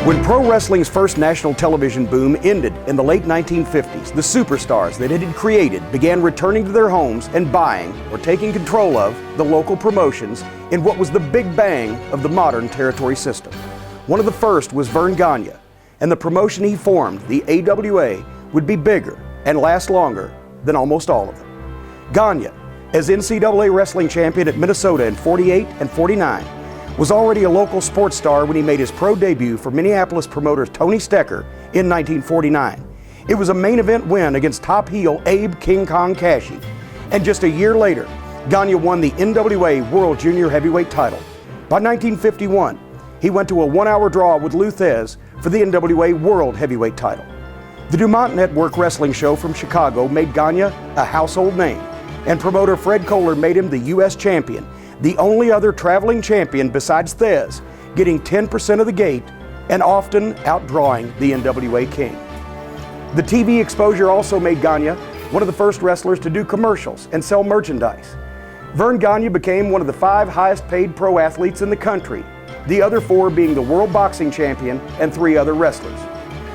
When pro wrestling's first national television boom ended in the late 1950s, the superstars that it had created began returning to their homes and buying or taking control of the local promotions in what was the big bang of the modern territory system. One of the first was Verne Gagne, and the promotion he formed, the AWA, would be bigger and last longer than almost all of them. Gagne, as NCAA wrestling champion at Minnesota in '48 and '49, was already a local sports star when he made his pro debut for Minneapolis promoter Tony Stecker in 1949. It was a main event win against top heel Abe King Kong Cashy. And just a year later, Gagne won the NWA World Junior Heavyweight title. By 1951, he went to a one-hour draw with Lou Thesz for the NWA World Heavyweight title. The Dumont Network wrestling show from Chicago made Gagne a household name, and promoter Fred Kohler made him the U.S. champion, the only other traveling champion besides Thesz, getting 10% of the gate and often outdrawing the NWA King. The TV exposure also made Gagne one of the first wrestlers to do commercials and sell merchandise. Verne Gagne became one of the 5 highest paid pro athletes in the country, the other 4 being the world boxing champion and 3 other wrestlers.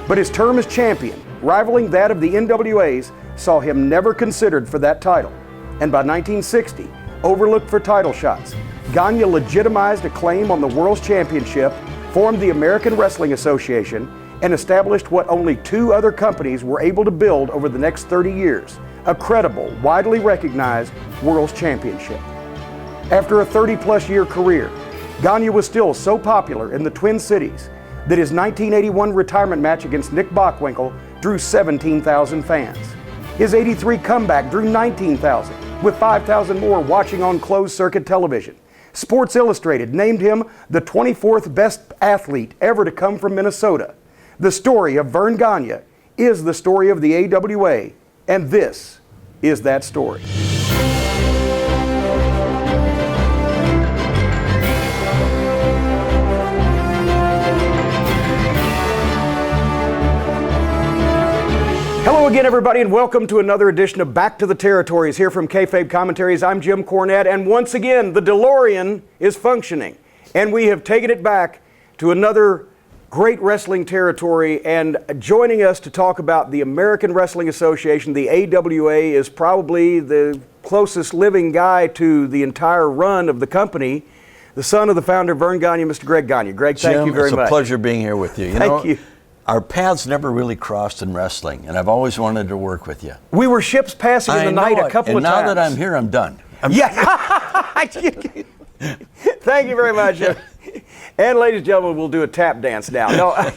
But his term as champion, rivaling that of the NWA's, saw him never considered for that title. And by 1960, overlooked for title shots, Gagne legitimized a claim on the World's Championship, formed the American Wrestling Association, and established what only 2 other companies were able to build over the next 30 years, a credible, widely recognized World's Championship. After a 30-plus year career, Gagne was still so popular in the Twin Cities that his 1981 retirement match against Nick Bockwinkel drew 17,000 fans. His '83 comeback drew 19,000, with 5,000 more watching on closed-circuit television. Sports Illustrated named him the 24th best athlete ever to come from Minnesota. The story of Verne Gagne is the story of the AWA, and this is that story. Hello again, everybody, and welcome to another edition of Back to the Territories here from Kayfabe Commentaries. I'm Jim Cornette, and once again, the DeLorean is functioning, and we have taken it back to another great wrestling territory. And joining us to talk about the American Wrestling Association, the AWA, is probably the closest living guy to the entire run of the company, the son of the founder, Verne Gagne, Mr. Greg Gagne. Greg, thank you very much. It's a pleasure being here with you. Thank you. Our paths never really crossed in wrestling, and I've always wanted to work with you. We were ships passing in the night a couple of times. And now that I'm here, I'm done. Thank you very much. And ladies and gentlemen, we'll do a tap dance now. No,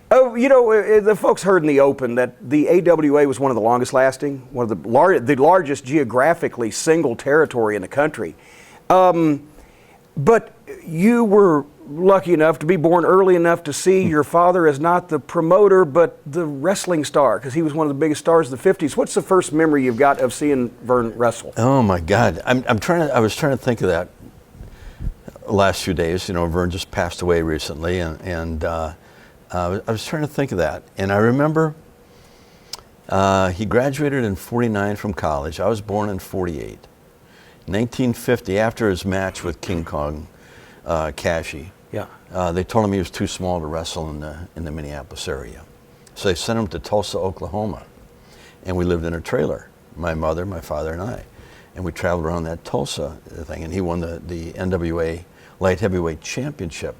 the folks heard in the open that the AWA was one of the longest lasting, one of the largest geographically single territory in the country. But you were lucky enough to be born early enough to see your father as not the promoter, but the wrestling star, because he was one of the biggest stars of the 50s. What's the first memory you've got of seeing Verne wrestle? Oh my God, I was trying to think of that last few days. You know, Verne just passed away recently, and I was trying to think of that, and I remember he graduated in '49 from college. I was born in '48. 1950, after his match with King Kong Cashy, they told him he was too small to wrestle in the Minneapolis area. So they sent him to Tulsa, Oklahoma. And we lived in a trailer, my mother, my father, and I. And we traveled around that Tulsa thing, and he won the NWA Light Heavyweight Championship.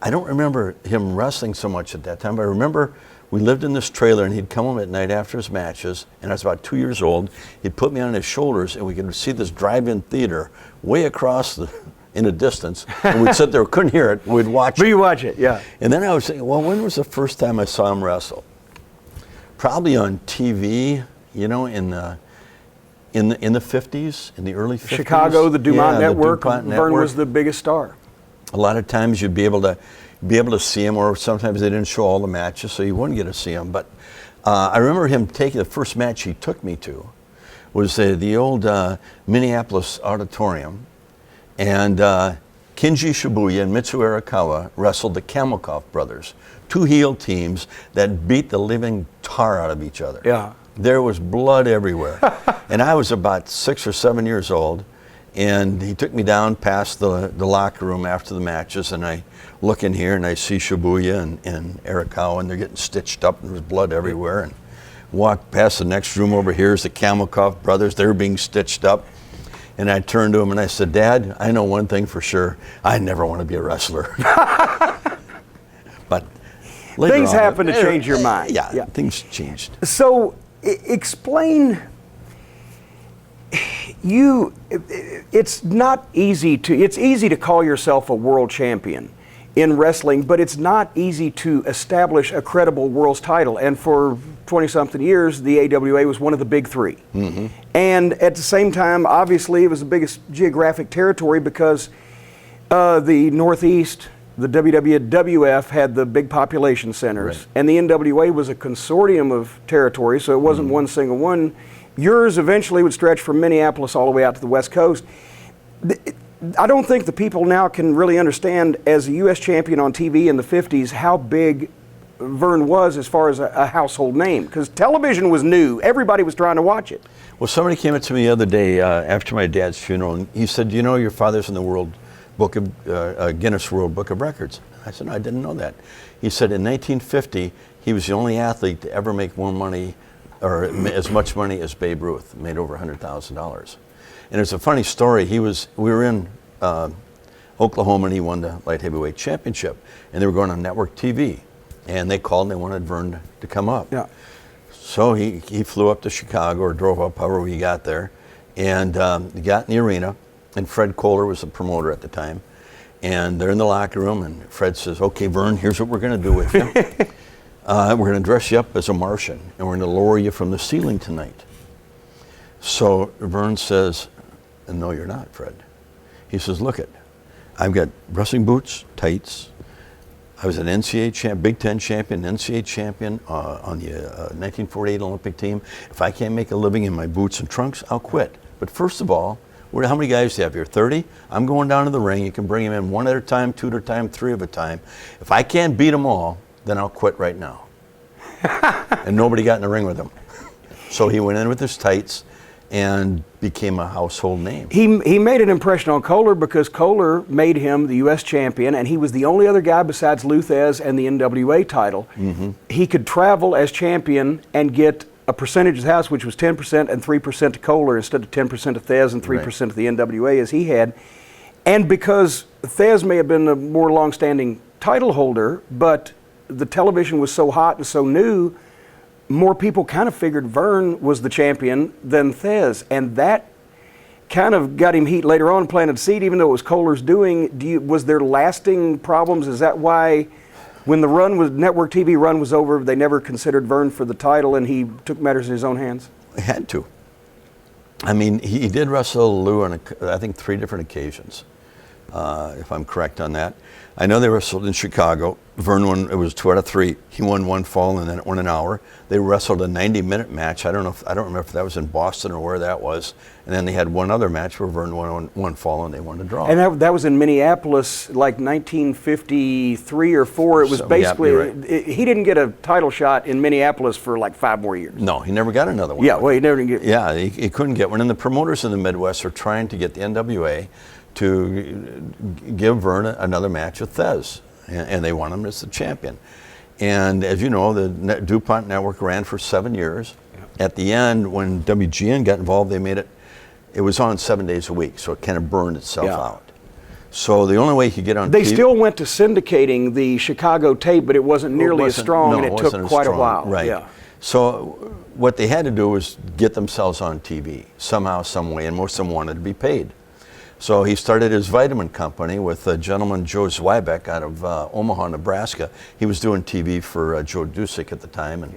I don't remember him wrestling so much at that time, but I remember we lived in this trailer, and he'd come home at night after his matches, and I was about 2 years old. He'd put me on his shoulders, and we could see this drive-in theater way across in the distance, and we'd sit there, couldn't hear it, we'd watch it. But you watch it, yeah. And then I was thinking, well, when was the first time I saw him wrestle? Probably on TV, you know, in the 50s, in the early 50s. Chicago, the Dumont Network, Verne was the biggest star. A lot of times you'd be able to see him, or sometimes they didn't show all the matches, so you wouldn't get to see him. But I remember him taking the first match he took me to was the old Minneapolis Auditorium, and Kinji Shibuya and Mitsu Arakawa wrestled the Kamelkoff brothers, 2 heel teams that beat the living tar out of each other. Yeah. There was blood everywhere. And I was about 6 or 7 years old, And he took me down past the locker room after the matches, and I look in here and I see Shibuya and Arakawa, and they're getting stitched up, and there's blood everywhere. And walk past the next room over here is the Kamelkov brothers. They're being stitched up. And I turned to him and I said, Dad, I know one thing for sure. I never want to be a wrestler. But later Things on, happen to change your mind. Yeah, things changed. So explain, it's not easy it's easy to call yourself a world champion in wrestling, but it's not easy to establish a credible world's title. And for 20-something years, the AWA was one of the big three. Mm-hmm. And at the same time, obviously, it was the biggest geographic territory because the Northeast, the WWF had the big population centers, right. And the NWA was a consortium of territories, so it wasn't one single one. Yours eventually would stretch from Minneapolis all the way out to the West Coast. I don't think the people now can really understand, as a U.S. champion on TV in the 50s, how big Verne was as far as a household name, because television was new. Everybody was trying to watch it. Well, somebody came up to me the other day after my dad's funeral, and he said, you know, your father's in the Guinness World Book of Records. I said, no, I didn't know that. He said in 1950, he was the only athlete to ever make more money, or as much money as Babe Ruth, made over $100,000. And it's a funny story. We were in Oklahoma, and he won the light heavyweight championship, and they were going on network TV, and they called and they wanted Verne to come up. Yeah. So he flew up to Chicago, or drove up however he got there, and he got in the arena, and Fred Kohler was the promoter at the time, and they're in the locker room, and Fred says, okay, Verne, here's what we're going to do with you. We're going to dress you up as a Martian, and we're going to lower you from the ceiling tonight. So Verne says, no, you're not, Fred. He says, look it, I've got wrestling boots, tights. I was an NCAA Big Ten champion, NCAA champion on the 1948 Olympic team. If I can't make a living in my boots and trunks, I'll quit. But first of all, how many guys do you have here? 30? I'm going down to the ring. You can bring them in one at a time, two at a time, three at a time. If I can't beat them all, then I'll quit right now. And nobody got in the ring with him. So he went in with his tights and became a household name. He made an impression on Kohler because Kohler made him the U.S. champion, and he was the only other guy besides Lou Thez and the NWA title. Mm-hmm. He could travel as champion and get a percentage of the house, which was 10% and 3% to Kohler instead of 10% to Thez and 3% to the NWA as he had. And because Thez may have been a more long-standing title holder, but the television was so hot and so new, more people kind of figured Verne was the champion than Thez, and that kind of got him heat later on, planted seed, even though it was Kohler's doing. Was there lasting problems? Is that why when the network TV run was over, they never considered Verne for the title and he took matters in his own hands? He had to. I mean, he did wrestle Lou on, I think, 3 different occasions, if I'm correct on that. I know they wrestled in Chicago. Verne won, it was 2 out of 3. He won one fall and then it won an hour. They wrestled a 90-minute match. I don't remember if that was in Boston or where that was. And then they had one other match where Verne won one fall and they won a draw. And that was in Minneapolis, like 1953 or 4. It was basically, right. He didn't get a title shot in Minneapolis for like 5 more years. No, he never got another one. Yeah, well, he never did get. Yeah, he couldn't get one. And the promoters in the Midwest are trying to get the NWA to give Verne another match with Thez, and they want him as the champion. And as you know, the DuPont network ran for 7 years. Yeah. At the end, when WGN got involved, they made it was on 7 days a week, so it kind of burned itself out. So the only way he could get on TV... They still went to syndicating the Chicago tape, but it wasn't nearly as strong, and it took quite a while. Right. Yeah. So what they had to do was get themselves on TV somehow, some way, and most of them wanted to be paid. So he started his vitamin company with a gentleman, Joe Zweibeck, out of Omaha, Nebraska. He was doing TV for Joe Dusick at the time, and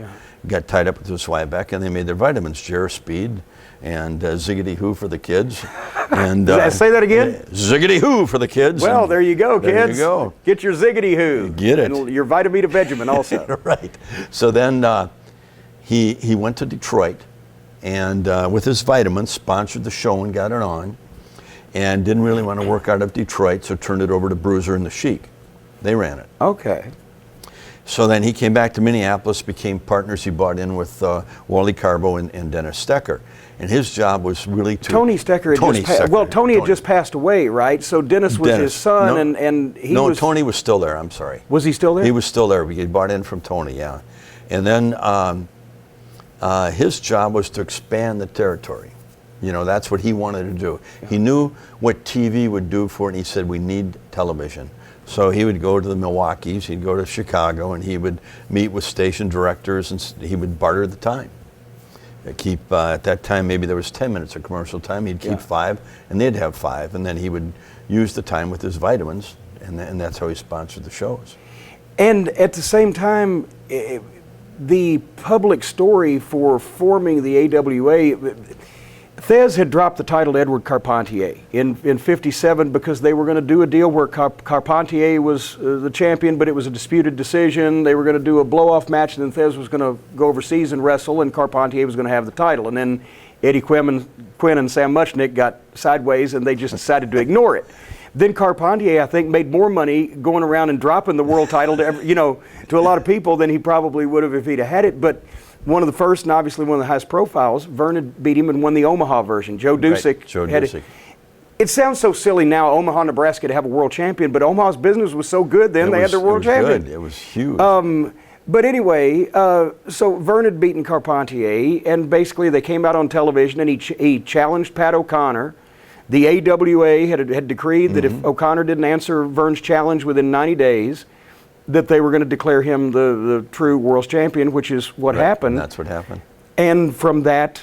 got tied up with Zweibeck, and they made their vitamins, Jer Speed and Ziggity Who for the kids. And say that again? Ziggity Who for the kids. Well, there you go, kids. There you go. Get your Ziggity Who. Get it. And your Vitamita Vegemin also. Right. So then he went to Detroit, and with his vitamins, sponsored the show and got it on. And didn't really want to work out of Detroit, so turned it over to Bruiser and the Sheik. They ran it. Okay. So then he came back to Minneapolis, became partners. He bought in with Wally Carbo and Dennis Stecker. And his job was really to... Tony Stecker had just passed away, right? So Dennis was his son, and he was... No, Tony was still there, I'm sorry. Was he still there? He was still there. He bought in from Tony, yeah. And then his job was to expand the territory. You know, that's what he wanted to do. Yeah. He knew what TV would do for it, and he said, we need television. So he would go to the Milwaukees, he'd go to Chicago, and he would meet with station directors, and he would barter the time. Keep, at that time, maybe there was 10 minutes of commercial time. He'd keep 5, and they'd have 5, and then he would use the time with his vitamins, and that's how he sponsored the shows. And at the same time, the public story for forming the AWA, Thez had dropped the title to Edward Carpentier in 57 because they were going to do a deal where Carpentier was the champion, but it was a disputed decision. They were going to do a blow-off match, and then Thez was going to go overseas and wrestle, and Carpentier was going to have the title. And then Eddie Quinn and Sam Muchnick got sideways, and they just decided to ignore it. Then Carpentier, I think, made more money going around and dropping the world title to a lot of people than he probably would have if he'd have had it. But one of the first, and obviously one of the highest profiles, Vernon beat him and won the Omaha version. Joe Dusick. Right. Joe Dusick. It sounds so silly now, Omaha, Nebraska, to have a world champion, but Omaha's business was so good then they had their world champion. Good. It was huge. But anyway, so Vern had beaten Carpentier, and basically they came out on television, and he challenged Pat O'Connor. The AWA had decreed that if O'Connor didn't answer Vern's challenge within 90 days, that they were going to declare him the true world champion, which is what happened. That's what happened. And from that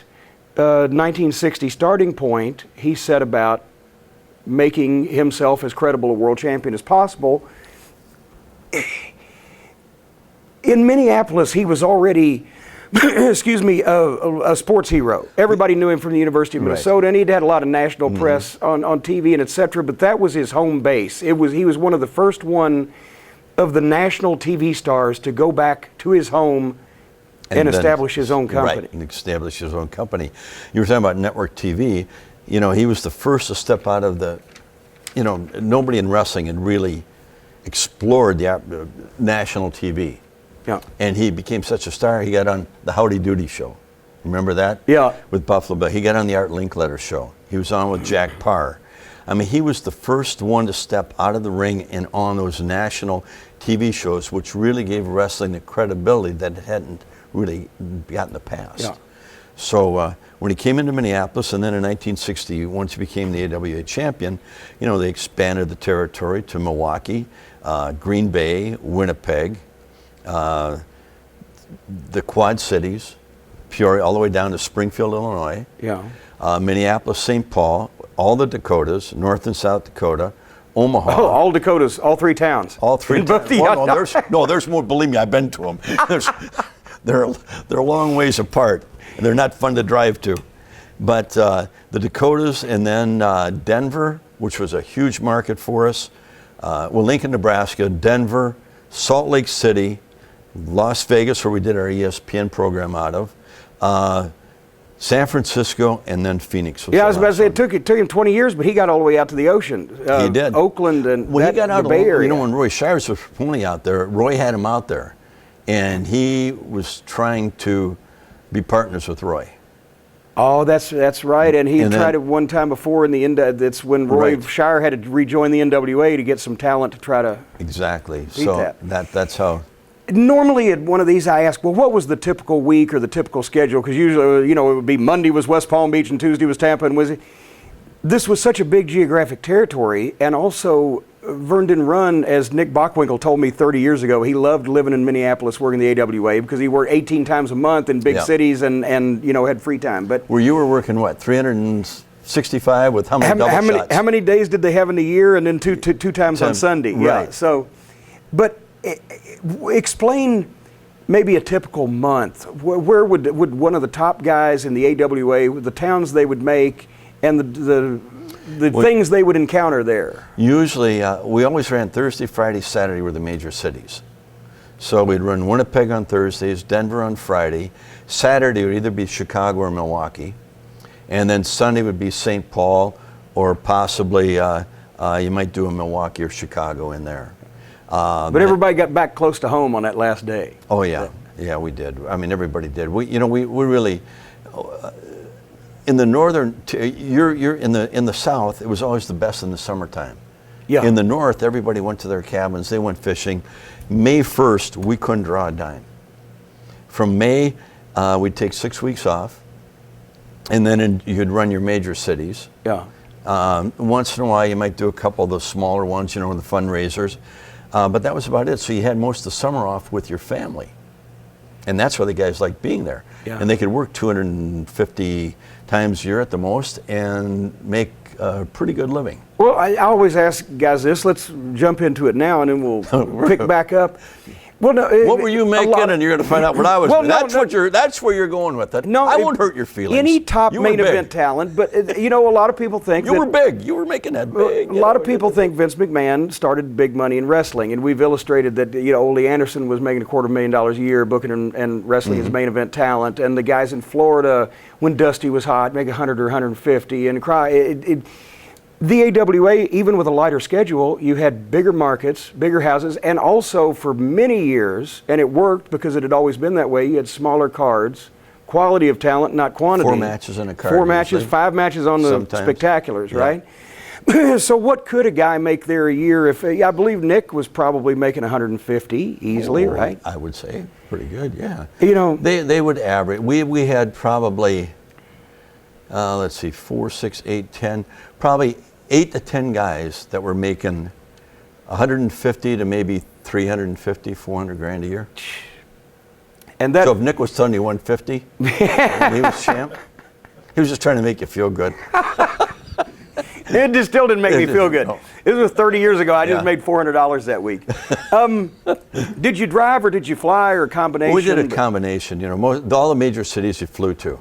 1960 starting point, he set about making himself as credible a world champion as possible. In Minneapolis, he was already, a sports hero. Everybody knew him from the University of Minnesota, and he'd had a lot of national press on TV and et cetera, but that was his home base. He was one of the first one of the national TV stars to go back to his home and establish his own company. Right, and establish his own company. You were talking about network TV. You know, he was the first to step out of the, nobody in wrestling had really explored the national TV. Yeah. And he became such a star, he got on the Howdy Doody show. Remember that? Yeah. With Buffalo Bill. He got on the Art Linkletter show. He was on with Jack Parr. I mean, he was the first one to step out of the ring and on those national TV shows, which really gave wrestling the credibility that it hadn't really got in the past. Yeah. So when he came into Minneapolis, and then in 1960, once he became the AWA champion, they expanded the territory to Milwaukee, Green Bay, Winnipeg, the Quad Cities, Peoria, all the way down to Springfield, Illinois. Yeah. Minneapolis, St. Paul, all the Dakotas, North and South Dakota, Omaha. Oh, all Dakotas, all 3 towns. All 3 towns. There's more. Believe me, I've been to them. They're a long ways apart. And they're not fun to drive to. But the Dakotas, and then Denver, which was a huge market for us. Lincoln, Nebraska, Denver, Salt Lake City, Las Vegas, where we did our ESPN program out of. San Francisco, and then Phoenix. I was about to say it took him 20 years, but he got all the way out to the ocean. He did. Oakland and he got out the Bay Area. When Roy Shires was only out there, Roy had him out there, and he was trying to be partners with Roy. Oh, that's right, and he tried it one time before in the that's when Roy Shire had to rejoin the NWA to get some talent to try to exactly. beat that. That's how. Normally at one of these I ask, well, what was the typical week or the typical schedule? Because usually, it would be Monday was West Palm Beach and Tuesday was Tampa. And this was such a big geographic territory. And also, Vern didn't run, as Nick Bockwinkel told me 30 years ago, he loved living in Minneapolis working the AWA because he worked 18 times a month in big cities and had free time. But where you were working, what, 365 with how many double shots? How many days did they have in a year, and then two times on Sunday? Right. Yeah. So, but explain maybe a typical month. Where would one of the top guys in the AWA, the towns they would make, and the things they would encounter there? Usually, we always ran Thursday, Friday, Saturday were the major cities. So we'd run Winnipeg on Thursdays, Denver on Friday. Saturday would either be Chicago or Milwaukee. And then Sunday would be St. Paul, or possibly you might do a Milwaukee or Chicago in there. But everybody got back close to home on that last day. Oh yeah, yeah, we did. I mean, everybody did. We really in the northern. You're in the south. It was always the best in the summertime. Yeah. In the north, everybody went to their cabins. They went fishing. May 1st, we couldn't draw a dime. From May, we'd take 6 weeks off, and then you'd run your major cities. Yeah. Once in a while, you might do a couple of the smaller ones, the fundraisers. But that was about it. So you had most of the summer off with your family. And that's why the guys liked being there. Yeah. And they could work 250 times a year at the most and make a pretty good living. Well, I always ask guys this. Let's jump into it now, and then we'll pick back up. Well, no, what were you making? And you're going to find out what I was. Well, that's where you're going with it. No, I won't hurt your feelings. Any top main event talent, but a lot of people think you were big. You were making that big. A lot of people think Vince McMahon started big money in wrestling, and we've illustrated that. Ole Anderson was making $250,000 a year booking and wrestling as main event talent, and the guys in Florida when Dusty was hot make 100 or 150 and cry. The AWA, even with a lighter schedule, you had bigger markets, bigger houses, and also for many years, and it worked because it had always been that way, you had smaller cards, quality of talent, not quantity. 4 matches in a card. 4 matches, 5 matches on the sometimes. spectaculars, Yeah. right? So what could a guy make there a year? If I believe Nick was probably making 150 easily, right? I would say pretty good, yeah. They would average. We had probably, let's see, 4, 6, 8, 10, probably 8 to 10 guys that were making 150 to maybe 350, 400 grand a year. And so if Nick was telling you 150 when he was champ, he was just trying to make you feel good. It just still didn't make me feel good. No. This was 30 years ago. I just made $400 that week. Did you drive or did you fly or a combination? We did a combination. All the major cities you flew to,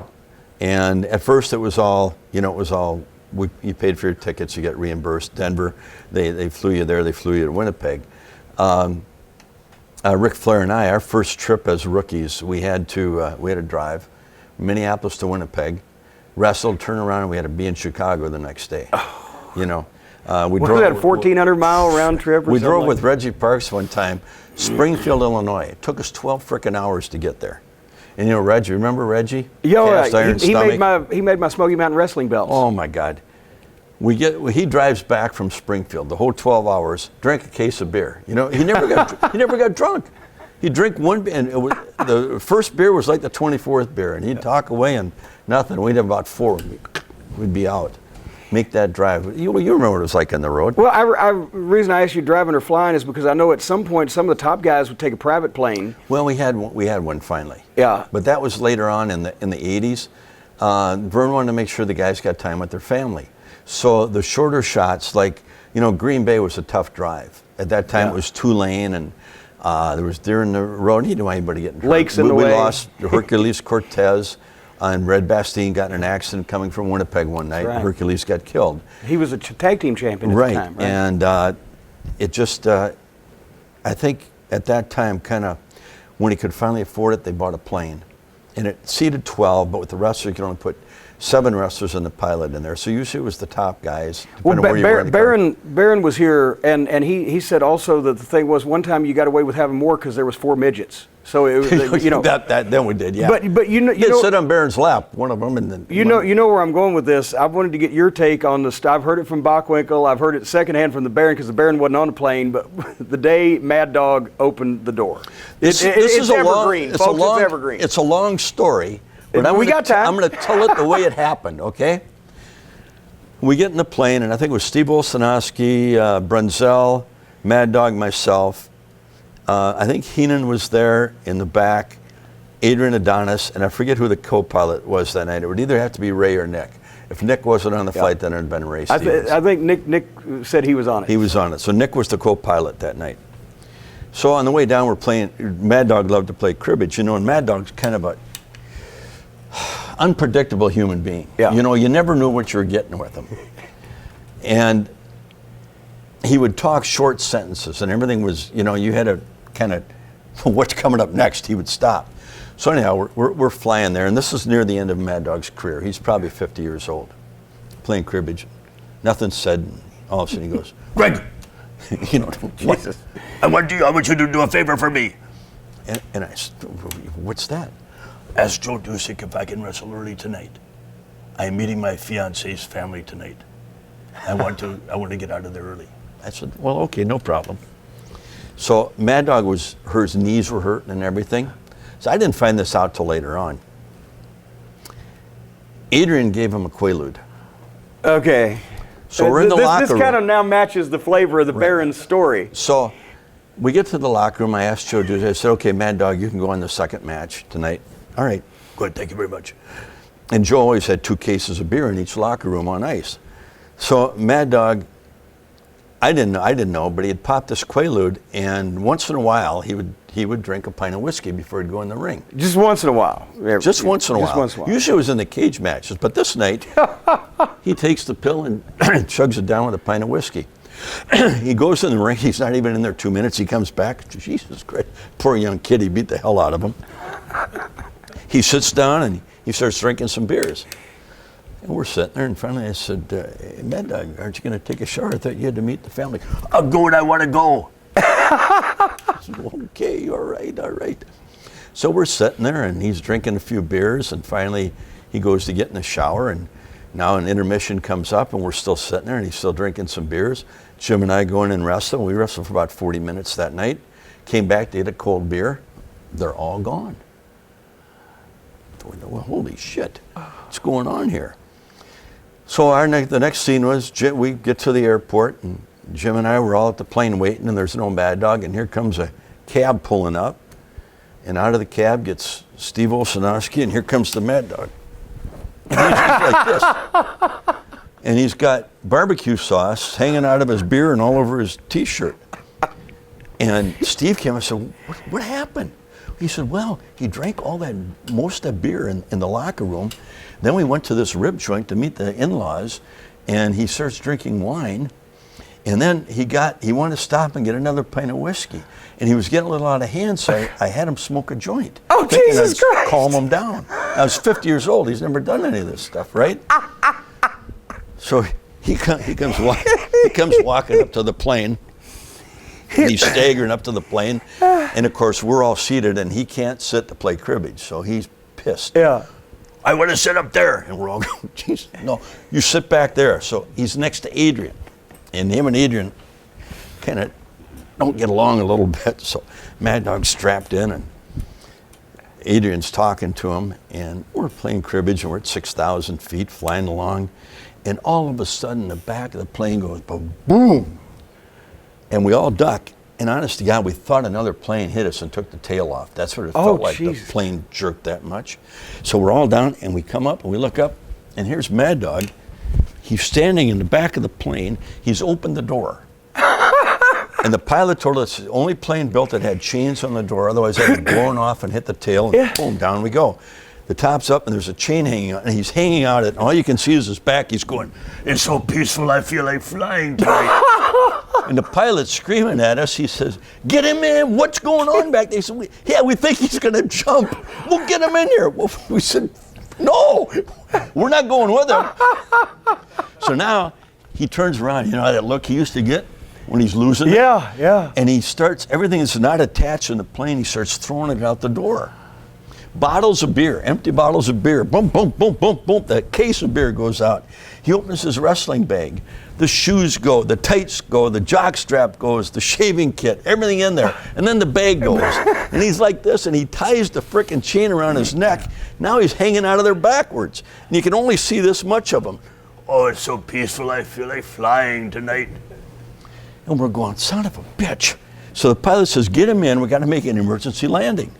and at first it was all. You paid for your tickets, you get reimbursed. Denver, they flew you there, they flew you to Winnipeg. Ric Flair and I, our first trip as rookies, we had to drive Minneapolis to Winnipeg, wrestle, turn around, and we had to be in Chicago the next day. We drove that, a 1,400-mile round trip or We something drove like with Reggie Parks one time, Springfield, Illinois. It took us 12 frickin' hours to get there. And Reggie, remember Reggie? Yeah, he made my Smoky Mountain Wrestling belts. Oh my God. He drives back from Springfield the whole 12 hours, drank a case of beer. He never got drunk. He'd drink one beer, and the first beer was like the 24th beer, and he'd talk away and nothing. We'd have about 4. We'd be out. Make that drive. You remember what it was like on the road. Well, the reason I asked you driving or flying is because I know at some point some of the top guys would take a private plane. Well, we had one finally. Yeah. But that was later on in the 80s. Vern wanted to make sure the guys got time with their family. So the shorter shots, like, Green Bay was a tough drive. At that time it was 2-lane, and there was deer in the road. He didn't want anybody getting hurt. Lakes in the way. We lost Hercules Cortez. And Red Bastien got in an accident coming from Winnipeg one night. Right. Hercules got killed. He was a tag team champion at the time, right? And it just, I think at that time, kind of, when he could finally afford it, they bought a plane. And it seated 12, but with the wrestlers, you could only put 7 wrestlers and the pilot in there. So usually it was the top guys. Well, Barron was here, and he said also that the thing was one time you got away with having more because there was 4 midgets. So it was, then we did, yeah. But you sit on Barron's lap, one of them, and then you know where I'm going with this. I wanted to get your take on this. I've heard it from Bockwinkel. I've heard it secondhand from the Baron because the Baron wasn't on the plane. But the day Mad Dog opened the door, it's evergreen, folks. It's evergreen. It's a long story. But we got time. I'm going to tell it the way it happened, okay? We get in the plane, and I think it was Steve Olszanowski, Brunzell, Mad Dog, myself. I think Heenan was there in the back, Adrian Adonis, and I forget who the co-pilot was that night. It would either have to be Ray or Nick. If Nick wasn't on the flight, then it would have been Ray Stevens. I think Nick said he was on it. He was on it. So Nick was the co-pilot that night. So on the way down, we're playing, Mad Dog loved to play cribbage, and Mad Dog's kind of a unpredictable human being. Yeah. You never knew what you were getting with him. And he would talk short sentences, and everything was, you had to kind of, what's coming up next? He would stop. So anyhow, we're flying there, and this is near the end of Mad Dog's career. He's probably 50 years old, playing cribbage. Nothing said, and all of a sudden he goes, Greg, What? I want you to do a favor for me. And I said, what's that? Ask Joe Dusick if I can wrestle early tonight. I'm meeting my fiance's family tonight. I want to get out of there early. I said, well, okay, no problem. So Mad Dog his knees were hurting and everything. So I didn't find this out till later on. Adrian gave him a Quaalude. Okay. So we're in the locker room. This kind of now matches the flavor of the Baron's story. So we get to the locker room. I asked Joe Dusick, I said, okay, Mad Dog, you can go on the second match tonight. All right, good, thank you very much. And Joe always had 2 cases of beer in each locker room on ice. So Mad Dog, I didn't know, but he had popped this Quaalude, and once in a while he would drink a pint of whiskey before he'd go in the ring. Just once in a while. Just once in a while. Once in a while. Usually it was in the cage matches, but this night he takes the pill and chugs it down with a pint of whiskey. He goes in the ring. He's not even in there 2 minutes. He comes back. Jesus Christ, poor young kid. He beat the hell out of him. He sits down and he starts drinking some beers. And we're sitting there, and finally I said, hey, Mad Dog, aren't you going to take a shower? I thought you had to meet the family. I'll go and I want to go. I said, okay, all right. So we're sitting there, and he's drinking a few beers, and finally he goes to get in the shower, and now an intermission comes up, and we're still sitting there, and he's still drinking some beers. Jim and I go in and wrestle. We wrestled for about 40 minutes that night. Came back to get a cold beer. They're all gone. Well, holy shit, what's going on here? So the next scene was we get to the airport, and Jim and I were all at the plane waiting, and there's no Mad Dog, and here comes a cab pulling up, and out of the cab gets Steve Olszanowski, and here comes the Mad Dog. And he's just like this. And he's got barbecue sauce hanging out of his beer and all over his T-shirt. And Steve came and said, what happened? He said, well, he drank most of the beer in the locker room. Then we went to this rib joint to meet the in-laws, and he starts drinking wine. And then he wanted to stop and get another pint of whiskey. And he was getting a little out of hand, so I had him smoke a joint. Oh, Jesus Christ! Calm him down. I was 50 years old. He's never done any of this stuff, right? So he comes walking up to the plane. And he's staggering up to the plane. And, of course, we're all seated, and he can't sit to play cribbage, so he's pissed. Yeah. I want to sit up there. And we're all going, geez, no, you sit back there. So he's next to Adrian. And him and Adrian kind of don't get along a little bit. So Mad Dog's strapped in, and Adrian's talking to him. And we're playing cribbage, and we're at 6,000 feet, flying along. And all of a sudden, the back of the plane goes boom. And we all duck. And honest to God, we thought another plane hit us and took the tail off. That's what it felt like. The plane jerked that much. So we're all down, and we come up, and we look up, and here's Mad Dog. He's standing in the back of the plane. He's opened the door. And the pilot told us it's the only plane built that had chains on the door, otherwise it would blown off and hit the tail, and boom, down we go. The top's up, and there's a chain hanging out, and he's hanging out, and all you can see is his back. He's going, it's so peaceful, I feel like flying tonight. And the pilot's screaming at us. He says, get him in. What's going on back there? He said, we think he's going to jump. We'll get him in here. Well, we said, no, we're not going with him. So now he turns around. You know that look he used to get when he's losing it? Yeah. And he starts, everything that's not attached in the plane, he starts throwing it out the door. Bottles of beer, empty bottles of beer. Boom, boom, boom, boom, boom. The case of beer goes out. He opens his wrestling bag. The shoes go, the tights go, the jock strap goes, the shaving kit, everything in there. And then the bag goes. And he's like this, and he ties the frickin' chain around his neck. Now he's hanging out of there backwards. And you can only see this much of him. Oh, it's so peaceful, I feel like flying tonight. And we're going, son of a bitch. So the pilot says, get him in, we got to make an emergency landing.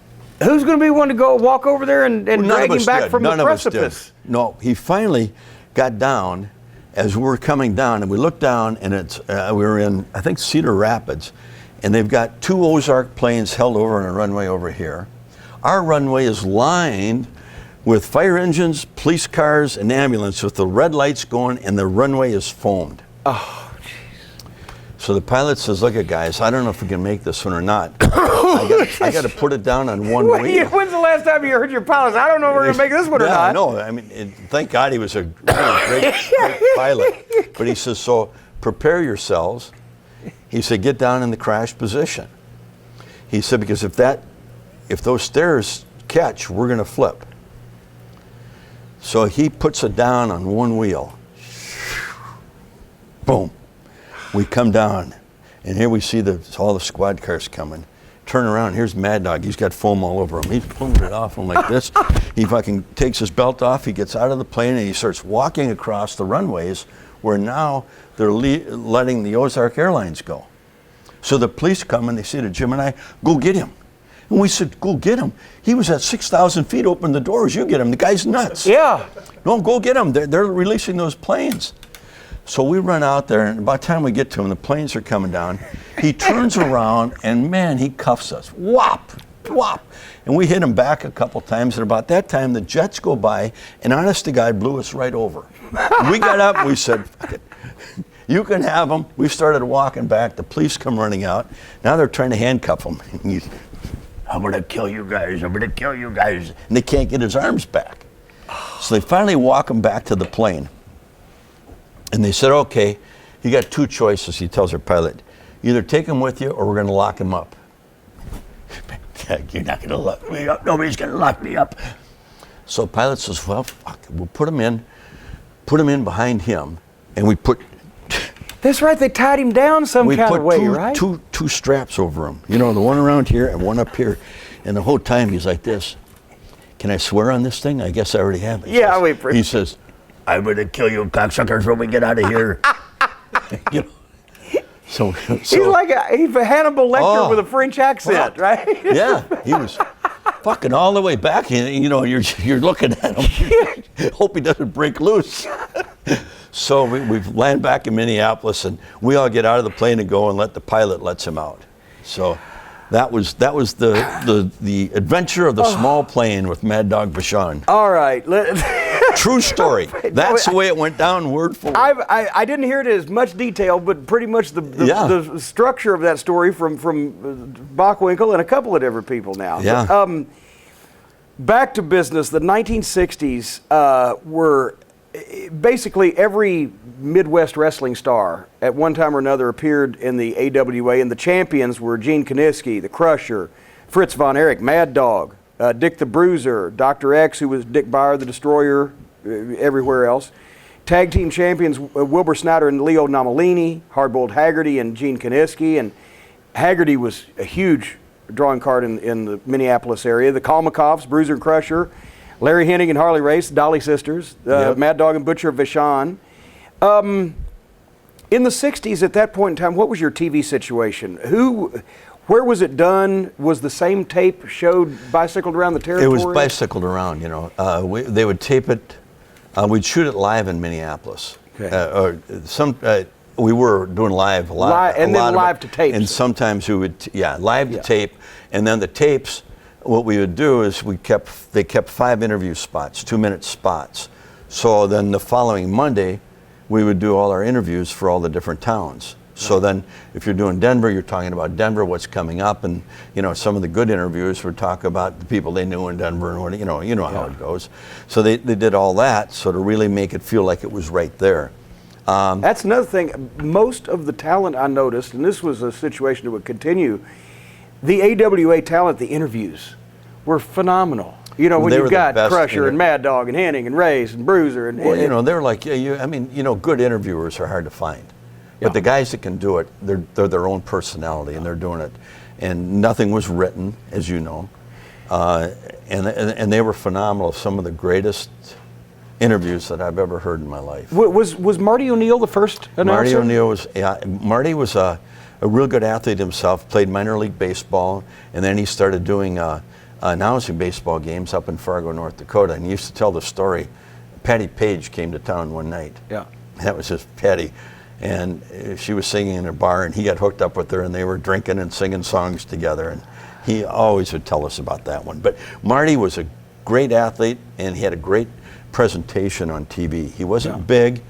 Who's going to be one to go walk over there and drag him back from the precipice? No, he finally got down as we were coming down, and we looked down, and we were in, I think, Cedar Rapids, and they've got 2 Ozark planes held over on a runway over here. Our runway is lined with fire engines, police cars, and ambulance with the red lights going, and the runway is foamed. Oh, jeez. So the pilot says, look, guys, I don't know if we can make this one or not. I got to put it down on one wheel. When's the last time you heard your pilot? I don't know if we're going to make this one or not. No, I mean, thank God he was a really great pilot. But he says, so prepare yourselves. He said, get down in the crash position. He said, because if those stairs catch, we're going to flip. So he puts it down on one wheel. Boom. We come down, and here we see all the squad cars coming. Turn around, here's Mad Dog. He's got foam all over him. He's pulling it off him like this. He fucking takes his belt off, he gets out of the plane, and he starts walking across the runways where now they're letting the Ozark Airlines go. So the police come and they say to Jim and I, go get him. And we said, go get him. He was at 6,000 feet, open the doors, you get him. The guy's nuts. Yeah. No, go get him. They're releasing those planes. So we run out there, and by the time we get to him, the planes are coming down. He turns around, and man, he cuffs us. Whop, whop. And we hit him back a couple times, and about that time, the jets go by, and honest to God, blew us right over. We got up, and we said, fuck it. You can have him. We started walking back. The police come running out. Now they're trying to handcuff him. I'm going to kill you guys. I'm going to kill you guys. And they can't get his arms back. So they finally walk him back to the plane. And they said, okay, you got two choices, he tells our pilot. Either take him with you or we're going to lock him up. You're not going to lock me up. Nobody's going to lock me up. So pilot says, well, fuck, we'll put him in behind him. And we put... That's right, they tied him down some kind of way, right? We put two straps over him. You know, the one around here and one up here. And the whole time he's like this. Can I swear on this thing? I guess I already have it. Yeah, he says, I'm going to kill you cocksuckers when we get out of here. You know? So he's like he's a Hannibal Lecter with a French accent, right? Yeah, he was fucking all the way back. You know, you're looking at him. Hope he doesn't break loose. So we've landed back in Minneapolis, and we all get out of the plane and go and let the pilot lets him out. So that was the adventure of the small plane with Mad Dog Vachon. All right. True story. That's the way it went down, word for word. I didn't hear it in as much detail, but pretty much the structure of that story from Bockwinkel and a couple of different people now. Yeah. But, back to business. The 1960s were basically every Midwest wrestling star at one time or another appeared in the AWA, and the champions were Gene Kiniski, the Crusher, Fritz Von Erich, Mad Dog, Dick the Bruiser, Dr. X, who was Dick Byer, the Destroyer, everywhere else. Tag team champions Wilbur Snyder and Leo Nomalini, Hardboiled Haggerty and Gene Kiniski, and Haggerty was a huge drawing card in the Minneapolis area. The Kalmakovs, Bruiser and Crusher, Larry Hennig and Harley Race, Dolly Sisters, Mad Dog and Butcher Vachon. In the 60s, at that point in time, what was your TV situation? Where was it done? Was the same tape showed bicycled around the territory? It was bicycled around, you know. They would tape it. We'd shoot it live in Minneapolis. Okay. We were doing live a lot. And then live to tape. And sometimes we would, live to tape. And then the tapes, what we would do is they kept 5 interview spots, 2-minute spots. So then the following Monday, we would do all our interviews for all the different towns. So then if you're doing Denver, you're talking about Denver, what's coming up, and you know, some of the good interviews would talk about the people they knew in Denver and what, you know how it goes. So they did all that so to really make it feel like it was right there. That's another thing. Most of the talent I noticed, and this was a situation that would continue, the AWA talent, the interviews were phenomenal. You know, when you've got Crusher and Mad Dog and Hennig and Race and Bruiser. And they're like, good interviewers are hard to find. But the guys that can do it, they're their own personality, and they're doing it. And nothing was written, as you know. And they were phenomenal. Some of the greatest interviews that I've ever heard in my life. Was Marty O'Neill the first announcer? Marty O'Neill Marty was a real good athlete himself, played minor league baseball, and then he started doing announcing baseball games up in Fargo, North Dakota. And he used to tell the story. Patty Page came to town one night. Yeah. That was just Patty. And she was singing in a bar, and he got hooked up with her, and they were drinking and singing songs together. And he always would tell us about that one. But Marty was a great athlete, and he had a great presentation on TV. He wasn't big.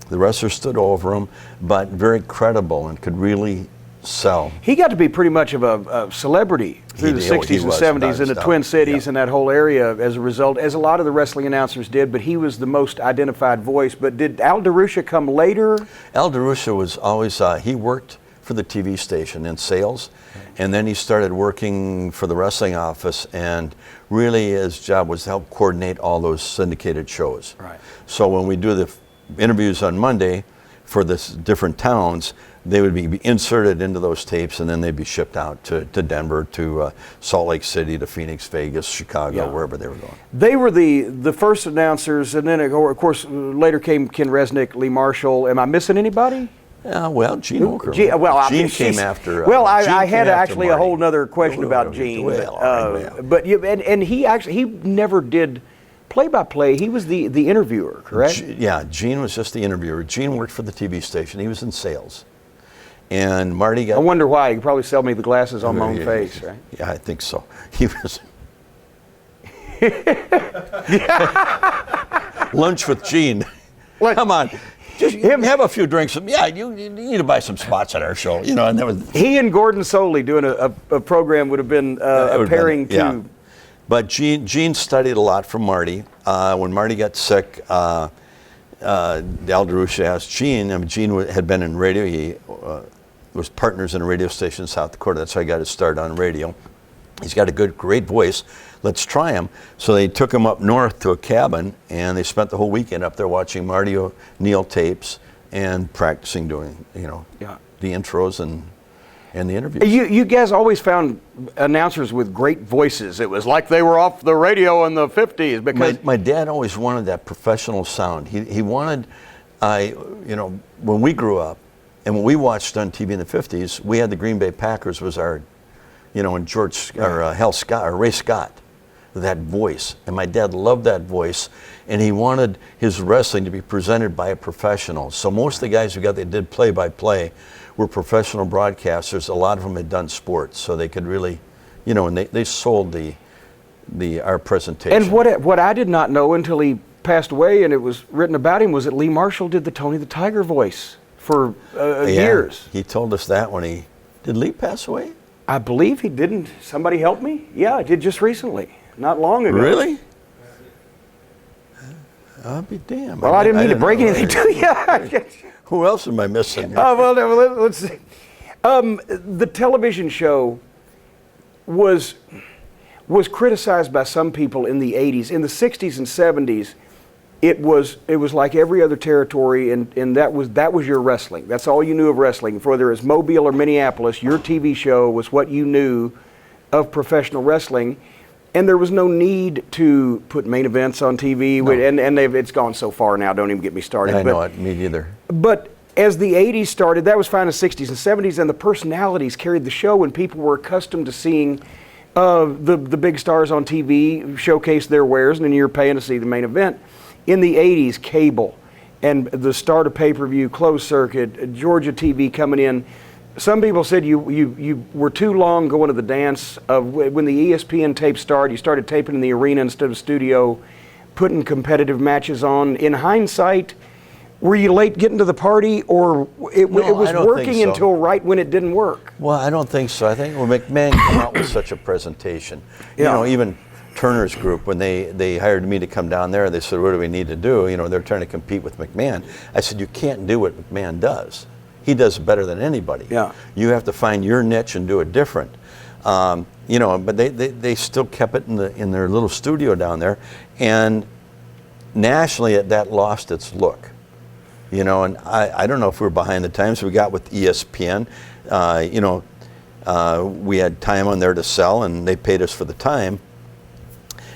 The wrestlers stood over him, but very credible and could really sell. He got to be pretty much of a celebrity through the 60s and 70s in the Twin Cities and that whole area as a result, as a lot of the wrestling announcers did, but he was the most identified voice. But did Al DeRusha come later? Al DeRusha was always, he worked for the TV station in sales, and then he started working for the wrestling office, and really his job was to help coordinate all those syndicated shows. Right. So when we do the interviews on Monday for the different towns, they would be inserted into those tapes, and then they'd be shipped out to Denver, to Salt Lake City, to Phoenix, Vegas, Chicago, wherever they were going. They were the first announcers, and then of course later came Ken Resnick, Lee Marshall. Am I missing anybody? Well, Gene Okerlund. Gene came after. I had actually Marty. a whole other question about Gene. But he never did play-by-play. He was the interviewer, correct? Gene was just the interviewer. Gene worked for the TV station. He was in sales. And Marty got... I wonder why. He could probably sell me the glasses on my own face, right? Yeah, I think so. He was... Lunch with Gene. Come on. Just have a few drinks. Yeah, you need to buy some spots at our show. You know, and that was... He and Gordon Soley doing a program would have been a pairing too. Yeah. But Gene studied a lot from Marty. When Marty got sick, Al DeRusha asked Gene. I mean, Gene had been in radio. He was partners in a radio station in South Dakota. That's how he got his start on radio. He's got a great voice. Let's try him. So they took him up north to a cabin, and they spent the whole weekend up there watching Marty O'Neill tapes and practicing doing, the intros and the interviews. You guys always found announcers with great voices. It was like they were off the radio in the 50s. Because my dad always wanted that professional sound. He wanted, when we grew up and when we watched on TV in the 50s, we had the Green Bay Packers was our, and George or Hal Scott or Ray Scott, that voice. And my dad loved that voice, and he wanted his wrestling to be presented by a professional. So most of the guys that did play-by-play were professional broadcasters. A lot of them had done sports, so they could really, and they sold our presentation. And what I did not know until he passed away, and it was written about him, was that Lee Marshall did the Tony the Tiger voice for years. He told us that when did Lee pass away? I believe he didn't. Somebody help me? Yeah, I did just recently, not long ago. Really? I'll be damned. Well, I didn't mean to break anything to you. Who else am I missing? Let's see. The television show was criticized by some people in the 80s. In the 60s and 70s, it was like every other territory, and that was your wrestling. That's all you knew of wrestling. Whether it's Mobile or Minneapolis, your TV show was what you knew of professional wrestling. And there was no need to put main events on TV, no. and it's gone so far now. Don't even get me started. I know it. Me neither. But as the 80s started, that was fine in the 60s and 70s, and the personalities carried the show, and people were accustomed to seeing the big stars on TV showcase their wares, and then you're paying to see the main event. In the 80s, cable and the start of pay-per-view, closed circuit, Georgia TV coming in. Some people said you were too long going to the dance of when the ESPN tapes started. You started taping in the arena instead of studio, putting competitive matches on. In hindsight, were you late getting to the party, or it was working until right when it didn't work? Well, I don't think so. I think when McMahon came out with such a presentation, even Turner's group, when they hired me to come down there, they said, what do we need to do? They're trying to compete with McMahon. I said, you can't do what McMahon does. He does it better than anybody. Yeah. You have to find your niche and do it different. But they still kept it in their little studio down there, and nationally that lost its look. And I don't know if we were behind the times. We got with ESPN. We had time on there to sell, and they paid us for the time.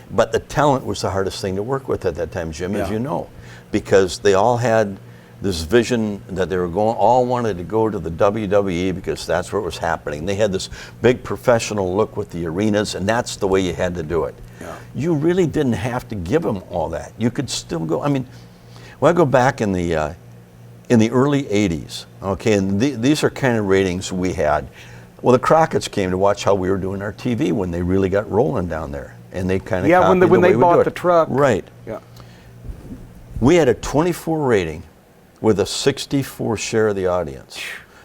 But the talent was the hardest thing to work with at that time, Jim, as you know, because they all had this vision that they all wanted to go to the WWE because that's where it was happening. They had this big professional look with the arenas, and that's the way you had to do it. Yeah. You really didn't have to give them all that. You could still go. I mean, I go back in the early '80s. Okay, and these are kind of ratings we had. Well, the Crockett's came to watch how we were doing our TV when they really got rolling down there, and they kind of when they bought the truck. Right. Yeah. We had a 24 rating with a 64 share of the audience.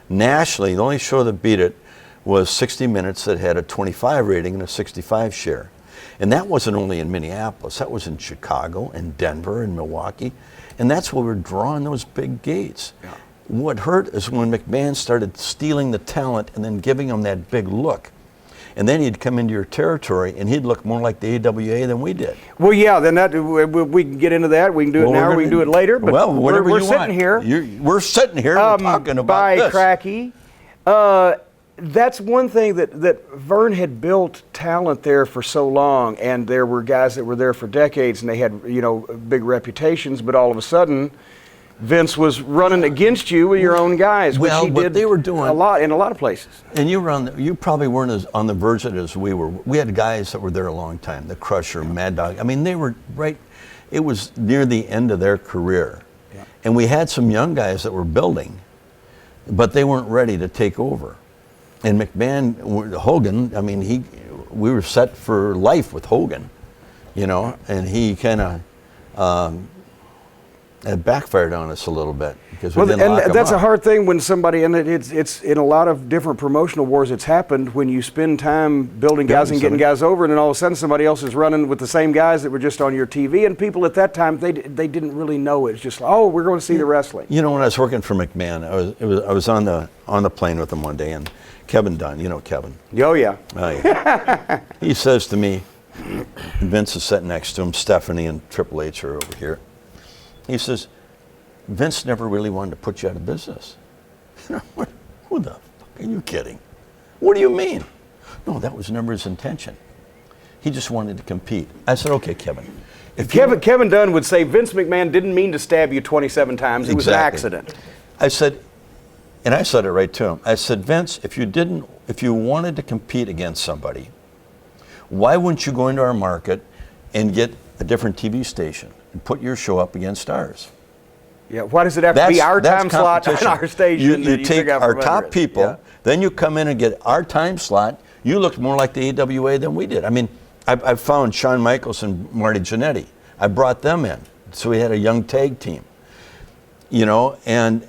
Nationally, the only show that beat it was 60 Minutes that had a 25 rating and a 65 share. And that wasn't only in Minneapolis, that was in Chicago and Denver and Milwaukee. And that's where we're drawing those big gates. Yeah. what hurt is when McMahon started stealing the talent and then giving them that big look. And then he'd come into your territory and he'd look more like the AWA than we did. Well, yeah, then we can get into that. We can do it now, or we can do it later. But whatever we're you sitting want. here. We're sitting here we're talking about this. Cracky. That's one thing that Vern had built talent there for so long, and there were guys that were there for decades, and they had big reputations. But all of a sudden, Vince was running against you with your own guys, which he did they were doing a lot in a lot of places. And you probably weren't as on the verge of it as we were. We had guys that were there a long time, the Crusher, Mad Dog. I mean, they were right. It was near the end of their career, and we had some young guys that were building, but they weren't ready to take over. And McMahon, Hogan, I mean, we were set for life with Hogan, and he kind of. It backfired on us a little bit because we didn't lock him that's up. a hard thing when somebody, and it's in a lot of different promotional wars. It's happened when you spend time building guys and getting guys over, and then all of a sudden somebody else is running with the same guys that were just on your TV. And people at that time they didn't really know it. It's just we're going to see the wrestling. When I was working for McMahon, I was on the plane with him one day, and Kevin Dunn, Kevin. Oh yeah. He says to me, and Vince is sitting next to him, Stephanie and Triple H are over here. He says, Vince never really wanted to put you out of business. Who the fuck are you kidding? What do you mean? No, that was never his intention. He just wanted to compete. I said, okay, Kevin. Kevin Dunn would say Vince McMahon didn't mean to stab you 27 times. It was an accident. I said, and I said it right to him. I said, Vince, if you wanted to compete against somebody, why wouldn't you go into our market and get a different TV station and put your show up against ours? Yeah, why does it have to be our time slot on our station? You take our top people, then you come in and get our time slot. You looked more like the AWA than we did. I mean, I found Shawn Michaels and Marty Jannetty. I brought them in. So we had a young tag team. And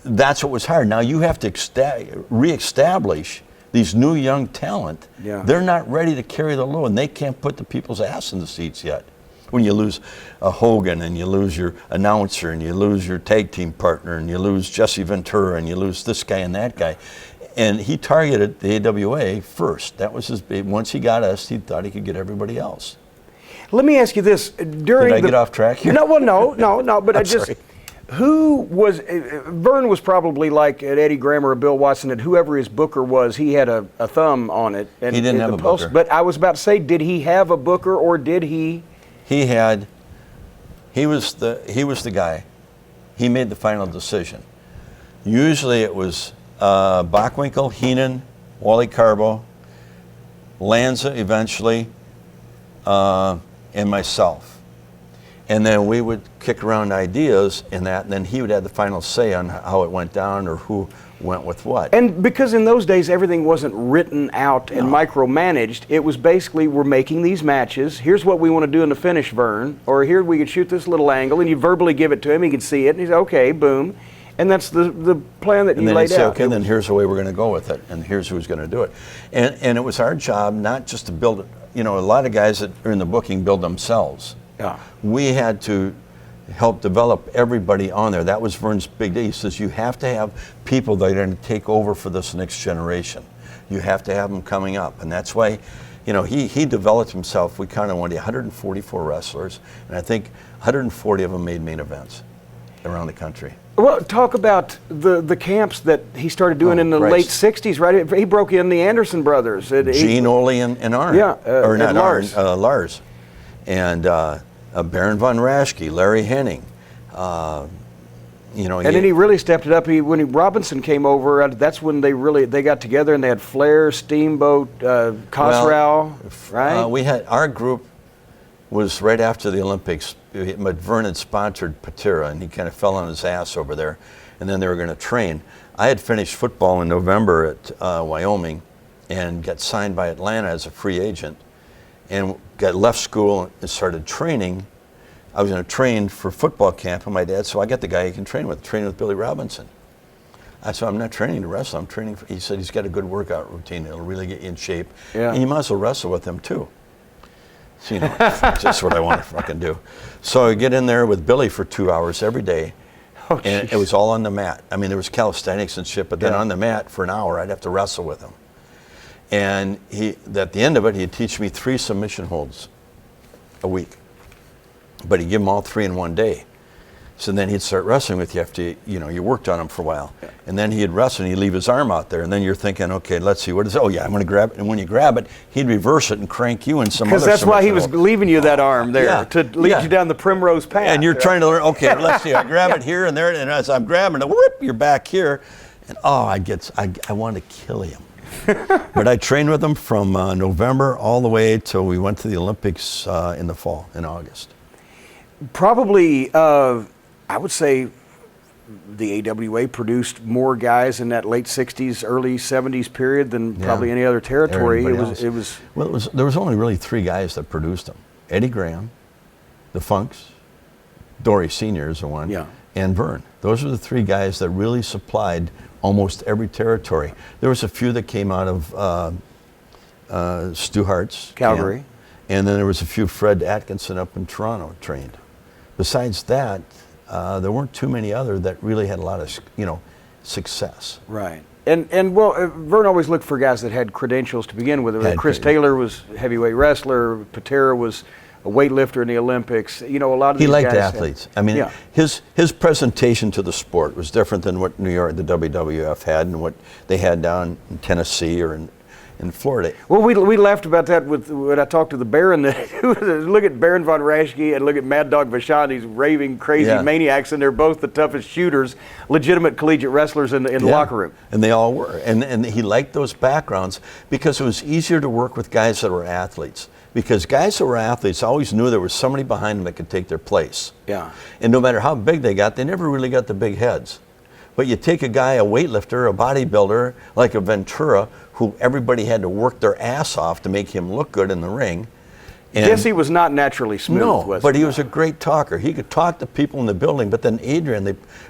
that's what was hard. Now you have to reestablish these new young talent. Yeah. They're not ready to carry the load, and they can't put the people's ass in the seats yet. When you lose a Hogan, and you lose your announcer, and you lose your tag team partner, and you lose Jesse Ventura, and you lose this guy and that guy. And he targeted the AWA first. That was his big. Once he got us, he thought he could get everybody else. Let me ask you this. Did I get off track here? No, but sorry. Who was, Vern was probably like at Eddie Graham or Bill Watson, and whoever his booker was, he had a thumb on it. And he didn't have a booker. But I was about to say, did he have a booker, or did he? He was the guy. He made the final decision. Usually it was Bockwinkel, Heenan, Wally Carbo, Lanza eventually, and myself. And then we would kick around ideas in that, and then he would have the final say on how it went down or who went with what. And because in those days everything wasn't written out and micromanaged, it was basically, we're making these matches, here's what we want to do in the finish, Vern, or here we could shoot this little angle, and you verbally give it to him, he could see it, and he's okay, boom. And that's the plan that you laid out. And then he'd say, okay, then here's the way we're going to go with it, and here's who's going to do it. And it was our job not just to build it. A lot of guys that are in the booking build themselves. Yeah. We had to help develop everybody on there. That was Vern's big day. He says, you have to have people that are going to take over for this next generation. You have to have them coming up. And that's why, he developed himself. We counted 144 wrestlers, and I think 140 of them made main events around the country. Well, talk about the camps that he started doing in the late 60s, right? He broke in the Anderson brothers. Gene, Ole, and Arn. Yeah, or not and Lars. Arn, Lars. And Baron von Raschke, Larry Henning. And then he really stepped it up. When Robinson came over, that's when they got together, and they had Flair, Steamboat, Cosrow, right? We had, our group was right after the Olympics. Vern had sponsored Patera, and he kind of fell on his ass over there, and then they were going to train. I had finished football in November at Wyoming and got signed by Atlanta as a free agent, and got left school and started training. I was going to train for football camp, and my dad, so I got the guy you can train with Billy Robinson. I said, I'm not training to wrestle, I'm training he said, he's got a good workout routine, it'll really get you in shape. Yeah. And you might as well wrestle with him too. So, just what I want to fucking do. So I get in there with Billy for 2 hours every day, And it was all on the mat. I mean, there was calisthenics and shit, but then on the mat for an hour, I'd have to wrestle with him. And at the end of it, he'd teach me 3 submission holds a week. But he'd give them all 3 in one day. So then he'd start wrestling with you after you worked on him for a while. Yeah. And then he'd wrestle and he'd leave his arm out there. And then you're thinking, okay, let's see, what is it? Oh yeah, I'm going to grab it. And when you grab it, he'd reverse it and crank you in some other. Because that's why he was leaving you that arm there, to lead you down the primrose path. And you're trying to learn, okay, let's see, I grab it here and there, and as I'm grabbing it, whoop, you're back here. And I wanted to kill him. But I trained with him from November all the way till we went to the Olympics in the fall, in August. Probably, I would say the AWA produced more guys in that late 60s, early 70s period than probably any other territory. There was only really 3 guys that produced them. Eddie Graham, the Funks, Dory Sr. is the one, and Vern. Those were the 3 guys that really supplied almost every territory. There was a few that came out of Stu Hart's Calgary. And then there was a few Fred Atkinson up in Toronto trained. Besides that, there weren't too many other that really had a lot of, success. Right. And Vern always looked for guys that had credentials to begin with. Chris Taylor was a heavyweight wrestler. Patera was a weightlifter in the Olympics. A lot of these guys. He liked athletes. His presentation to the sport was different than what New York, the WWF had, and what they had down in Tennessee or in Florida. Well, we laughed about that when I talked to the Baron. Look at Baron von Raschke and look at Mad Dog Vachon, these raving, crazy maniacs, and they're both the toughest shooters, legitimate collegiate wrestlers in the locker room. And they all were. And he liked those backgrounds because it was easier to work with guys that were athletes. Because guys that were athletes always knew there was somebody behind them that could take their place. Yeah. And no matter how big they got, they never really got the big heads. But you take a guy, a weightlifter, a bodybuilder, like a Ventura, who everybody had to work their ass off to make him look good in the ring. And Jesse was not naturally smooth. No, but he was a great talker. He could talk to people in the building. But then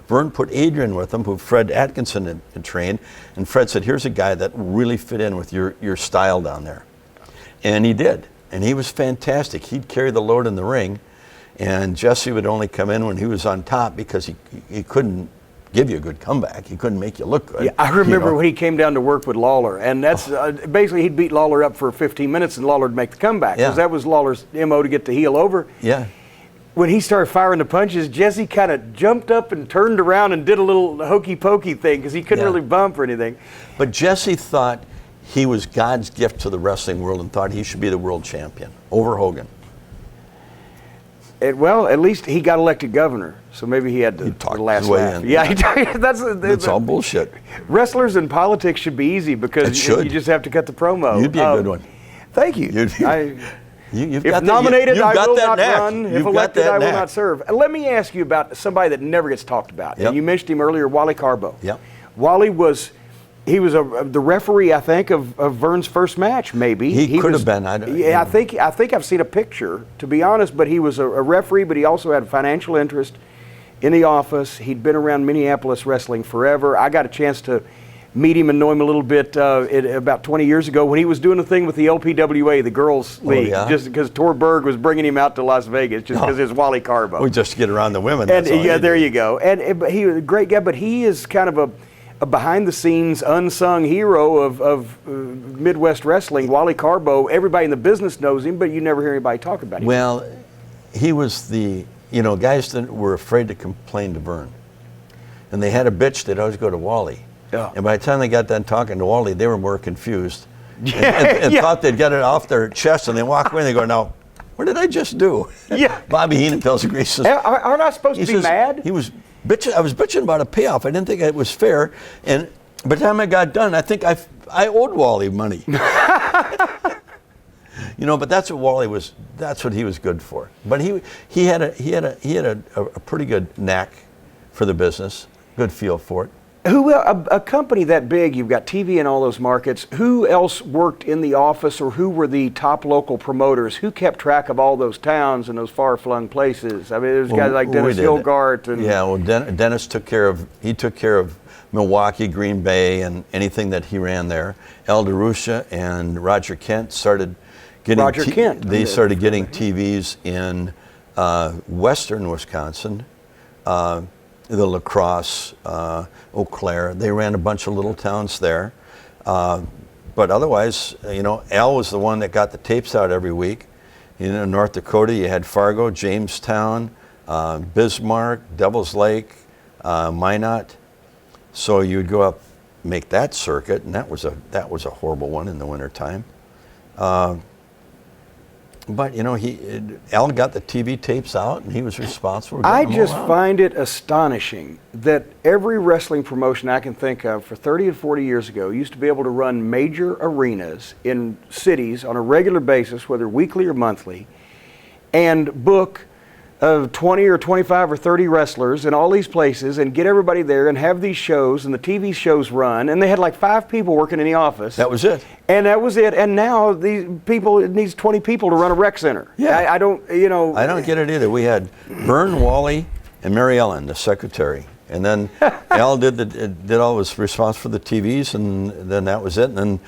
Vern put Adrian with him, who Fred Atkinson had trained. And Fred said, here's a guy that really fit in with your style down there. And he did. And he was fantastic. He'd carry the load in the ring. And Jesse would only come in when he was on top because he couldn't give you a good comeback. He couldn't make you look good. Yeah, I remember when he came down to work with Lawler, and that's basically he'd beat Lawler up for 15 minutes, and Lawler would make the comeback because that was Lawler's MO to get the heel over. Yeah. When he started firing the punches, Jesse kind of jumped up and turned around and did a little hokey pokey thing because he couldn't really bump or anything. But Jesse thought he was God's gift to the wrestling world and thought he should be the world champion over Hogan. Well, at least he got elected governor, so maybe he had the last laugh. Yeah, that's all bullshit. Wrestlers in politics should be easy because you just have to cut the promo. You'd be a good one. Thank you. If nominated, I will not run. If elected, I will not serve. Let me ask you about somebody that never gets talked about. Yep. And you mentioned him earlier, Wally Carbo. Yep. Wally was the referee, I think, of Vern's first match, maybe. He could have been. I think I've seen a picture, to be honest, but he was a referee, but he also had a financial interest in the office. He'd been around Minneapolis wrestling forever. I got a chance to meet him and know him a little bit about 20 years ago when he was doing a thing with the LPWA, the Girls League, just because Tor Berg was bringing him out to Las Vegas just because it's Wally Carbo. Just to get around the women. And there you go. But he was a great guy, but he is kind of a behind-the-scenes unsung hero of Midwest wrestling. Wally Carbo, everybody in the business knows him, but you never hear anybody talk about him. Well, he was guys that were afraid to complain to Vern. And they had a bitch, they'd always go to Wally. Yeah. And by the time they got done talking to Wally, they were more confused and thought they'd get it off their chest, and they walk away and they go, now, what did I just do? Yeah. Bobby Heenan tells the Grease says, aren't I supposed to be mad? He was bitching. I was bitching about a payoff. I didn't think it was fair. And by the time I got done, I think I owed Wally money. But that's what Wally was. That's what he was good for. But he had a pretty good knack for the business, good feel for it. A company that big, you've got TV in all those markets, who else worked in the office, or who were the top local promoters? Who kept track of all those towns and those far-flung places? I mean, there's guys like Dennis Hilgart. Dennis took care of Milwaukee, Green Bay, and anything that he ran there. Al DeRusha and Roger Kent started getting TVs in western Wisconsin. the La Crosse, Eau Claire. They ran a bunch of little towns there. But otherwise, Al was the one that got the tapes out every week. North Dakota, you had Fargo, Jamestown, Bismarck, Devil's Lake, Minot. So you'd go up, make that circuit, and that was a horrible one in the wintertime. But Al got the TV tapes out, and he was responsible for I getting them just all out. find it astonishing that every wrestling promotion I can think of for 30 and 40 years ago used to be able to run major arenas in cities on a regular basis, whether weekly or monthly, and book 20 or 25 or 30 wrestlers in all these places and get everybody there and have these shows, and the TV shows run, and they had like 5 people working in the office. That was it. And that was it. And now these people, it needs 20 people to run a rec center. Yeah. I don't, I don't get it either. We had Vern, Wally, and Mary Ellen, the secretary. And then Al was responsible for the TVs, and then that was it. And then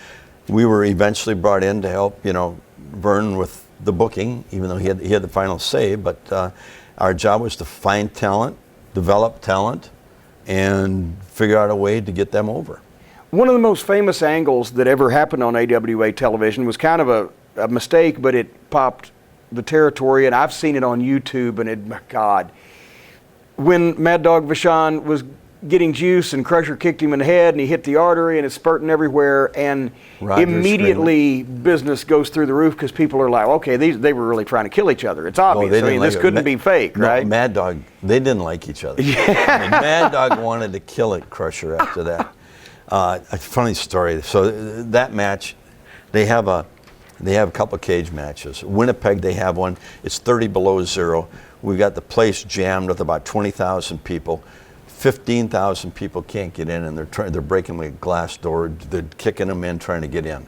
we were eventually brought in to help, Vern with the booking, even though he had the final say. But our job was to find talent, develop talent, and figure out a way to get them over. One of the most famous angles that ever happened on AWA television was kind of a mistake, but it popped the territory, and I've seen it on YouTube, and my God. When Mad Dog Vachon was getting juice and Crusher kicked him in the head and he hit the artery and it's spurting everywhere, and Roger immediately business goes through the roof because people are like, okay, they were really trying to kill each other. It's obvious. This couldn't be fake, right? Mad Dog, they didn't like each other. Yeah. Mad Dog wanted to kill it, Crusher, after that. A funny story. So that match, they have a couple of cage matches. Winnipeg, they have one. It's 30 below zero. We got the place jammed with about 20,000 people. 15,000 people can't get in, and they're breaking a glass door. They're kicking them in, trying to get in.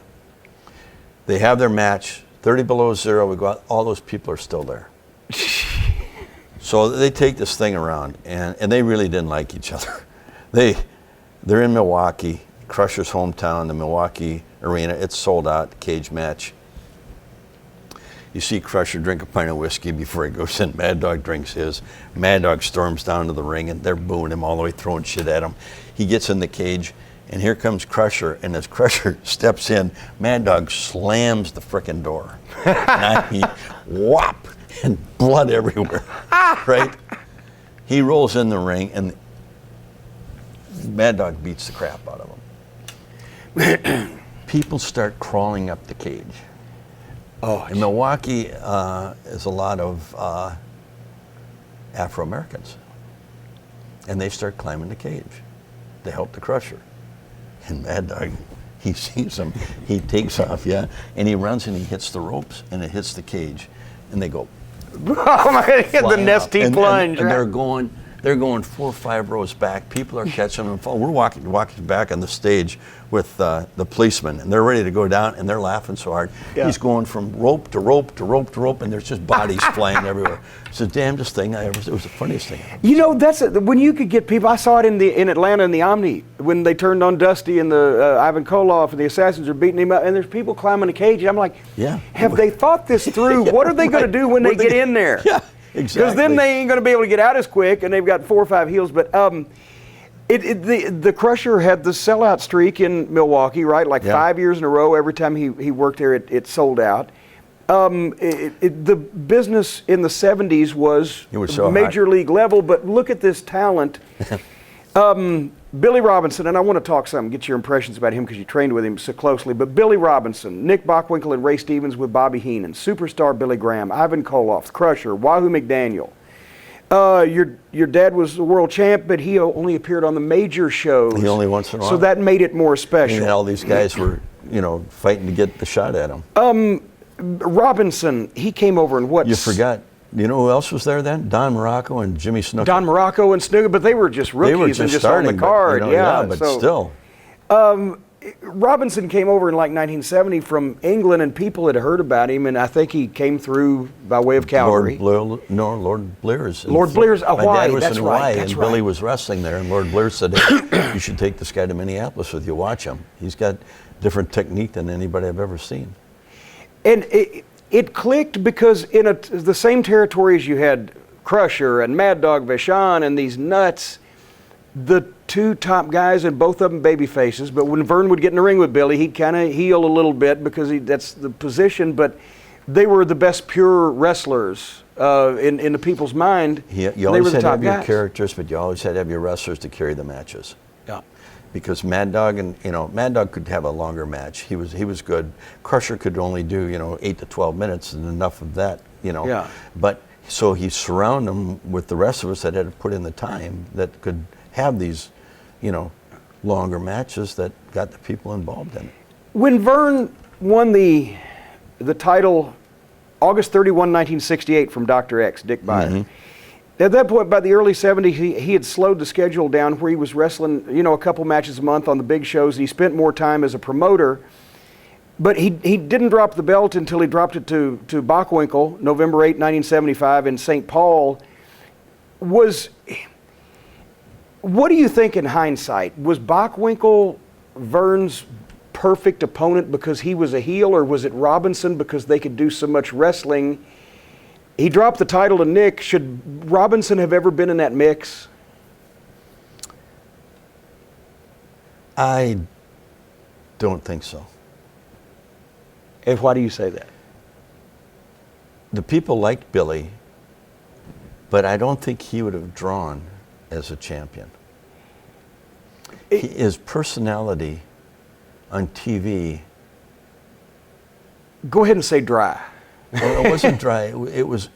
They have their match, 30 below zero. We go out, all those people are still there. So they take this thing around, and they really didn't like each other. They're in Milwaukee, Crusher's hometown, the Milwaukee Arena. It's sold out, cage match. You see Crusher drink a pint of whiskey before he goes in. Mad Dog drinks his. Mad Dog storms down to the ring, and they're booing him all the way, throwing shit at him. He gets in the cage, and here comes Crusher, and as Crusher steps in, Mad Dog slams the frickin' door. And I mean, whop, and blood everywhere, right? He rolls in the ring, and Mad Dog beats the crap out of him. People start crawling up the cage. Oh, in Milwaukee is a lot of Afro-Americans. And they start climbing the cage to help the Crusher. And Mad Dog, he sees them, he takes off, and he runs and he hits the ropes and it hits the cage. And they go, oh my God, the nesty plunge. And they're going 4 or 5 rows back. People are catching them. We're walking back on the stage with the policemen, and they're ready to go down, and they're laughing so hard. Yeah. He's going from rope to rope to rope to rope, and there's just bodies flying everywhere. It's the damnedest thing I ever. It was the funniest thing. That's when you could get people. I saw it in Atlanta in the Omni when they turned on Dusty and the Ivan Koloff, and the Assassins are beating him up, and there's people climbing the cage. And I'm like, have they thought this through? What are they going to do when they get in there? Yeah. Exactly. Because then they ain't going to be able to get out as quick, and they've got 4 or 5 heels. But the Crusher had the sellout streak in Milwaukee, right? 5 years in a row. Every time he worked there, it sold out. The business in the 70s was so major league level. But look at this talent. Billy Robinson, and I want to talk some, get your impressions about him because you trained with him so closely, but Billy Robinson, Nick Bockwinkel and Ray Stevens with Bobby Heenan, Superstar Billy Graham, Ivan Koloff, Crusher, Wahoo McDaniel. Your dad was the world champ, but he only appeared on the major shows. He only once in a while. So that made it more special. And all these guys were, fighting to get the shot at him. Robinson, he came over and what? You forgot. You know who else was there then? Don Morocco and Jimmy Snuka. Don Morocco and Snuka, but they were just rookies and just starting, on the card. But still. Robinson came over in 1970 from England, and people had heard about him, and I think he came through by way of Calgary. Lord Blair's. Lord Blair's Hawaii. My dad was in Hawaii, right. and Billy was wrestling there, and Lord Blair said, hey, you should take this guy to Minneapolis with you. Watch him. He's got different technique than anybody I've ever seen. And it clicked because in the same territories you had Crusher and Mad Dog Vachon and these nuts, the two top guys, and both of them baby faces. But when Vern would get in the ring with Billy, he'd kind of heel a little bit because that's the position. But they were the best pure wrestlers in the people's mind. You always had to have your characters, but you always had to have your wrestlers to carry the matches. Yeah. Because Mad Dog Mad Dog could have a longer match. He was good. Crusher could only do 8 to 12 minutes and enough of that. Yeah. But so he surrounded them with the rest of us that had to put in the time that could have these, longer matches that got the people involved in it. When Vern won the title August 31, 1968 from Dr. X, Dick Byer. Mm-hmm. At that point, by the early 70s, he had slowed the schedule down where he was wrestling, a couple matches a month on the big shows. He spent more time as a promoter, but he didn't drop the belt until he dropped it to Bockwinkel, November 8, 1975 in St. Paul. What do you think in hindsight? Was Bockwinkel Vern's perfect opponent because he was a heel, or was it Robinson because they could do so much wrestling? He dropped the title to Nick. Should Robinson have ever been in that mix? I don't think so. And why do you say that? The people liked Billy, but I don't think he would have drawn as a champion. His personality on TV. Go ahead and say dry. Well, it wasn't dry.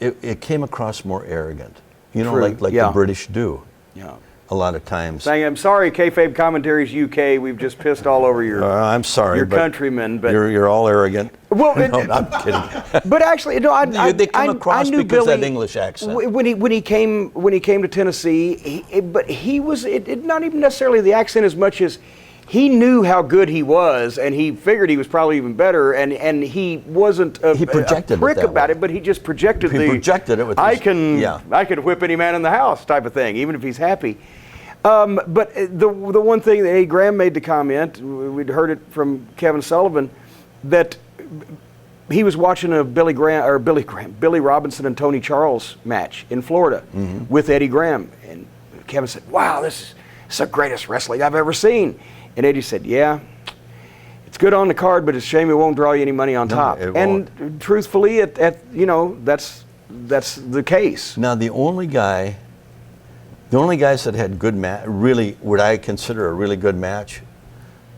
It came across more arrogant. True. like the British do. Yeah. A lot of times. Saying, I'm sorry, Kayfabe Commentaries UK, we've just pissed all over I'm sorry, your countrymen, but you're all arrogant. Well, no, I'm kidding. But actually, no, they come across I knew because Billy, of that English accent. When he came to Tennessee, he was not even necessarily the accent as much as he knew how good he was, and he figured he was probably even better, and he wasn't a prick about it, but he just projected projected it with I could whip any man in the house type of thing, even if he's happy. But the one thing that Eddie Graham made the comment, we'd heard it from Kevin Sullivan, that he was watching a Billy Robinson and Tony Charles match in Florida with Eddie Graham, and Kevin said, "Wow, this is the greatest wrestling I've ever seen." And Eddie said, "Yeah, it's good on the card, but it's a shame it won't draw you any money on top." And truthfully, that's the case. Now the only guys that had good really what I consider a really good match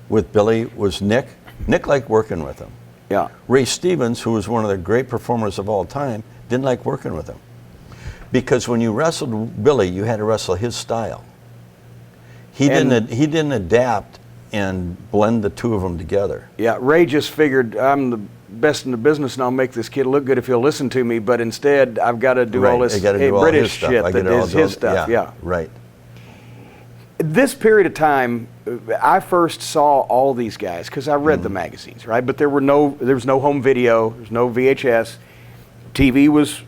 with Billy was Nick. Nick liked working with him. Yeah. Ray Stevens, who was one of the great performers of all time, didn't like working with him. Because when you wrestled Billy, you had to wrestle his style. He didn't adapt and blend the two of them together. Yeah, Ray just figured, I'm the best in the business and I'll make this kid look good if he'll listen to me, but instead I've got to do all this British shit that is his stuff. Yeah, right. This period of time, I first saw all these guys because I read the magazines, right? But there was no home video, there was no VHS. TV was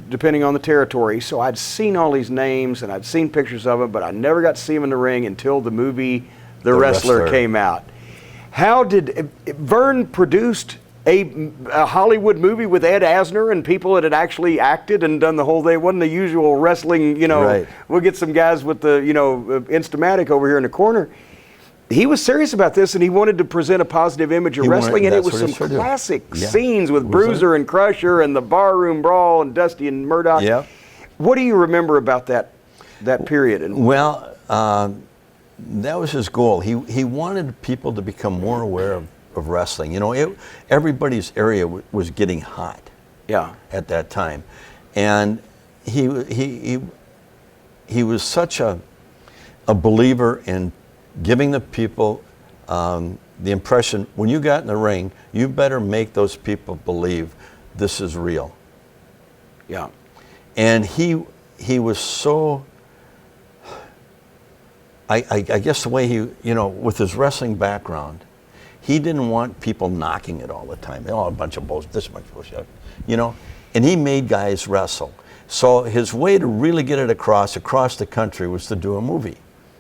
depending on the territory. So I'd seen all these names and I'd seen pictures of them, but I never got to see them in the ring until the movie The Wrestler came out. How did Vern produced a Hollywood movie with Ed Asner and people that had actually acted and done the whole thing? It wasn't the usual wrestling, right. We'll get some guys with the, Instamatic over here in the corner. He was serious about this, and he wanted to present a positive image of wrestling, and it was some classic scenes with Bruiser and Crusher and the barroom brawl and Dusty and Murdoch. Yeah. What do you remember about that period? Well, that was his goal. He wanted people to become more aware of wrestling. Everybody's area was getting hot. Yeah. At that time, and he was such a believer in giving the people the impression, when you got in the ring, you better make those people believe this is real. Yeah. And he was so, I guess the way he, with his wrestling background, he didn't want people knocking it all the time. Oh, a bunch of bullshit, this much bullshit, and he made guys wrestle. So his way to really get it across the country was to do a movie.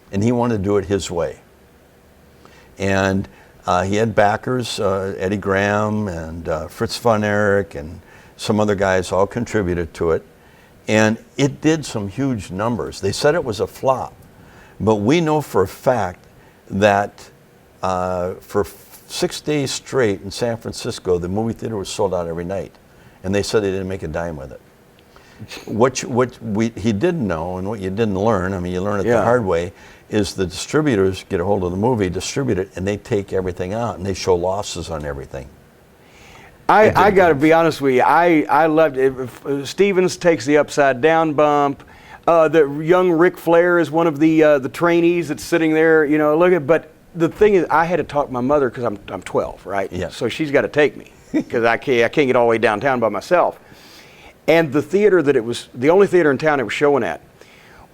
And he wanted to do it his way. And he had backers, Eddie Graham and Fritz von Erich and some other guys all contributed to it. And it did some huge numbers. They said it was a flop, But we know for a fact that for 6 days straight in San Francisco, the movie theater was sold out every night. And they said they didn't make a dime with it. He didn't know, and what you didn't learn, I mean, you learn it the hard way, is the distributors get a hold of the movie, distribute it, and they take everything out, and they show losses on everything. I got to be honest with you. I loved it. Stevens takes the upside down bump. The young Ric Flair is one of the trainees that's sitting there. You know, look at. But the thing is, I had to talk to my mother because I'm 12, right? Yeah. So she's got to take me because I can't get all the way downtown by myself. And the theater that it was, the only theater in town it was showing at,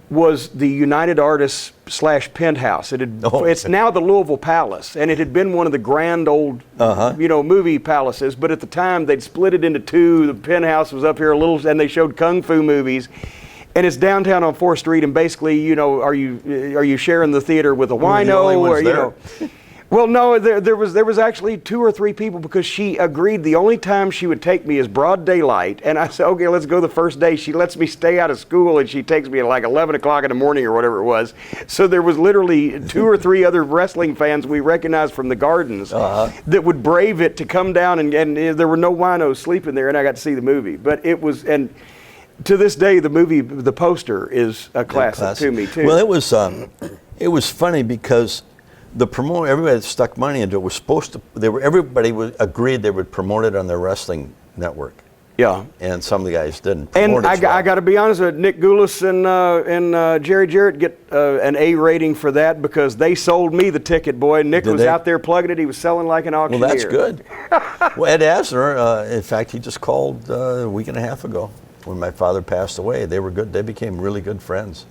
was the United Artists / Penthouse. It's now the Louisville Palace, and it had been one of the grand old, movie palaces. But at the time, they'd split it into two. The Penthouse was up here a little, and they showed kung fu movies. And it's downtown on 4th Street, and basically, you know, are you sharing the theater with a wino, or you know? Well, no, there was actually 2 or 3 people because she agreed the only time she would take me is broad daylight. And I said, okay, let's go the first day. She lets me stay out of school and she takes me at like 11 o'clock in the morning or whatever it was. So there was literally 2 or 3 other wrestling fans we recognized from the Gardens that would brave it to come down and there were no winos sleeping there and I got to see the movie. But it was, and to this day, the movie, the poster is a classic to me too. Well, it was funny because the promoter, everybody that stuck money into it was supposed to. Everybody agreed they would promote it on their wrestling network. Yeah. And some of the guys didn't. And I got to be honest with Nick Goulas and Jerry Jarrett get an A rating for that because they sold me the ticket, boy. Nick was out there plugging it. He was selling like an auctioneer. Well, that's good. Well, Ed Asner, in fact, he just called a week and a half ago when my father passed away. They were good. They became really good friends.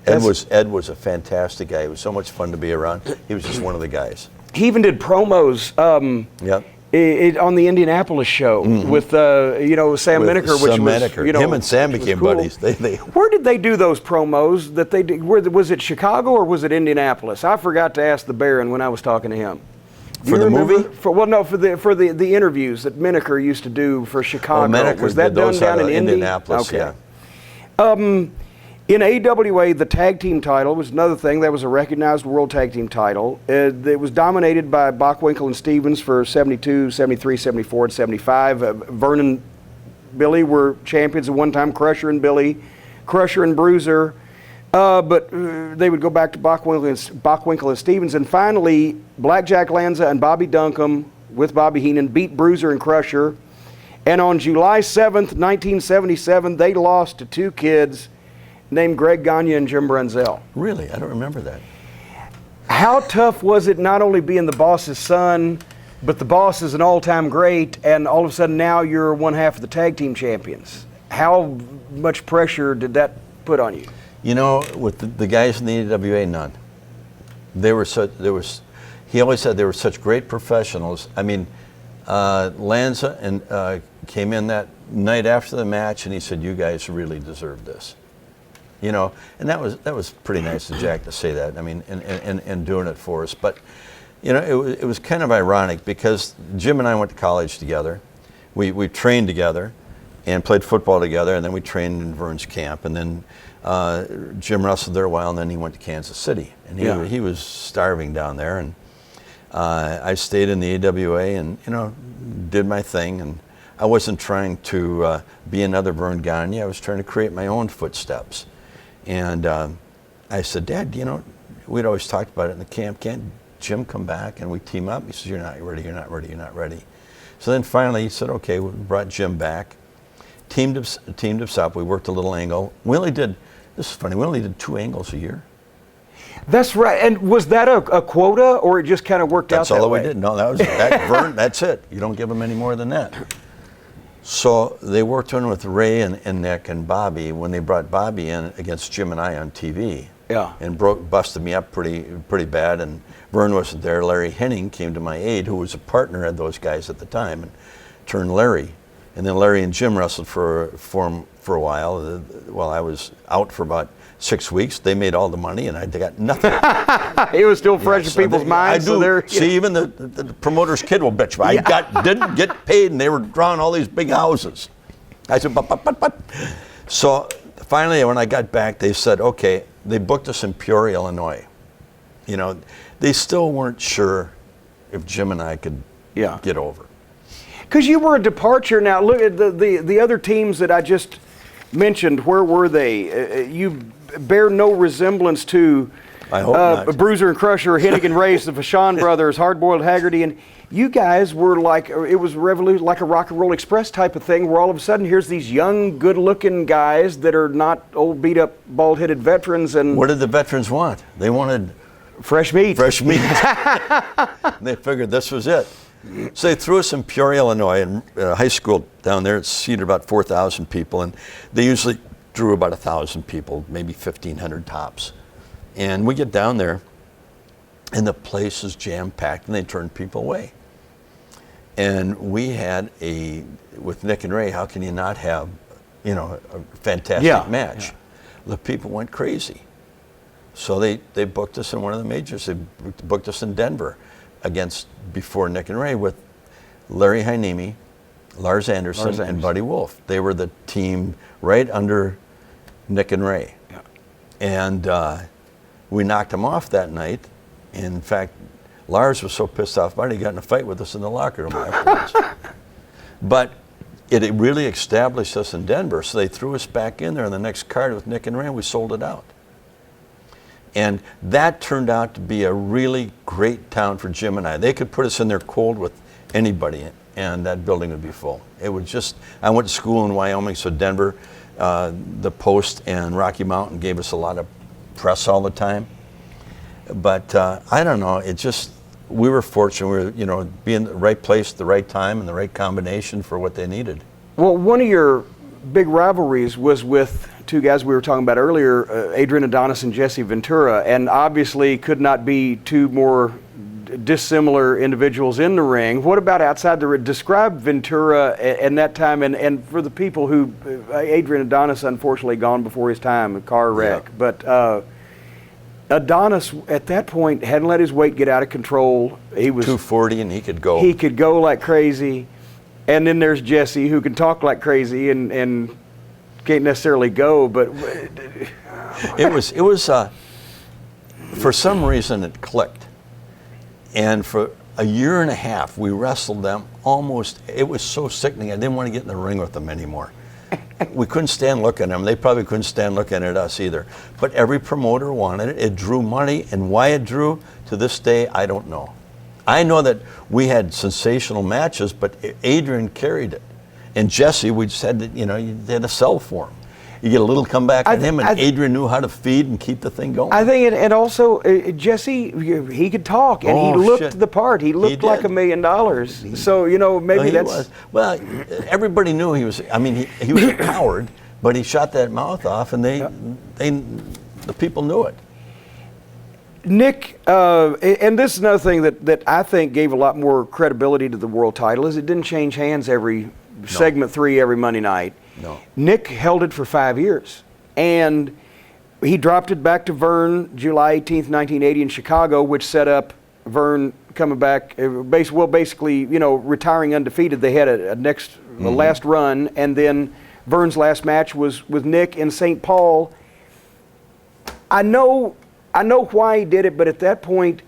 Ed was a fantastic guy. It was so much fun to be around. He was just one of the guys. He even did promos on the Indianapolis show with Sam Menaker, which was him and Sam became buddies. Where did they do those promos that they did? Was it Chicago or was it Indianapolis? I forgot to ask the Baron when I was talking to him. For the movie? For the interviews that Menaker used to do for Chicago. Menaker was that done down in Indianapolis? Okay. Yeah. In AWA, the tag team title was another thing. That was a recognized world tag team title. It was dominated by Bockwinkel and Stevens for 72, 73, 74, and 75. Vernon, Billy were champions at one time. Crusher and Billy, Crusher and Bruiser. But they would go back to Bockwinkel and Stevens. And finally, Blackjack Lanza and Bobby Duncombe with Bobby Heenan beat Bruiser and Crusher. And on July 7th, 1977, they lost to 2 kids named Greg Gagne and Jim Brunzell. Really? I don't remember that. How tough was it not only being the boss's son, but the boss is an all-time great, and all of a sudden now you're one half of the tag team champions? How much pressure did that put on you? You know, with the guys in the AWA, none. He always said they were such great professionals. I mean, Lanza came in that night after the match, and he said, "You guys really deserve this." You know, and that was pretty nice of Jack to say that. I mean, and doing it for us. But, you know, it was kind of ironic because Jim and I went to college together. We trained together and played football together, and then we trained in Vern's camp. And then Jim wrestled there a while, and then he went to Kansas City. And he was starving down there. And I stayed in the AWA and, you know, did my thing. And I wasn't trying to be another Vern Gagne. I was trying to create my own footsteps. And I said, Dad, you know, we'd always talked about it in the camp. Can't Jim come back and we team up? He says, you're not ready, you're not ready, you're not ready. So then finally he said, okay, we brought Jim back, teamed us up. We worked a little angle. We only did 2 angles a year. That's right. And was that a quota, or it just kind of worked out that way? That's all we did. No, Vern, that's it. You don't give them any more than that. So they worked on with Ray and Nick and Bobby when they brought Bobby in against Jim and I on TV. Yeah. And busted me up pretty bad. And Vern wasn't there. Larry Henning came to my aid, who was a partner of those guys at the time, and turned Larry. And then Larry and Jim wrestled for a while. While I was out for about 6 weeks, they made all the money, and I got nothing. It was still fresh in people's minds. Even the promoter's kid will bitch. Didn't get paid, and they were drawing all these big houses. I said, but. So finally, when I got back, they said, okay, they booked us in Peoria, Illinois. You know, they still weren't sure if Jim and I could get over. Because you were a departure. Now, look at the other teams that I just mentioned. Where were they? You bear no resemblance to I hope not. Bruiser and Crusher, Hennigan Race, the Vachon Brothers, Hardboiled Haggerty, and you guys were like, it was like a Rock and Roll Express type of thing, where all of a sudden here's these young, good-looking guys that are not old, beat-up, bald-headed veterans. And what did the veterans want? They wanted fresh meat. Fresh meat. They figured this was it. So they threw us in Peoria, Illinois, in high school down there. It seated about 4,000 people, and they usually drew about 1,000 people, maybe 1,500 tops. And we get down there, and the place is jam-packed, and they turn people away. And we had with Nick and Ray, how can you not have, you know, a fantastic match? Yeah. The people went crazy. So they booked us in one of the majors. They booked us in Denver before Nick and Ray with Larry Hynemi, Lars Anderson, and Buddy Wolf. They were the team right under Nick and Ray. Yeah. And we knocked them off that night. In fact, Lars was so pissed off about it, he got in a fight with us in the locker room afterwards. But it really established us in Denver, so they threw us back in there on the next card with Nick and Ray, and we sold it out. And that turned out to be a really great town for Jim and I. They could put us in there cold with anybody, and that building would be full. It would just, I went to school in Wyoming, so Denver, the Post and Rocky Mountain gave us a lot of press all the time. But I don't know, we were fortunate. We were, you know, being in the right place at the right time and the right combination for what they needed. Well, one of your big rivalries was with two guys we were talking about earlier, Adrian Adonis and Jesse Ventura, and obviously could not be two more dissimilar individuals in the ring. What about outside the ring? Describe Ventura and that time, and for the people who, Adrian Adonis unfortunately gone before his time, a car wreck, but Adonis at that point hadn't let his weight get out of control. He was 240 and he could go. He could go like crazy. And then there's Jesse, who can talk like crazy and can't necessarily go, but it was for some reason it clicked. And for a year and a half we wrestled them almost. It was so sickening. I didn't want to get in the ring with them anymore. We couldn't stand looking at them. They probably couldn't stand looking at us either. But every promoter wanted it. It drew money, and why it drew, to this day, I don't know. I know that we had sensational matches, but Adrian carried it. And Jesse, we just had to, you know, you had to sell for him. You get a little comeback on him, and Adrian knew how to feed and keep the thing going. I think, and also Jesse, he could talk, and he looked the part. He looked like $1 million. So, you know, maybe that's... Well, everybody knew he was, I mean, he was a coward, but he shot that mouth off, and the people knew it. Nick, and this is another thing that I think gave a lot more credibility to the world title, is it didn't change hands every segment 3 every Monday night. No. Nick held it for 5 years, and he dropped it back to Vern July 18th, 1980 in Chicago, which set up Vern coming back, basically, you know, retiring undefeated. They had a last run, and then Vern's last match was with Nick in St. Paul. I know why he did it, but at that point,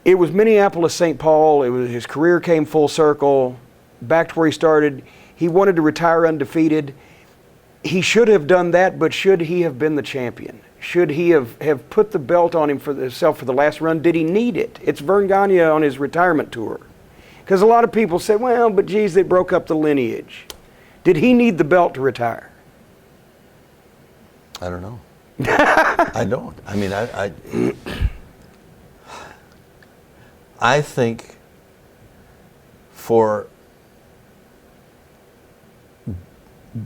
it was Minneapolis, St. Paul. It was his career came full circle, back to where he started. He wanted to retire undefeated. He should have done that, but should he have been the champion? Should he have put the belt on him for himself for the last run? Did he need it? It's Vern Gagne on his retirement tour. Because a lot of people say, well, but geez, they broke up the lineage. Did he need the belt to retire? I don't know. I don't. I mean, I think for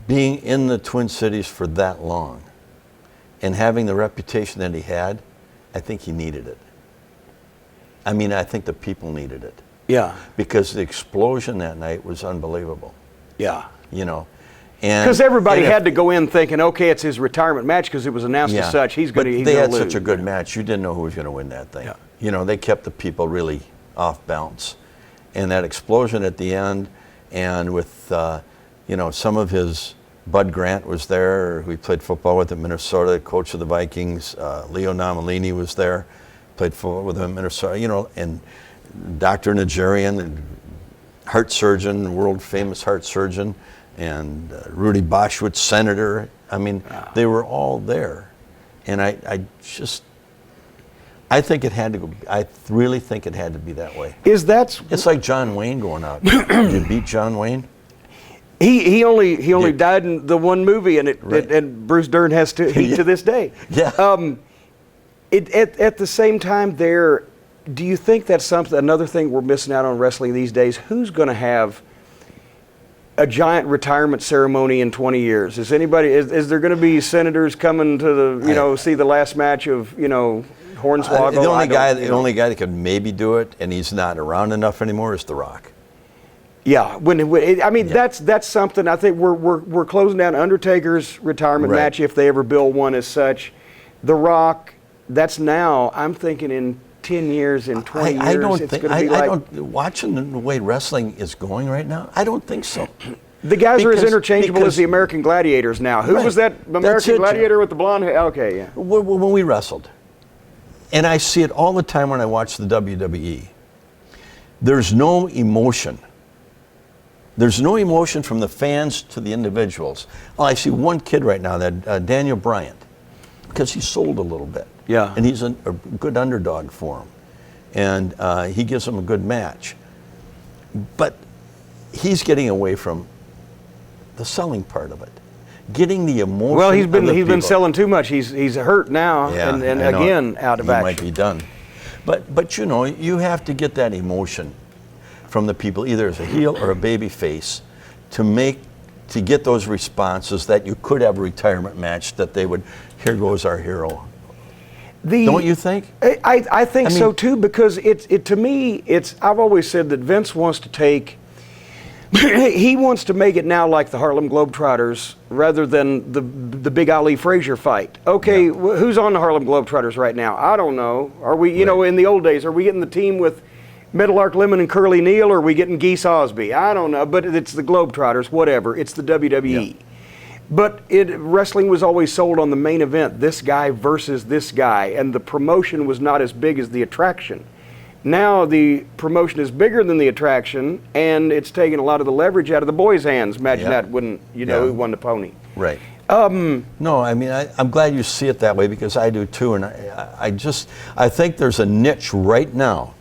being in the Twin Cities for that long and having the reputation that he had, I think he needed it. I mean, I think the people needed it. Yeah. Because the explosion that night was unbelievable. Yeah. You know. Because everybody had to go in thinking, okay, it's his retirement match because it was announced as such. He's going to lose. They had such a good match. You didn't know who was going to win that thing. Yeah. You know, they kept the people really off balance. And that explosion at the end, and with, you know, some of his Bud Grant was there, who we played football with in Minnesota, coach of the Vikings. Leo Nomalini was there, played football with him in Minnesota, you know, and Dr. Nigerian, and heart surgeon, world famous heart surgeon, and Rudy Boschwitz, senator. I mean, they were all there. And I think it had to go, I really think it had to be that way. It's like John Wayne going out. Did you beat John Wayne? He only died in the one movie, and and Bruce Dern has to to this day. Yeah. At the same time, do you think that's another thing we're missing out on wrestling these days? Who's going to have a giant retirement ceremony in 20 years? Is there going to be senators coming to see the last match of Hornswoggle? The only guy that could maybe do it, and he's not around enough anymore, is The Rock. Yeah, that's something. I think we're closing down Undertaker's retirement match if they ever build one as such. The Rock, that's now. I'm thinking in 10 years, in 20 years, it's going to be like. Watching the way wrestling is going right now, I don't think so. The guys are as interchangeable as the American Gladiators now. Who was that American Gladiator with the blonde hair? Okay, yeah. When we wrestled, and I see it all the time when I watch the WWE, there's no emotion. There's no emotion from the fans to the individuals. Oh, I see one kid right now, that Daniel Bryant, because he sold a little bit. Yeah. And he's a good underdog for him. And he gives them a good match. But he's getting away from the selling part of it. Getting the emotion. Well, he's been selling too much. He's hurt now, and again out of action. He might be done. But you have to get that emotion from the people, either as a heel or a baby face, to get those responses that you could have a retirement match that they would, here goes our hero. Don't you think? I think so too, because to me, I've always said that Vince wants to take, he wants to make it now like the Harlem Globetrotters rather than the Big Ali Frazier fight. Okay, who's on the Harlem Globetrotters right now? I don't know. Are we, in the old days, are we getting the team with Meadowlark Lemon and Curly Neal, or are we getting Geese Osby? I don't know, but it's the Globetrotters, whatever. It's the WWE. Yeah. But wrestling was always sold on the main event, this guy versus this guy, and the promotion was not as big as the attraction. Now the promotion is bigger than the attraction, and it's taking a lot of the leverage out of the boys' hands. Imagine that when, who won the pony. Right. No, I mean, I'm glad you see it that way, because I do too, and I think there's a niche right now,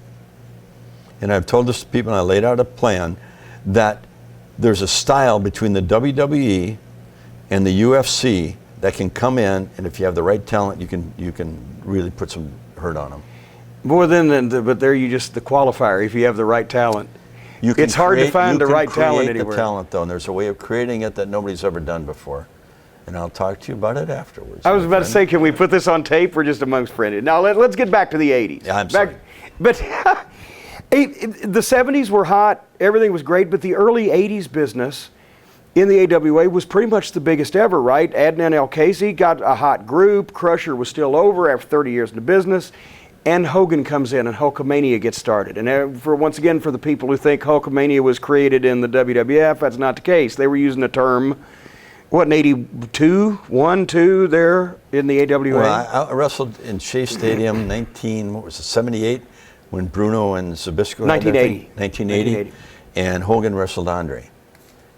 and I've told this to people, and I laid out a plan, that there's a style between the WWE and the UFC that can come in, and if you have the right talent, you can really put some hurt on them. More than but there you just the qualifier. If you have the right talent, it's hard to find the right talent anywhere. The talent, though, and there's a way of creating it that nobody's ever done before, and I'll talk to you about it afterwards. I was about to say, can we put this on tape? We're just amongst friends. Now let's get back to the '80s. Yeah, I'm sorry. But the '70s were hot. Everything was great, but the early '80s business in the AWA was pretty much the biggest ever, right? Adnan El-Casey got a hot group. Crusher was still over after 30 years in the business. And Hogan comes in, and Hulkamania gets started. And once again, for the people who think Hulkamania was created in the WWF, that's not the case. They were using the term, in 82, 1, 2 there in the AWA? Well, I wrestled in Shea Stadium 78, when Bruno and Zbyszko 1980. And Hogan wrestled Andre.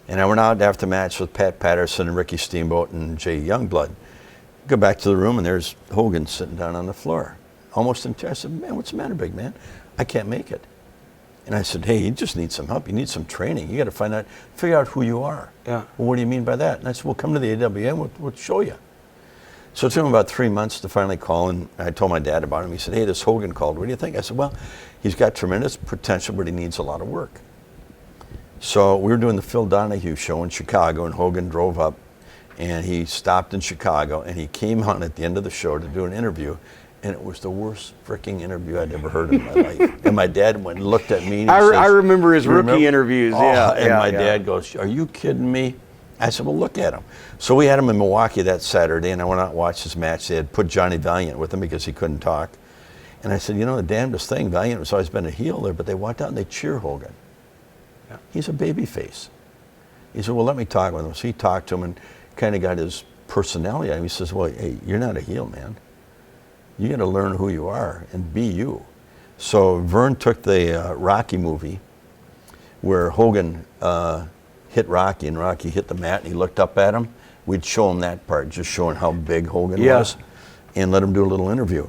And I went out after the match with Pat Patterson and Ricky Steamboat and Jay Youngblood. Go back to the room, and there's Hogan sitting down on the floor, almost in tears. I said, man, what's the matter, big man? I can't make it. And I said, hey, you just need some help. You need some training. You got to figure out who you are. Yeah. Well, what do you mean by that? And I said, well, come to the AWA and we'll show you. So it took him about 3 months to finally call, and I told my dad about him. He said, hey, this Hogan called. What do you think? I said, well, he's got tremendous potential, but he needs a lot of work. So we were doing the Phil Donahue show in Chicago, and Hogan drove up, and he stopped in Chicago, and he came on at the end of the show to do an interview, and it was the worst freaking interview I'd ever heard in my life. And my dad went and looked at me, and he says, I remember his rookie interviews. Dad goes, are you kidding me? I said, well, look at him. So we had him in Milwaukee that Saturday, and I went out and watched his match. They had put Johnny Valiant with him because he couldn't talk. And I said, the damnedest thing, Valiant has always been a heel there, but they walked out and they cheer Hogan. He's a baby face. He said, well, let me talk with him. So he talked to him, and kind of got his personality out of him. He says, well, hey, you're not a heel, man. You got to learn who you are and be you. So Vern took the Rocky movie where Hogan hit Rocky and Rocky hit the mat and he looked up at him. We'd show him that part, just showing how big Hogan was, and let him do a little interview.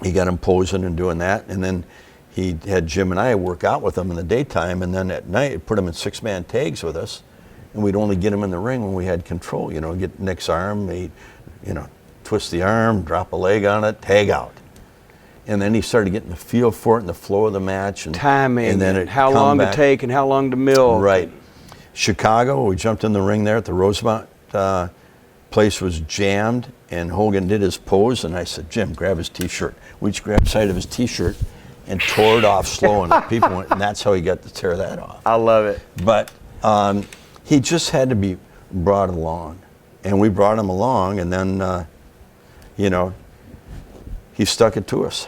He got him posing and doing that, and then he had Jim and I work out with him in the daytime, and then at night put him in 6-man tags with us, and we'd only get him in the ring when we had control. Get Nick's arm, he'd, twist the arm, drop a leg on it, tag out. And then he started getting the feel for it and the flow of the match. And timing, and then how long to take and how long to mill. Right. Chicago, we jumped in the ring there at the Rosemont. Place was jammed, and Hogan did his pose, and I said, Jim, grab his T-shirt. We each grabbed side of his T-shirt and tore it off slow, and people went, and that's how he got to tear that off. I love it. But he just had to be brought along, and we brought him along, and then, he stuck it to us.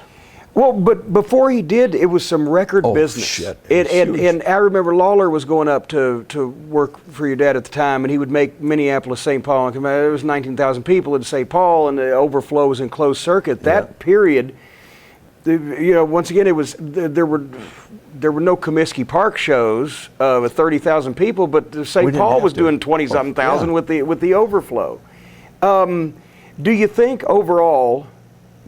Well, but before he did, it was some record business. Shit. And I remember Lawler was going up to work for your dad at the time, and he would make Minneapolis, St. Paul. And there was 19,000 people in St. Paul, and the overflow was in closed circuit. That period, once again, it was there were no Comiskey Park shows with 30,000 people, but St. Paul was doing 20-something thousand with the overflow. Do you think overall,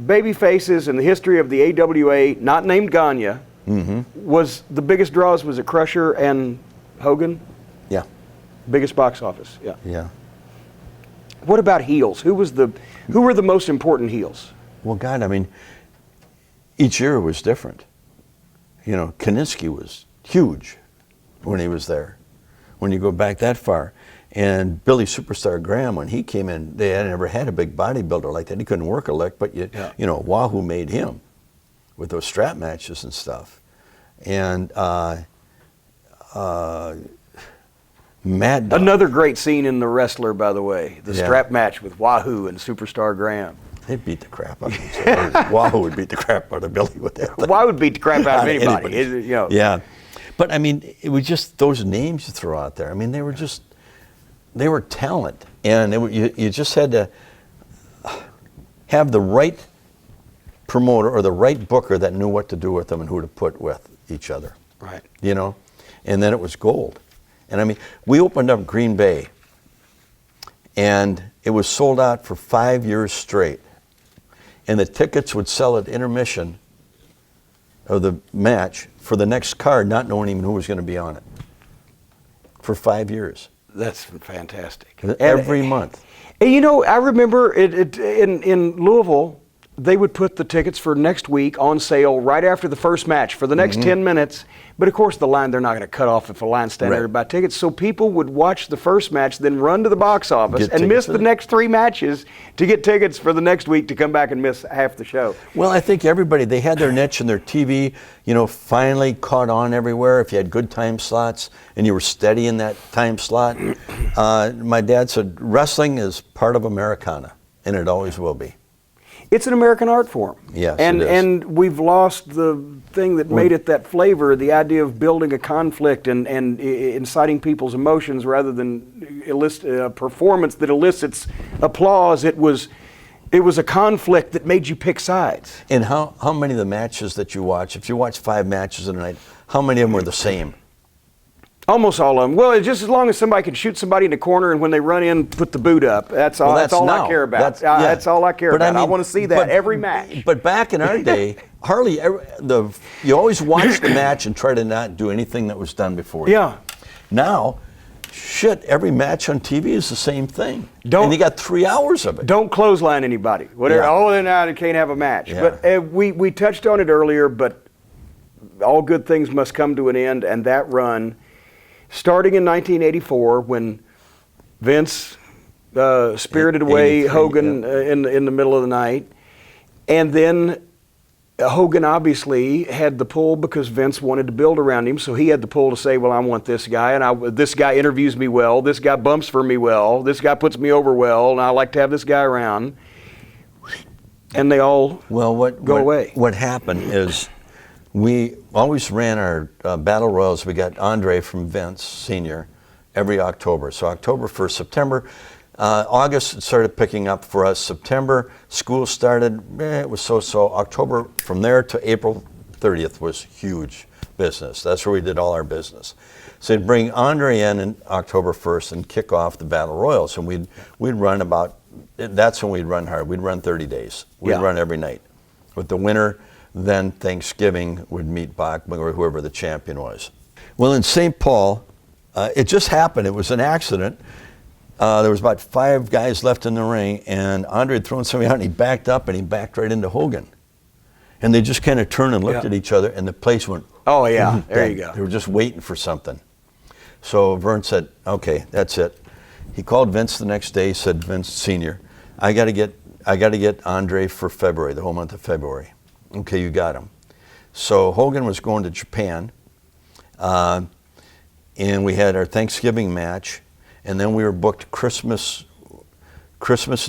baby faces in the history of the AWA, not named Gagne, was the biggest draws? Was it Crusher and Hogan? Yeah. Biggest box office. Yeah. Yeah. What about heels? Who were the most important heels? Well, God, I mean, each year was different. Kiniski was huge when he was there. When you go back that far. And Billy Superstar Graham, when he came in, they had never had a big bodybuilder like that. He couldn't work a lick, but Wahoo made him with those strap matches and stuff. And Mad Dog. Another great scene in The Wrestler, by the way, the strap match with Wahoo and Superstar Graham. They beat the crap out of him. Wahoo would beat the crap out of Billy with that thing. Wahoo would beat the crap out of anybody. Yeah. But, I mean, it was just those names you throw out there. I mean, they were talent, and you just had to have the right promoter or the right booker that knew what to do with them and who to put with each other. Right. And then it was gold. And I mean, we opened up Green Bay, and it was sold out for 5 years straight. And the tickets would sell at intermission of the match for the next card, not knowing even who was going to be on it, for 5 years. That's fantastic. Every month. And I remember in Louisville, they would put the tickets for next week on sale right after the first match for the next 10 minutes. But of course, the line, they're not going to cut off if a line's standing there to buy tickets. So people would watch the first match, then run to the box office and miss the next 3 matches to get tickets for the next week to come back and miss half the show. Well, I think everybody, they had their niche and their TV, finally caught on everywhere. If you had good time slots and you were steady in that time slot. My dad said, wrestling is part of Americana, and it always will be. It's an American art form. Yes, and it is. And we've lost the thing that made it that flavor, the idea of building a conflict and inciting people's emotions rather than a performance that elicits applause. It was a conflict that made you pick sides. And how many of the matches that you watch, if you watch 5 matches in a night, how many of them were the same? Almost all of them. Well, just as long as somebody can shoot somebody in the corner and when they run in, put the boot up. That's all. That's all I care about. That's all I care about. I mean, I want to see that every match. But back in our day, you always watch the match and try to not do anything that was done before. Yeah. Now, every match on TV is the same thing. And you got 3 hours of it. Don't clothesline anybody. Whatever. Yeah. Oh, then now they can't have a match. Yeah. But we touched on it earlier. But all good things must come to an end, and that run. Starting in 1984, when Vince spirited away Hogan in the middle of the night, and then Hogan obviously had the pull because Vince wanted to build around him, so he had the pull to say, well, I want this guy, and this guy interviews me well, this guy bumps for me well, this guy puts me over well, and I like to have this guy around. And they all go away. What happened is we always ran our battle royals. We got Andre from Vince Sr. every October. So October 1st, September, August it started picking up for us. September, school started, it was so-so. October, from there to April 30th was huge business. That's where we did all our business. So they'd bring Andre in October 1st and kick off the Battle Royals. And we'd run about, that's when we'd run hard. We'd run 30 days. We'd run every night. With the winner, then Thanksgiving would meet Bachman or whoever the champion was. Well, in St. Paul, it just happened. It was an accident. There was about 5 guys left in the ring, and Andre had thrown somebody out, and he backed up, and he backed right into Hogan. And they just kind of turned and looked at each other, and the place went, oh, yeah, there you go. They were just waiting for something. So Vern said, okay, that's it. He called Vince the next day, said, Vince Sr., I got to get Andre for February, the whole month of February. Okay, you got him. So Hogan was going to Japan, and we had our Thanksgiving match, and then we were booked Christmas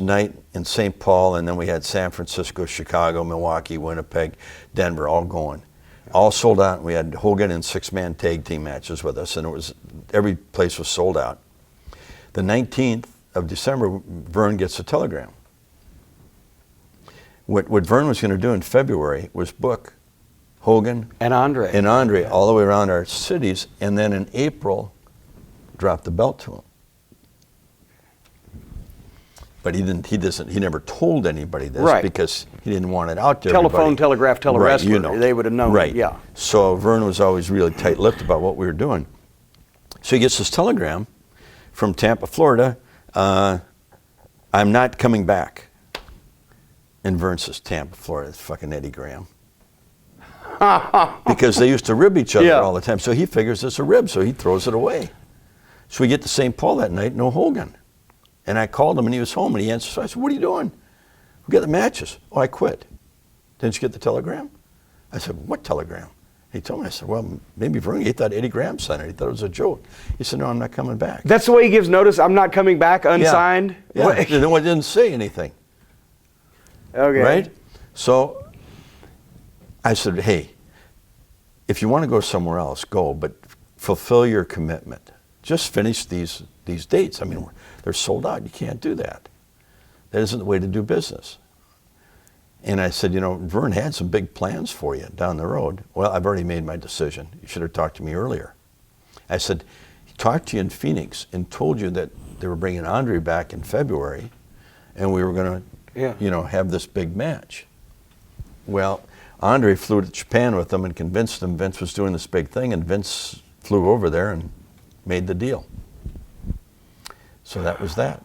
night in St. Paul, and then we had San Francisco, Chicago, Milwaukee, Winnipeg, Denver, all going. All sold out. We had Hogan in 6-man tag team matches with us, and every place was sold out. The 19th of December, Vern gets a telegram. What Vern was going to do in February was book Hogan and Andre all the way around our cities, and then in April, drop the belt to him. But he never told anybody this because he didn't want it out there. Telephone, telegraph, telewrestler, they would have known. Right. Yeah. So Vern was always really tight-lipped about what we were doing. So he gets this telegram from Tampa, Florida, I'm not coming back. And Vern says, Tampa, Florida, it's fucking Eddie Graham. Because they used to rib each other all the time. So he figures it's a rib, so he throws it away. So we get to St. Paul that night, no Hogan. And I called him, and he was home, and he answered. So I said, what are you doing? We got the matches. Oh, I quit. Didn't you get the telegram? I said, what telegram? He told me. I said, well, maybe Vern, he thought Eddie Graham signed it. He thought it was a joke. He said, no, I'm not coming back. That's the way he gives notice, I'm not coming back, unsigned? Yeah, and then I didn't say anything. Okay. Right? So I said, hey, if you want to go somewhere else, go, but fulfill your commitment. Just finish these dates. I mean, they're sold out. You can't do that. That isn't the way to do business. And I said, Vern had some big plans for you down the road. Well, I've already made my decision. You should have talked to me earlier. I said, he talked to you in Phoenix and told you that they were bringing Andre back in February, and we were going to, have this big match. Well, Andre flew to Japan with them and convinced them Vince was doing this big thing, and Vince flew over there and made the deal. So that was that.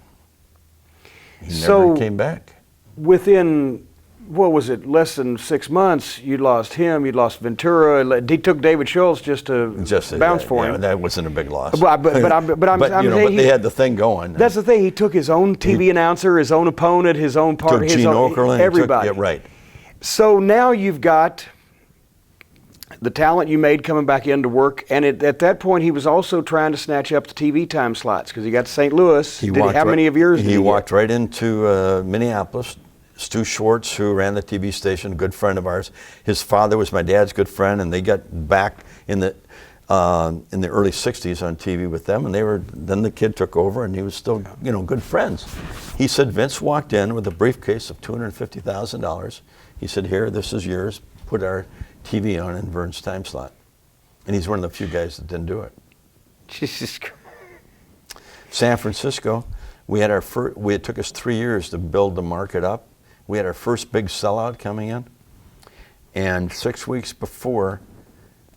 He never came back. Within, what was it, less than 6 months, you lost him, you lost Ventura. He took David Schultz just to bounce for him. That wasn't a big loss. But they had the thing going. That's the thing. He took his own TV announcer, his own opponent, his own part, Gene Okerlund, everybody. Right. So now you've got the talent you made coming back into work, and at that point he was also trying to snatch up the TV time slots because he got to St. Louis. How many of yours did he walked right into Minneapolis. Stu Schwartz, who ran the TV station, a good friend of ours. His father was my dad's good friend, and they got back in the early '60s on TV with them, and then the kid took over, and he was still good friends. He said Vince walked in with a briefcase of $250,000. He said, here, this is yours. Put our TV on in Vern's time slot. And he's one of the few guys that didn't do it. Jesus Christ. San Francisco, it took us 3 years to build the market up. We had our first big sellout coming in. And 6 weeks before,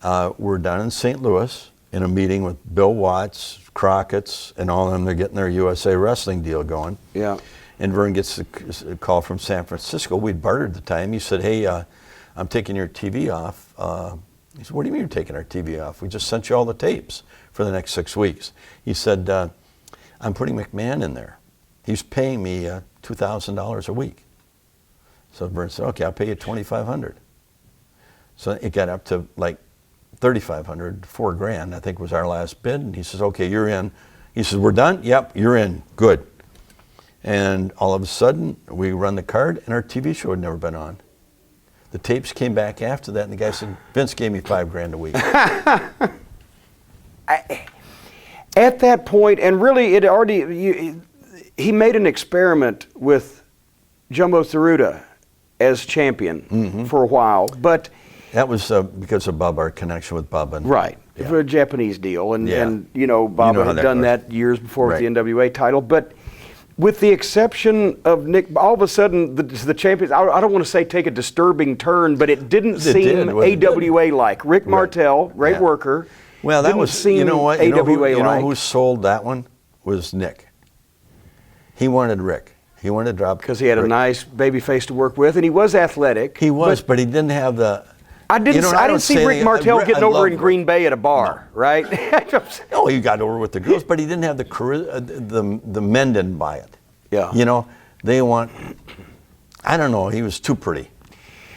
we're down in St. Louis in a meeting with Bill Watts, Crockett's, and all of them. They're getting their USA Wrestling deal going. Yeah. And Vern gets a call from San Francisco. We'd bartered at the time. He said, hey, I'm taking your TV off. He said, what do you mean you're taking our TV off? We just sent you all the tapes for the next 6 weeks. He said, I'm putting McMahon in there. He's paying me $2,000 a week. So Vern said, okay, I'll pay you $2,500. So it got up to like $3,500, $4,000, I think was our last bid. And he says, okay, you're in. He says, we're done? Yep, you're in. Good. And all of a sudden, we run the card, and our TV show had never been on. The tapes came back after that, and the guy said, Vince gave me $5,000 a week. At that point, and really, he made an experiment with Jumbo Tsuruta as champion for a while, but that was because of Bubba, our connection with Bubba. Right, for a Japanese deal, and Bubba had done that years before with the NWA title, but with the exception of Nick, all of a sudden the champions, I don't want to say take a disturbing turn, but it didn't seem AWA-like. Rick Martel, great worker. Well, that was, you know what, who sold that one was Nick. He wanted Rick. He wanted to drop because he had a nice baby face to work with, and he was athletic. He was, but he didn't have the. I didn't see Rick Martel getting over in Green Bay at a bar, right? No, he got over with the girls, but he didn't have the men didn't buy it. Yeah. They want. I don't know. He was too pretty.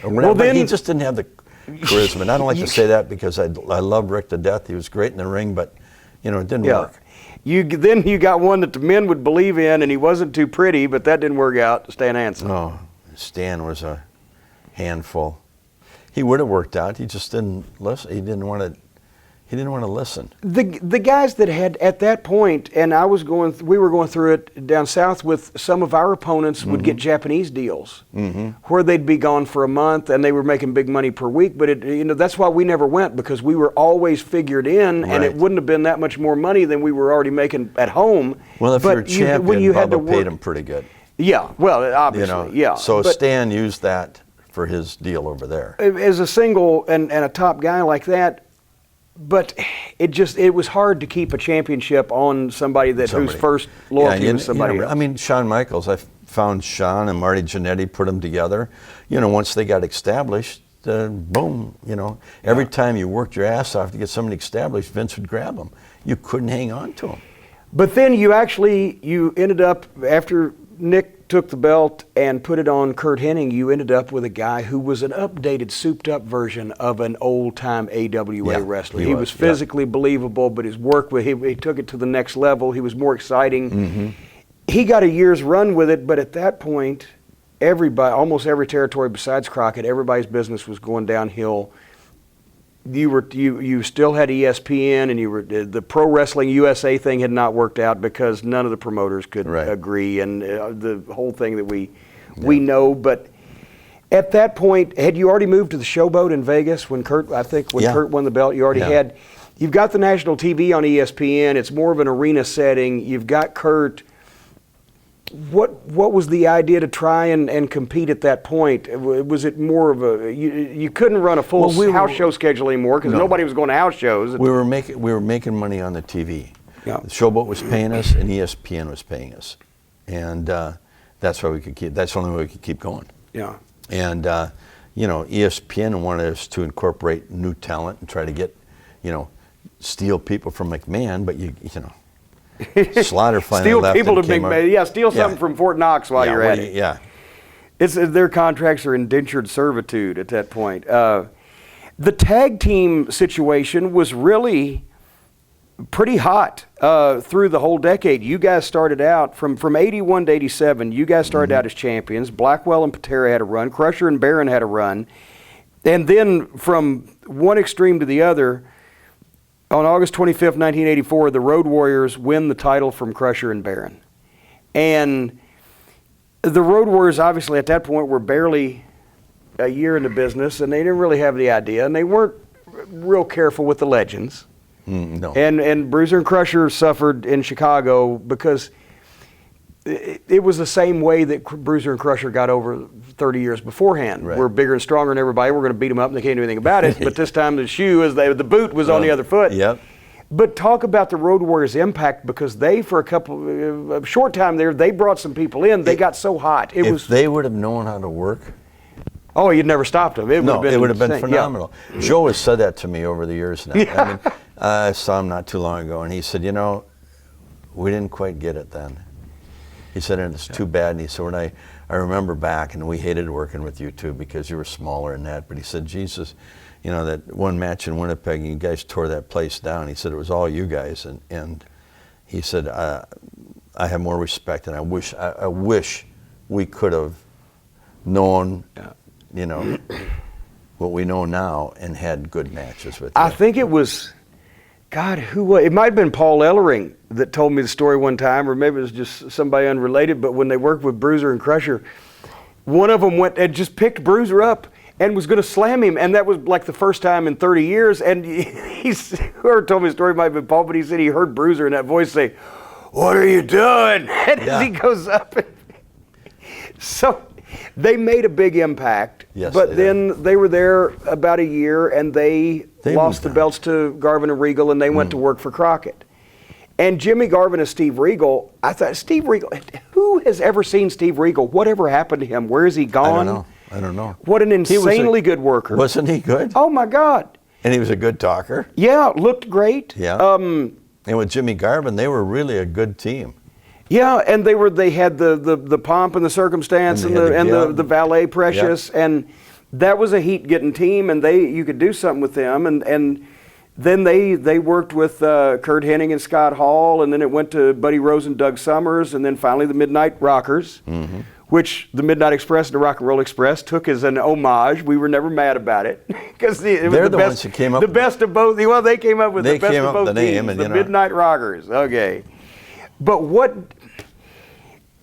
Well, then he just didn't have the charisma. And I don't like to say that because I love Rick to death. He was great in the ring, but it didn't work. Then you got one that the men would believe in, and he wasn't too pretty, but that didn't work out. Stan Hansen. Oh, Stan was a handful. He would have worked out. He just didn't listen. He didn't want to listen. The guys that had at that point, and we were going through it down south with some of our opponents would get Japanese deals where they'd be gone for a month and they were making big money per week. But that's why we never went, because we were always figured in, and it wouldn't have been that much more money than we were already making at home. Well, if you're a champion, Bubba paid him pretty good. Yeah, well, obviously, So Stan used that for his deal over there. As a single and a top guy like that, but it was hard to keep a championship on somebody whose first loyalty was somebody else. I mean, Shawn Michaels, I found Shawn and Marty Jannetty, put them together. Once they got established, boom, every time you worked your ass off to get somebody established, Vince would grab them. You couldn't hang on to them. But then you ended up, after Nick took the belt and put it on Curt Hennig, you ended up with a guy who was an updated, souped-up version of an old-time AWA wrestler. He was physically believable, but his work, he took it to the next level. He was more exciting. He got a year's run with it, but at that point, almost every territory besides Crockett, everybody's business was going downhill. You still had ESPN, and the Pro Wrestling USA thing had not worked out because none of the promoters could agree, and the whole thing that we know. But at that point, had you already moved to the Showboat in Vegas when Curt won the belt? You already had. You've got the national TV on ESPN. It's more of an arena setting. You've got Curt. What was the idea to try and compete at that point? Was it more of you couldn't run a full house show schedule anymore because nobody was going to house shows? We were making money on the TV. Yeah. The Showboat was paying us, and ESPN was paying us, and that's why we could keep. That's the only way we could keep going. Yeah. And ESPN wanted us to incorporate new talent and try to get, steal people from McMahon, but Slaughter finally steal left people to McMahon. Steal something from Fort Knox while you're at it. Yeah. Their contracts are indentured servitude at that point. The tag team situation was really pretty hot through the whole decade. You guys started out from 81 to 87. You guys started out as champions. Blackwell and Patera had a run. Crusher and Barron had a run. And then from one extreme to the other, on August 25th, 1984, the Road Warriors win the title from Crusher and Barron. And the Road Warriors, obviously, at that point, were barely a year into business, and they didn't really have the idea, and they weren't real careful with the legends. No. And Bruiser and Crusher suffered in Chicago because it was the same way that Bruiser and Crusher got over 30 years beforehand. Right. We're bigger and stronger than everybody. We're going to beat them up, and they can't do anything about it. But this time the boot was on the other foot. Yep. But talk about the Road Warriors' impact, because they, for a short time there, they brought some people in. They got so hot. If they would have known how to work. Oh, you'd never stopped them. It would have been phenomenal. Yeah. Joe has said that to me over the years now. Yeah. I mean, I saw him not too long ago, and he said, we didn't quite get it then. He said, and it's too bad. And he said, when I remember back, and we hated working with you two because you were smaller and that, but he said, Jesus, that one match in Winnipeg, you guys tore that place down. He said, it was all you guys. And he said, I have more respect, and I wish we could have known, what we know now and had good matches with you. I think it was God, who was it? Might have been Paul Ellering that told me the story one time, or maybe it was just somebody unrelated. But when they worked with Bruiser and Crusher, one of them went and just picked Bruiser up and was going to slam him, and that was like the first time in 30 years. And whoever told me the story might have been Paul, but he said he heard Bruiser in that voice say, "What are you doing?" And as he goes up, so they made a big impact. Yes, but then they were there about a year, and they lost the belts to Garvin and Regal, and they went to work for Crockett. And Jimmy Garvin and Steve Regal, I thought, Steve Regal, who has ever seen Steve Regal? Whatever happened to him? Where is he gone? I don't know. What an insanely good worker. Wasn't he good? Oh, my God. And he was a good talker. Yeah, looked great. Yeah. And with Jimmy Garvin, they were really a good team. Yeah, and they had the pomp and the circumstance and the valet Precious, and that was a heat-getting team, and you could do something with them, and then they worked with Kurt Hennig and Scott Hall, and then it went to Buddy Rose and Doug Summers, and then finally the Midnight Rockers, which the Midnight Express and the Rock and Roll Express took as an homage. We were never mad about it because it was the best, ones who came up. The best of both. Well, they came up with the best of both teams. The Midnight Rockers. Okay, but what?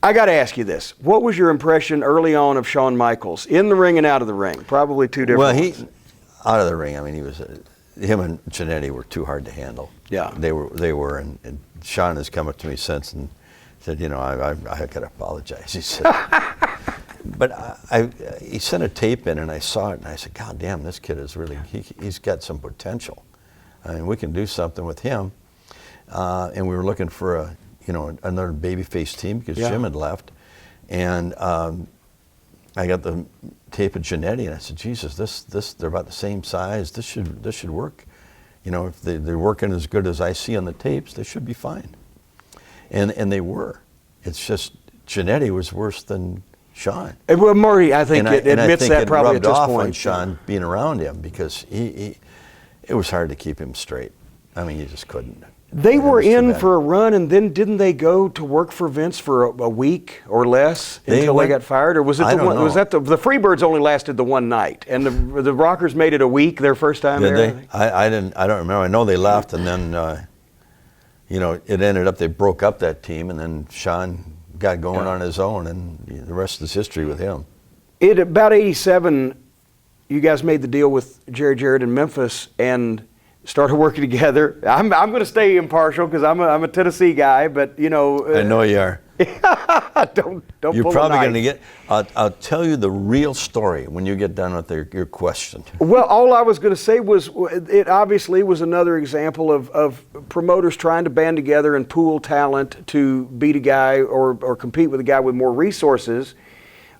I got to ask you this: what was your impression early on of Shawn Michaels in the ring and out of the ring? Probably two different. Well, ones. Out of the ring. I mean, he was. Him and Jannetty were too hard to handle. Yeah, they were, and Shawn has come up to me since and said, you know, I got to apologize. He said, but he sent a tape in, and I saw it, and I said, God damn, this kid is really, he's got some potential. I mean, we can do something with him. And we were looking for another babyface team because Jim had left, and I got the tape of Jannetty, and I said, Jesus, this they're about the same size. This should work. You know, if they're working as good as I see on the tapes, they should be fine. And they were. It's just Jannetty was worse than Shawn. Well, Murray, I think admits that probably at this point. And I think it rubbed off on Shawn being around him because it was hard to keep him straight. I mean, you just couldn't. They were in for a run, and then didn't they go to work for Vince for a week or less until they got fired? Or was it was that the Freebirds only lasted the one night, and the Rockers made it a week their first time there? Did they? I don't remember. I know they left, and then it ended up they broke up that team, and then Shawn got going on his own, and the rest is history with him. About '87, you guys made the deal with Jerry Jarrett in Memphis, and started working together. I'm going to stay impartial because I'm a Tennessee guy, but I know you are. don't. You're probably going to get. I'll tell you the real story when you get done with your question. Well, all I was going to say was it obviously was another example of promoters trying to band together and pool talent to beat a guy or compete with a guy with more resources.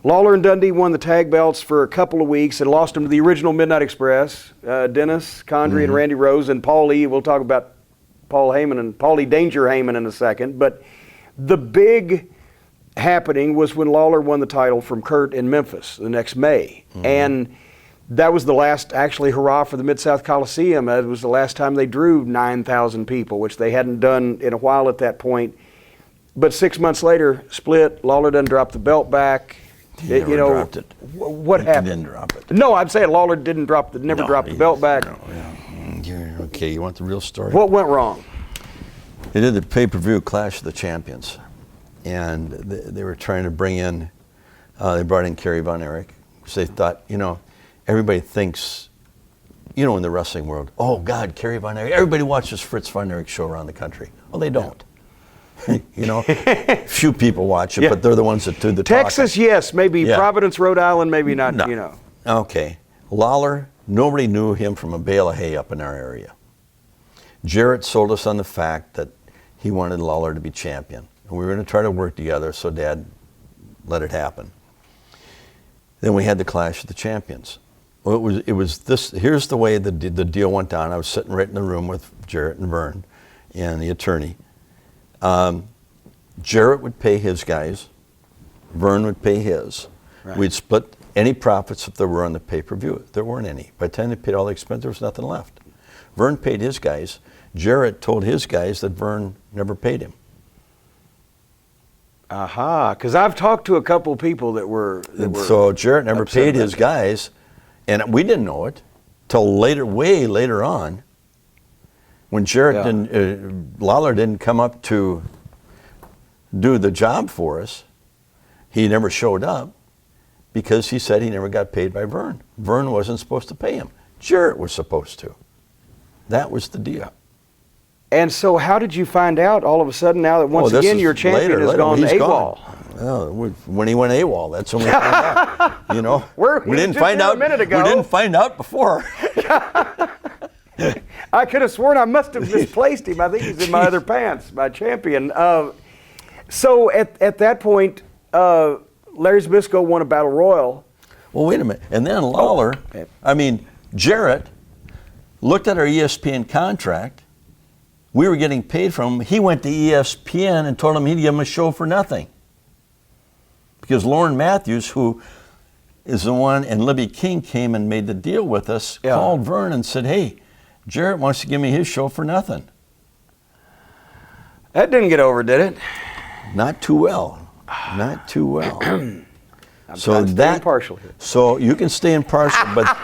Lawler and Dundee won the tag belts for a couple of weeks and lost them to the original Midnight Express, Dennis Condrey and Randy Rose, and Paul Lee. We'll talk about Paul Heyman and Paulie Danger Heyman in a second. But the big happening was when Lawler won the title from Kurt in Memphis the next May. And that was the last, actually, hurrah for the Mid-South Coliseum. It was the last time they drew 9,000 people, which they hadn't done in a while at that point. But 6 months later, split. Lawler doesn't drop the belt back. He never dropped it. What happened? He didn't drop it. No, I'm saying Lawler didn't never dropped the belt back. No, yeah. Okay, you want the real story? What went wrong? They did the pay-per-view Clash of the Champions, and they were trying to bring in. They brought in Kerry Von Erich, because they thought, everybody thinks, in the wrestling world, oh God, Kerry Von Erich. Everybody watches Fritz Von Erich show around the country. Well, they don't. Few people watch it, but they're the ones that do the Texas, talking. yes, maybe Providence, Rhode Island, maybe not, No. Okay. Lawler, nobody knew him from a bale of hay up in our area. Jarrett sold us on the fact that he wanted Lawler to be champion. And we were going to try to work together, so Dad let it happen. Then we had the Clash of the Champions. Well, it was this. Here's the way the deal went down. I was sitting right in the room with Jarrett and Vern and the attorney. Jarrett would pay his guys, Vern would pay his. Right. We'd split any profits if there were on the pay-per-view. There weren't any. By the time they paid all the expenses, there was nothing left. Vern paid his guys. Jarrett told his guys that Vern never paid him. Because I've talked to a couple of people that were so Jarrett never paid his guys, and we didn't know it till later, way later on. When Jarrett Lawler didn't come up to do the job for us, he never showed up because he said he never got paid by Vern. Vern wasn't supposed to pay him. Jarrett was supposed to. That was the deal. And so how did you find out all of a sudden now that once again your champion has gone AWOL? Oh, when he went AWOL, that's when we found out. You know, we didn't find out a minute ago. We didn't find out before. I could have sworn I must have misplaced him. I think he's in my other pants, my champion. So at that point, Larry Zbyszko won a battle royal. Well, wait a minute. And then Lawler, Jarrett looked at our ESPN contract. We were getting paid from him. He went to ESPN and told him he'd give him a show for nothing. Because Lauren Matthews, who is the one, and Libby King came and made the deal with us, called Vern and said, hey, Jarrett wants to give me his show for nothing. That didn't get over, did it? Not too well. Not too well. I'm staying partial here. So you can stay impartial, but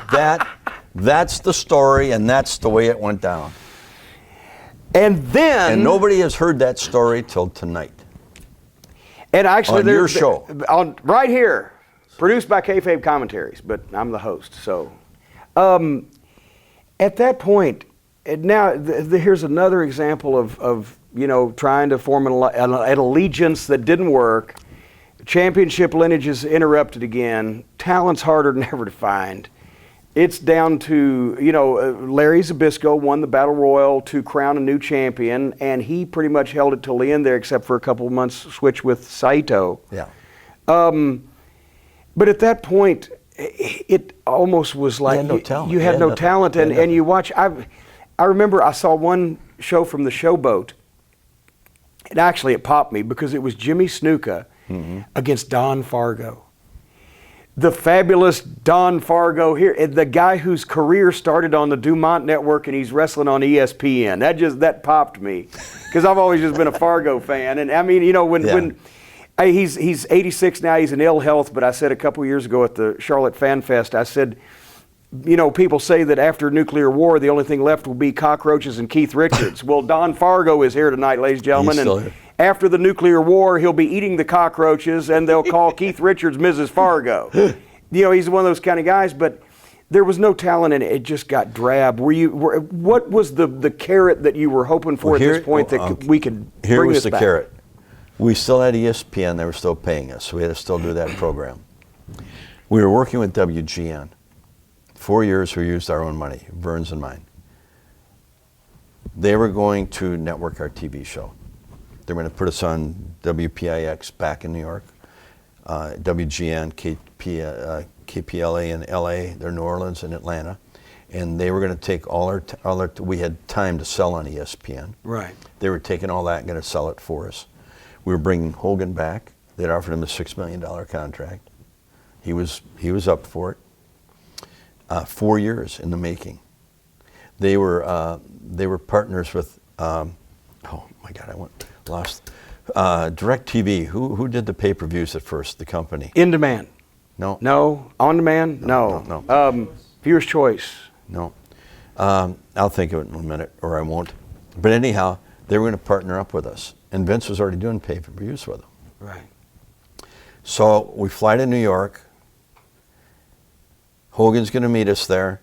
that's the story, and that's the way it went down. And then... And nobody has heard that story till tonight. And actually, on your show. Right here, produced by Kayfabe Commentaries, but I'm the host. So at that point, now here's another example of trying to form an allegiance that didn't work. Championship lineage is interrupted again. Talent's harder than ever to find. It's down to, Larry Zbyszko won the Battle Royal to crown a new champion, and he pretty much held it till the end there, except for a couple of months switch with Saito. Yeah. But at that point, it almost was like you had no talent. And you watch, I remember I saw one show from the Showboat, and actually it popped me because it was Jimmy Snuka against Don Fargo. The fabulous Don Fargo here, the guy whose career started on the Dumont Network and he's wrestling on ESPN. That popped me because I've always just been a Fargo fan. And I mean, when he's 86 now, he's in ill health. But I said a couple years ago at the Charlotte Fan Fest, I said, people say that after nuclear war, the only thing left will be cockroaches and Keith Richards. Well, Don Fargo is here tonight, ladies and gentlemen. He's still here. After the nuclear war, he'll be eating the cockroaches, and they'll call Keith Richards Mrs. Fargo. He's one of those kind of guys, but there was no talent in it. It just got drab. What was the carrot that you were hoping for at this point that we could bring this back? Here was the carrot. We still had ESPN. They were still paying us, so we had to still do that program. We were working with WGN. 4 years we used our own money, Vern's and mine. They were going to network our TV show. They were going to put us on WPIX back in New York, WGN, KPLA in LA, they're New Orleans and Atlanta, and they were going to take all our we had time to sell on ESPN. Right. They were taking all that and going to sell it for us. We were bringing Hogan back. They'd offered him a $6 million contract. He was up for it. 4 years in the making. They were partners with. Oh my God, lost. DirecTV. Who did the pay-per-views at first? The company. In Demand. No. No. On Demand. No. Viewer's Choice. No. I'll think of it in a minute, or I won't. But anyhow, they were going to partner up with us, and Vince was already doing pay-per-views with them. Right. So we fly to New York. Hogan's going to meet us there.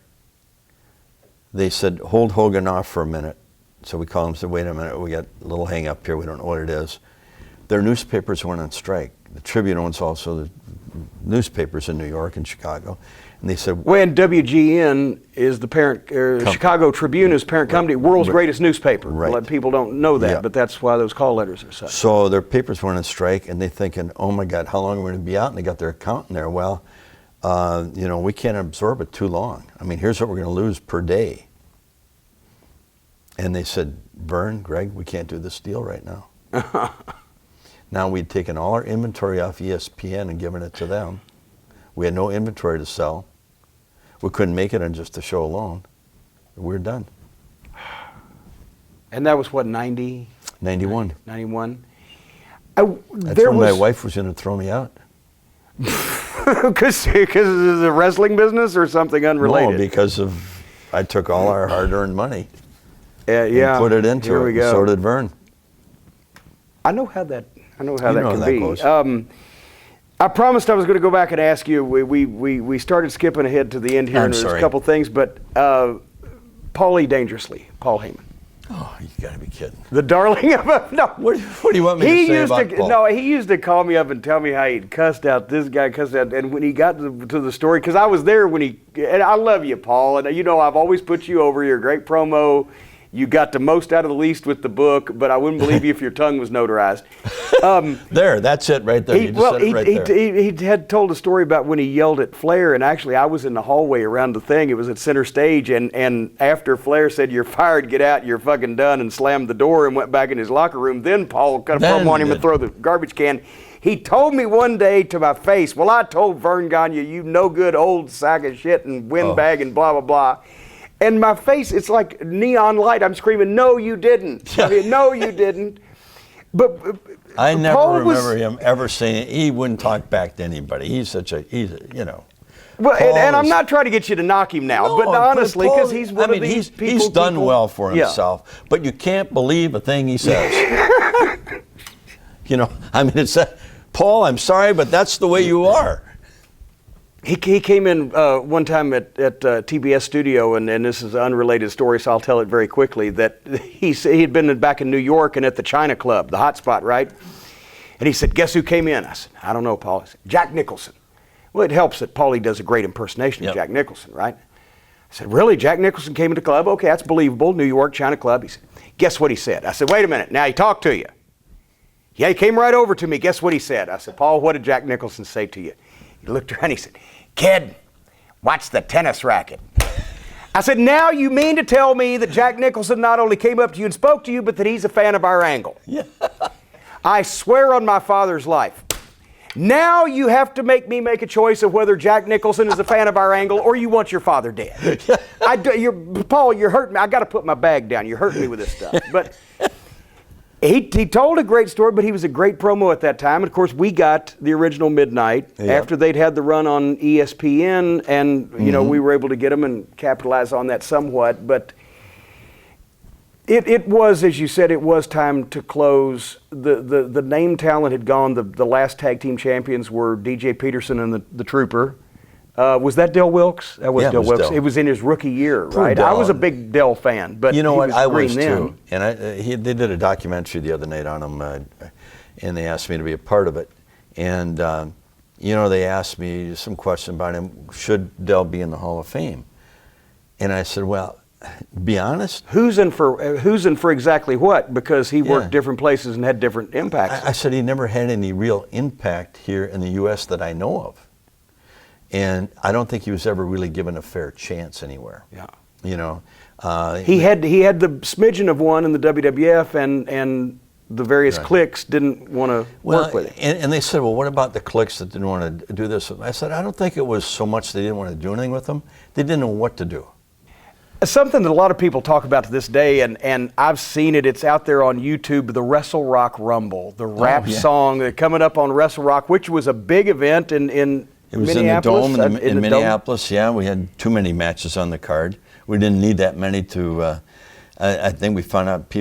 They said, hold Hogan off for a minute. So we called him and said, wait a minute, we got a little hang up here, we don't know what it is. Their newspapers went on strike. The Tribune owns also the newspapers in New York and Chicago. And they said, when WGN is the parent, Chicago Tribune is parent company, world's greatest newspaper. Right. People don't know that, but that's why those call letters are such. So their papers went on strike, and they're thinking, oh my God, how long are we going to be out? And they got their accountant there. Well, we can't absorb it too long. I mean, here's what we're going to lose per day. And they said, Vern, Greg, we can't do this deal right now. Now we'd taken all our inventory off ESPN and given it to them. We had no inventory to sell. We couldn't make it on just the show alone. We're done. And that was what, 90? 91. 91. That's when my wife was going to throw me out. Because of the wrestling business or something unrelated? No, because I took all our hard-earned money. Yeah. and put it into Here it. we go. So did Vern. I know how that You can know how that be. goes. I promised I was going to go back and ask you. We started skipping ahead to the end here, I'm and there's sorry. a couple things, but Paulie Dangerously, Paul Heyman. Oh, you got to be kidding. The darling of no. What do you want me to say about Paul? No, he used to call me up and tell me how he'd cussed out this guy, and when he got to the story, because I was there when and I love you, Paul, and you know I've always put you over. You're a great promo. You got the most out of the least with the book, but I wouldn't believe you if your tongue was notarized. There, that's it right there. You just said it right there. He had told a story about when he yelled at Flair, and actually I was in the hallway around the thing. It was at center stage, and after Flair said, "You're fired, get out, you're fucking done," and slammed the door and went back in his locker room, then Paul cut a promo on him and throw the garbage can. He told me one day to my face, "Well, I told Vern Gagne, you no good old sack of shit and windbag and blah, blah, blah." And my face, it's like neon light. I'm screaming, "No, you didn't." I mean, no, you didn't. But I never Paul remember him ever saying he wouldn't talk back to anybody. He's you know. Well, and I'm not trying to get you to knock him now, but honestly, because he's one of these people. He's done well for himself, but you can't believe a thing he says. You know, I mean, it's Paul, I'm sorry, but that's the way you are. He came in one time at TBS studio, and this is an unrelated story, so I'll tell it very quickly, that he had been back in New York and at the China Club, the hot spot, right? And he said, "Guess who came in?" I said, "I don't know, Paul." He said, "Jack Nicholson." Well, it helps that Paulie does a great impersonation of Jack Nicholson, right? I said, "Really? Jack Nicholson came into the club? Okay, that's believable. New York, China Club." He said, "Guess what he said?" I said, "Wait a minute. Now he talked to you." "Yeah, he came right over to me. Guess what he said?" I said, "Paul, what did Jack Nicholson say to you?" He looked around, he said, "Kid, watch the tennis racket." I said, "Now you mean to tell me that Jack Nicholson not only came up to you and spoke to you, but that he's a fan of our angle?" Yeah. I swear on my father's life. Now you have to make me make a choice of whether Jack Nicholson is a fan of our angle or you want your father dead. Paul, you're hurting me. I got to put my bag down. You're hurting me with this stuff. But he told a great story, but he was a great promo at that time. And of course, we got the original Midnight after they'd had the run on ESPN, and you know we were able to get them and capitalize on that somewhat. But it was, as you said, it was time to close. The name talent had gone. The last tag team champions were DJ Peterson and the Trooper. Was that Del Wilkes? That was Del Wilkes. It was in his rookie year, right? Del. I was a big Del fan, but you know what? I was then. too. And they did a documentary the other night on him, and they asked me to be a part of it. And you know, they asked me some question about him. Should Del be in the Hall of Fame? And I said, well, be honest. Who's in for exactly what? Because he worked different places and had different impacts. I said he never had any real impact here in the U.S. that I know of. And I don't think he was ever really given a fair chance anywhere. Yeah. You know, he had the smidgen of one in the WWF, and the various cliques didn't want to work with it. And they said, well, what about the cliques that didn't want to do this? I said, I don't think it was so much they didn't want to do anything with them. They didn't know what to do. Something that a lot of people talk about to this day, and I've seen it, it's out there on YouTube, the Wrestle Rock Rumble, the rap song that coming up on Wrestle Rock, which was a big event in It was Minneapolis, in the Dome in Minneapolis. Yeah, we had too many matches on the card. We didn't need that many to. I think we found out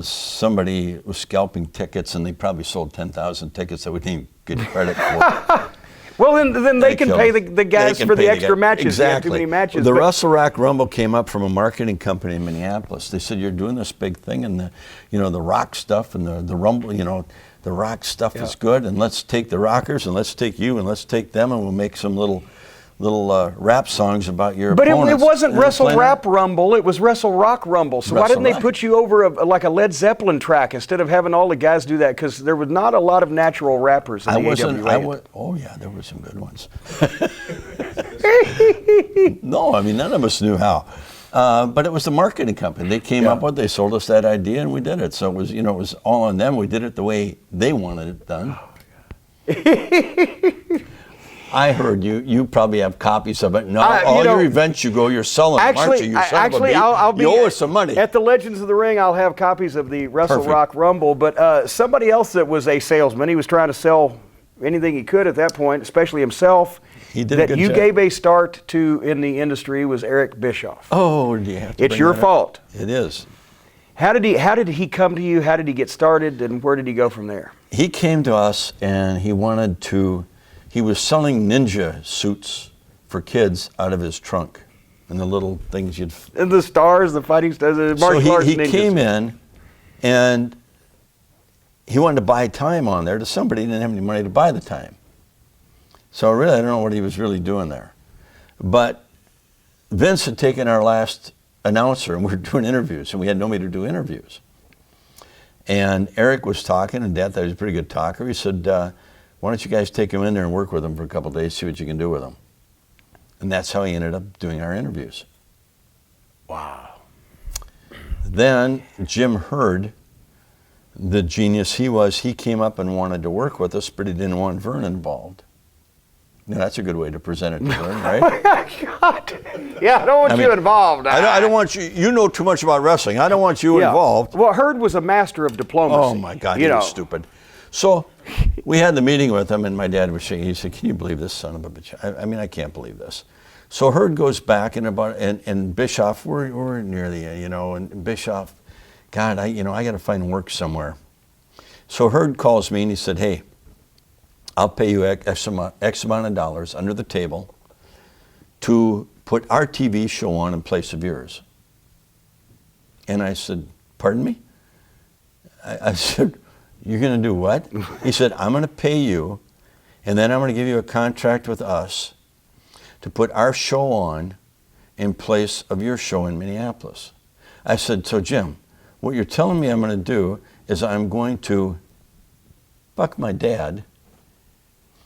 somebody was scalping tickets, and they probably sold 10,000 tickets that we didn't get credit for. Well, then they can pay the guys for the extra matches. Exactly. Too many matches. The Wrestle Rock Rumble came up from a marketing company in Minneapolis. They said, you're doing this big thing, and the rock stuff and the Rumble, the rock stuff is good, and let's take the rockers, and let's take you, and let's take them, and we'll make some little rap songs about your opponents. But it wasn't Wrestle Rap Rumble, it was Wrestle Rock Rumble. So why didn't they put you over like a Led Zeppelin track instead of having all the guys do that? Because there was not a lot of natural rappers in the AWA. Oh yeah, there were some good ones. No, I mean, none of us knew how. But it was the marketing company. They came up with it, they sold us that idea, and we did it. So it was, it was all on them. We did it the way they wanted it done. I heard you probably have copies of it. No, all your events you go, you're selling them, aren't you? I'll be, you owe us some money. At the Legends of the Ring, I'll have copies of the Wrestle Rock Rumble. But somebody else that was a salesman, he was trying to sell anything he could at that point, especially himself. He did a good job. Gave a start to in the industry was Eric Bischoff. Oh, do you have to It's your fault. It is. How did he come to you? How did he get started, and where did he go from there? He came to us and he was selling ninja suits for kids out of his trunk, and the little things And the stars, the fighting stars, the martial arts he ninjas. came in and he wanted to buy time on there to somebody. He didn't have any money to buy the time. So really, I don't know what he was really doing there. But Vince had taken our last announcer and we were doing interviews, and we had nobody to do interviews. And Eric was talking, and Dad thought he was a pretty good talker. He said, why don't you guys take him in there and work with him for a couple of days, see what you can do with him. And that's how he ended up doing our interviews. Wow. Then Jim Hurd, the genius he was, he came up and wanted to work with us, but he didn't want Vern involved. Now, that's a good way to present it to Vern, right? God. Yeah, I don't want you involved. I don't want you. You know too much about wrestling. I don't want you involved. Well, Hurd was a master of diplomacy. Oh my God, he was stupid. So we had the meeting with him, and my dad was saying, he said, "Can you believe this son of a bitch? I mean, I can't believe this." So Hurd goes back and Bischoff, we're near the and Bischoff, God, I got to find work somewhere. So Hurd calls me and he said, "Hey, I'll pay you X amount of dollars under the table to put our TV show on in place of yours." And I said, "Pardon me?" I said, "You're going to do what?" He said, "I'm going to pay you, and then I'm going to give you a contract with us to put our show on in place of your show in Minneapolis." I said, "So Jim, what you're telling me I'm going to do is I'm going to fuck my dad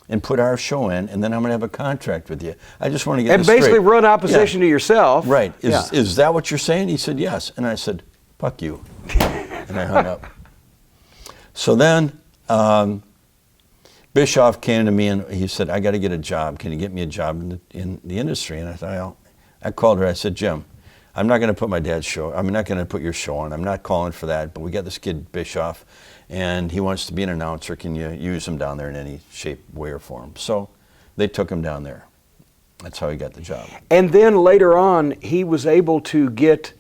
and put our show in, and then I'm going to have a contract with you. I just want to get this straight." And basically run opposition to yourself. Right. Is that what you're saying? He said, "Yes." And I said, "Fuck you." And I hung up. So then Bischoff came to me and he said, "I got to get a job. Can you get me a job in the industry?" And I thought, I called her. I said, "Jim, I'm not going to put my dad's show. I'm not going to put your show on. I'm not calling for that. But we got this kid Bischoff, and he wants to be an announcer. Can you use him down there in any shape, way, or form?" So they took him down there. That's how he got the job. And then later on, he was able to get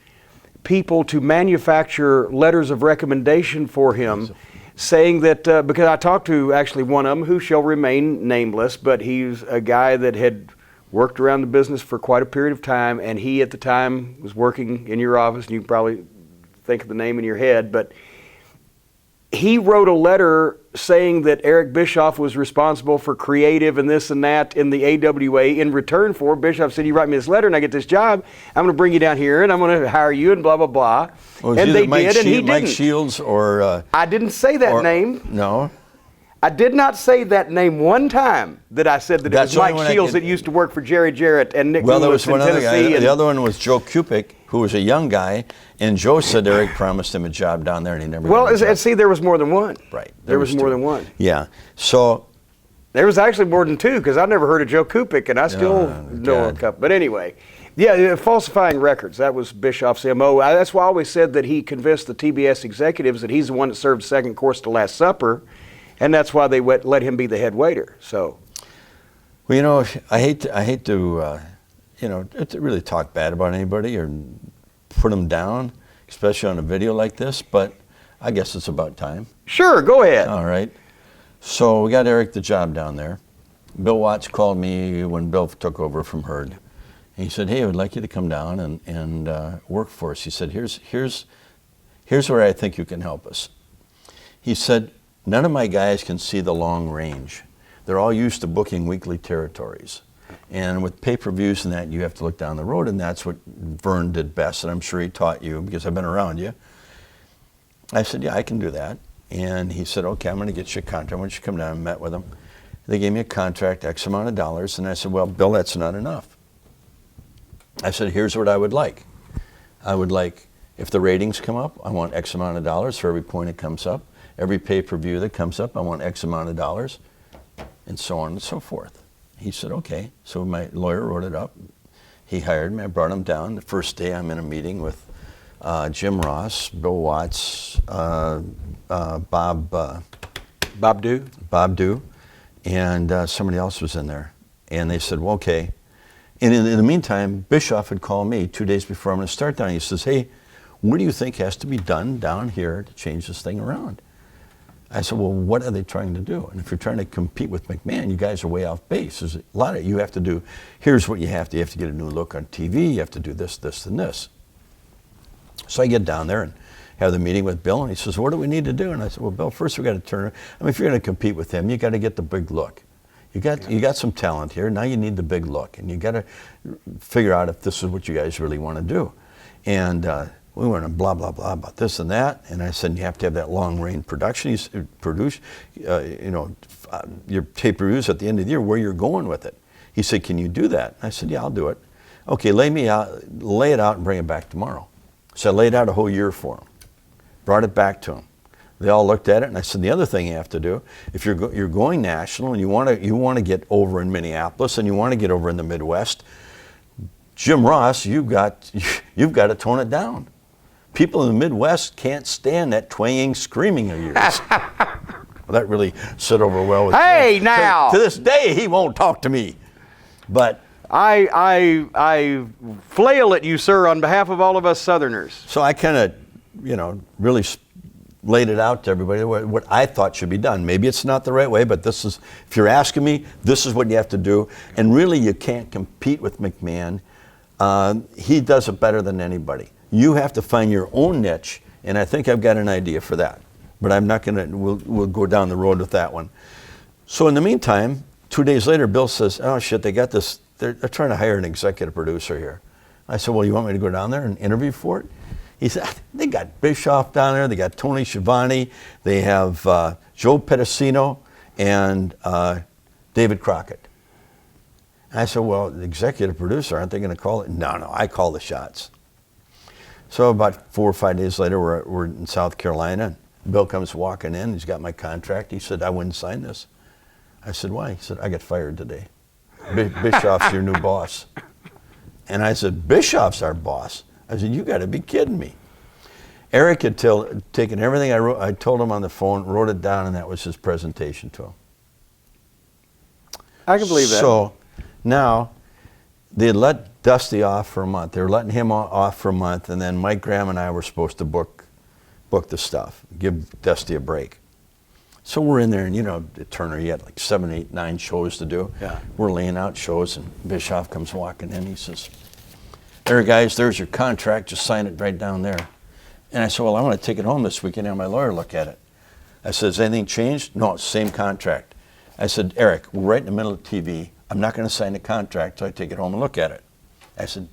people to manufacture letters of recommendation for him, saying that, because I talked to actually one of them who shall remain nameless, but he's a guy that had worked around the business for quite a period of time, and he at the time was working in your office, and you can probably think of the name in your head, but he wrote a letter saying that Eric Bischoff was responsible for creative and this and that in the AWA. In return for, Bischoff said, "You write me this letter and I get this job, I'm going to bring you down here and I'm going to hire you and blah, blah, blah." Was and they did, and he didn't. Mike Shields or... I didn't say that name. No. I did not say that name one time that I said that it was Mike Shields that used to work for Jerry Jarrett and Nick Lewis in Tennessee. The other one was Joe Kupik, who was a young guy, and Joe said Eric promised him a job down there and he never got a job. And see, there was more than one. Right. There was more than one. Yeah. So... There was actually more than two, because I never heard of Joe Kupik, and I still know a couple. But anyway, yeah, falsifying records, that was Bischoff's MO. That's why I always said that he convinced the TBS executives that he's the one that served second course to Last Supper, and that's why they let him be the head waiter. So, well, I hate to really talk bad about anybody or put them down, especially on a video like this, but I guess it's about time. Sure, go ahead. All right. So we got Eric the job down there. Bill Watts called me when Bill took over from Hurd. He said, "Hey, I would like you to come down and work for us." He said, here's where I think you can help us. He said, "None of my guys can see the long range. They're all used to booking weekly territories. And with pay-per-views and that, you have to look down the road, and that's what Vern did best, and I'm sure he taught you because I've been around you." I said, "Yeah, I can do that." And he said, "Okay, I'm going to get you a contract. I want you to come down." and met with him. They gave me a contract, X amount of dollars, and I said, "Well, Bill, that's not enough." I said, "Here's what I would like. I would like, if the ratings come up, I want X amount of dollars for every point it comes up. Every pay-per-view that comes up, I want X amount of dollars," and so on and so forth. He said, "Okay." So my lawyer wrote it up. He hired me. I brought him down. The first day I'm in a meeting with Jim Ross, Bill Watts, Bob Dew, and somebody else was in there. And they said, "Well, okay." And in the meantime, Bischoff had called me 2 days before I'm going to start down. He says, "Hey, What do you think has to be done down here to change this thing around? I said, well, what are they trying to do? And if you're trying to compete with McMahon, you guys are way off base. There's a lot of you have to do. Here's what you have to. You have to get a new look on TV. You have to do this, this, and this. So I get down there and have the meeting with Bill, and he says, what do we need to do? And I said, well, Bill, first we got to turn. I mean, if you're going to compete with him, you got to get the big look. You got some talent here. Now you need the big look, and you got to figure out if this is what you guys really want to do. And we went and blah blah blah about this and that. And I said, you have to have that long range production. He's produce, your tape reviews at the end of the year where you're going with it. He said, can you do that? I said, yeah, I'll do it. Okay, lay it out and bring it back tomorrow. So I laid out a whole year for him, brought it back to him. They all looked at it, and I said, the other thing you have to do, if you're going national and you want to get over in Minneapolis and you want to get over in the Midwest, Jim Ross, you've got to tone it down. People in the Midwest can't stand that twanging, screaming of yours. Well, that really sit over well with Hey, Jim. now! To this day, he won't talk to me. But I flail at you, sir, on behalf of all of us Southerners. so I kind of, really laid it out to everybody what I thought should be done. Maybe it's not the right way, but this is, if you're asking me, this is what you have to do. And really, you can't compete with McMahon. He does it better than anybody. You have to find your own niche, and I think I've got an idea for that. But I'm not going to, we'll go down the road with that one. So in the meantime, 2 days later, Bill says, oh shit, they got this, they're trying to hire an executive producer here. I said, well, you want me to go down there and interview for it? He said, they got Bischoff down there, they got Tony Schiavone, they have Joe Pedicino and David Crockett. And I said, well, the executive producer, aren't they going to call it? No, I call the shots. So about 4 or 5 days later, we're in South Carolina, and Bill comes walking in, he's got my contract. He said, I wouldn't sign this. I said, why? He said, I got fired today. Bischoff's your new boss. And I said, Bischoff's our boss? I said, you got to be kidding me. Eric had taken everything I told him on the phone, wrote it down, and that was his presentation to him. I can believe that. So now they had let Dusty off for a month. They were letting him off for a month, and then Mike Graham and I were supposed to book the stuff, give Dusty a break. So we're in there, and Turner, he had like 7, 8, 9 shows to do. Yeah. We're laying out shows, and Bischoff comes walking in. He says, there, guys, there's your contract. Just sign it right down there. And I said, well, I want to take it home this weekend and have my lawyer look at it. I said, has anything changed? No, it's the same contract. I said, Eric, we're right in the middle of TV. I'm not going to sign the contract until I take it home and look at it. I said,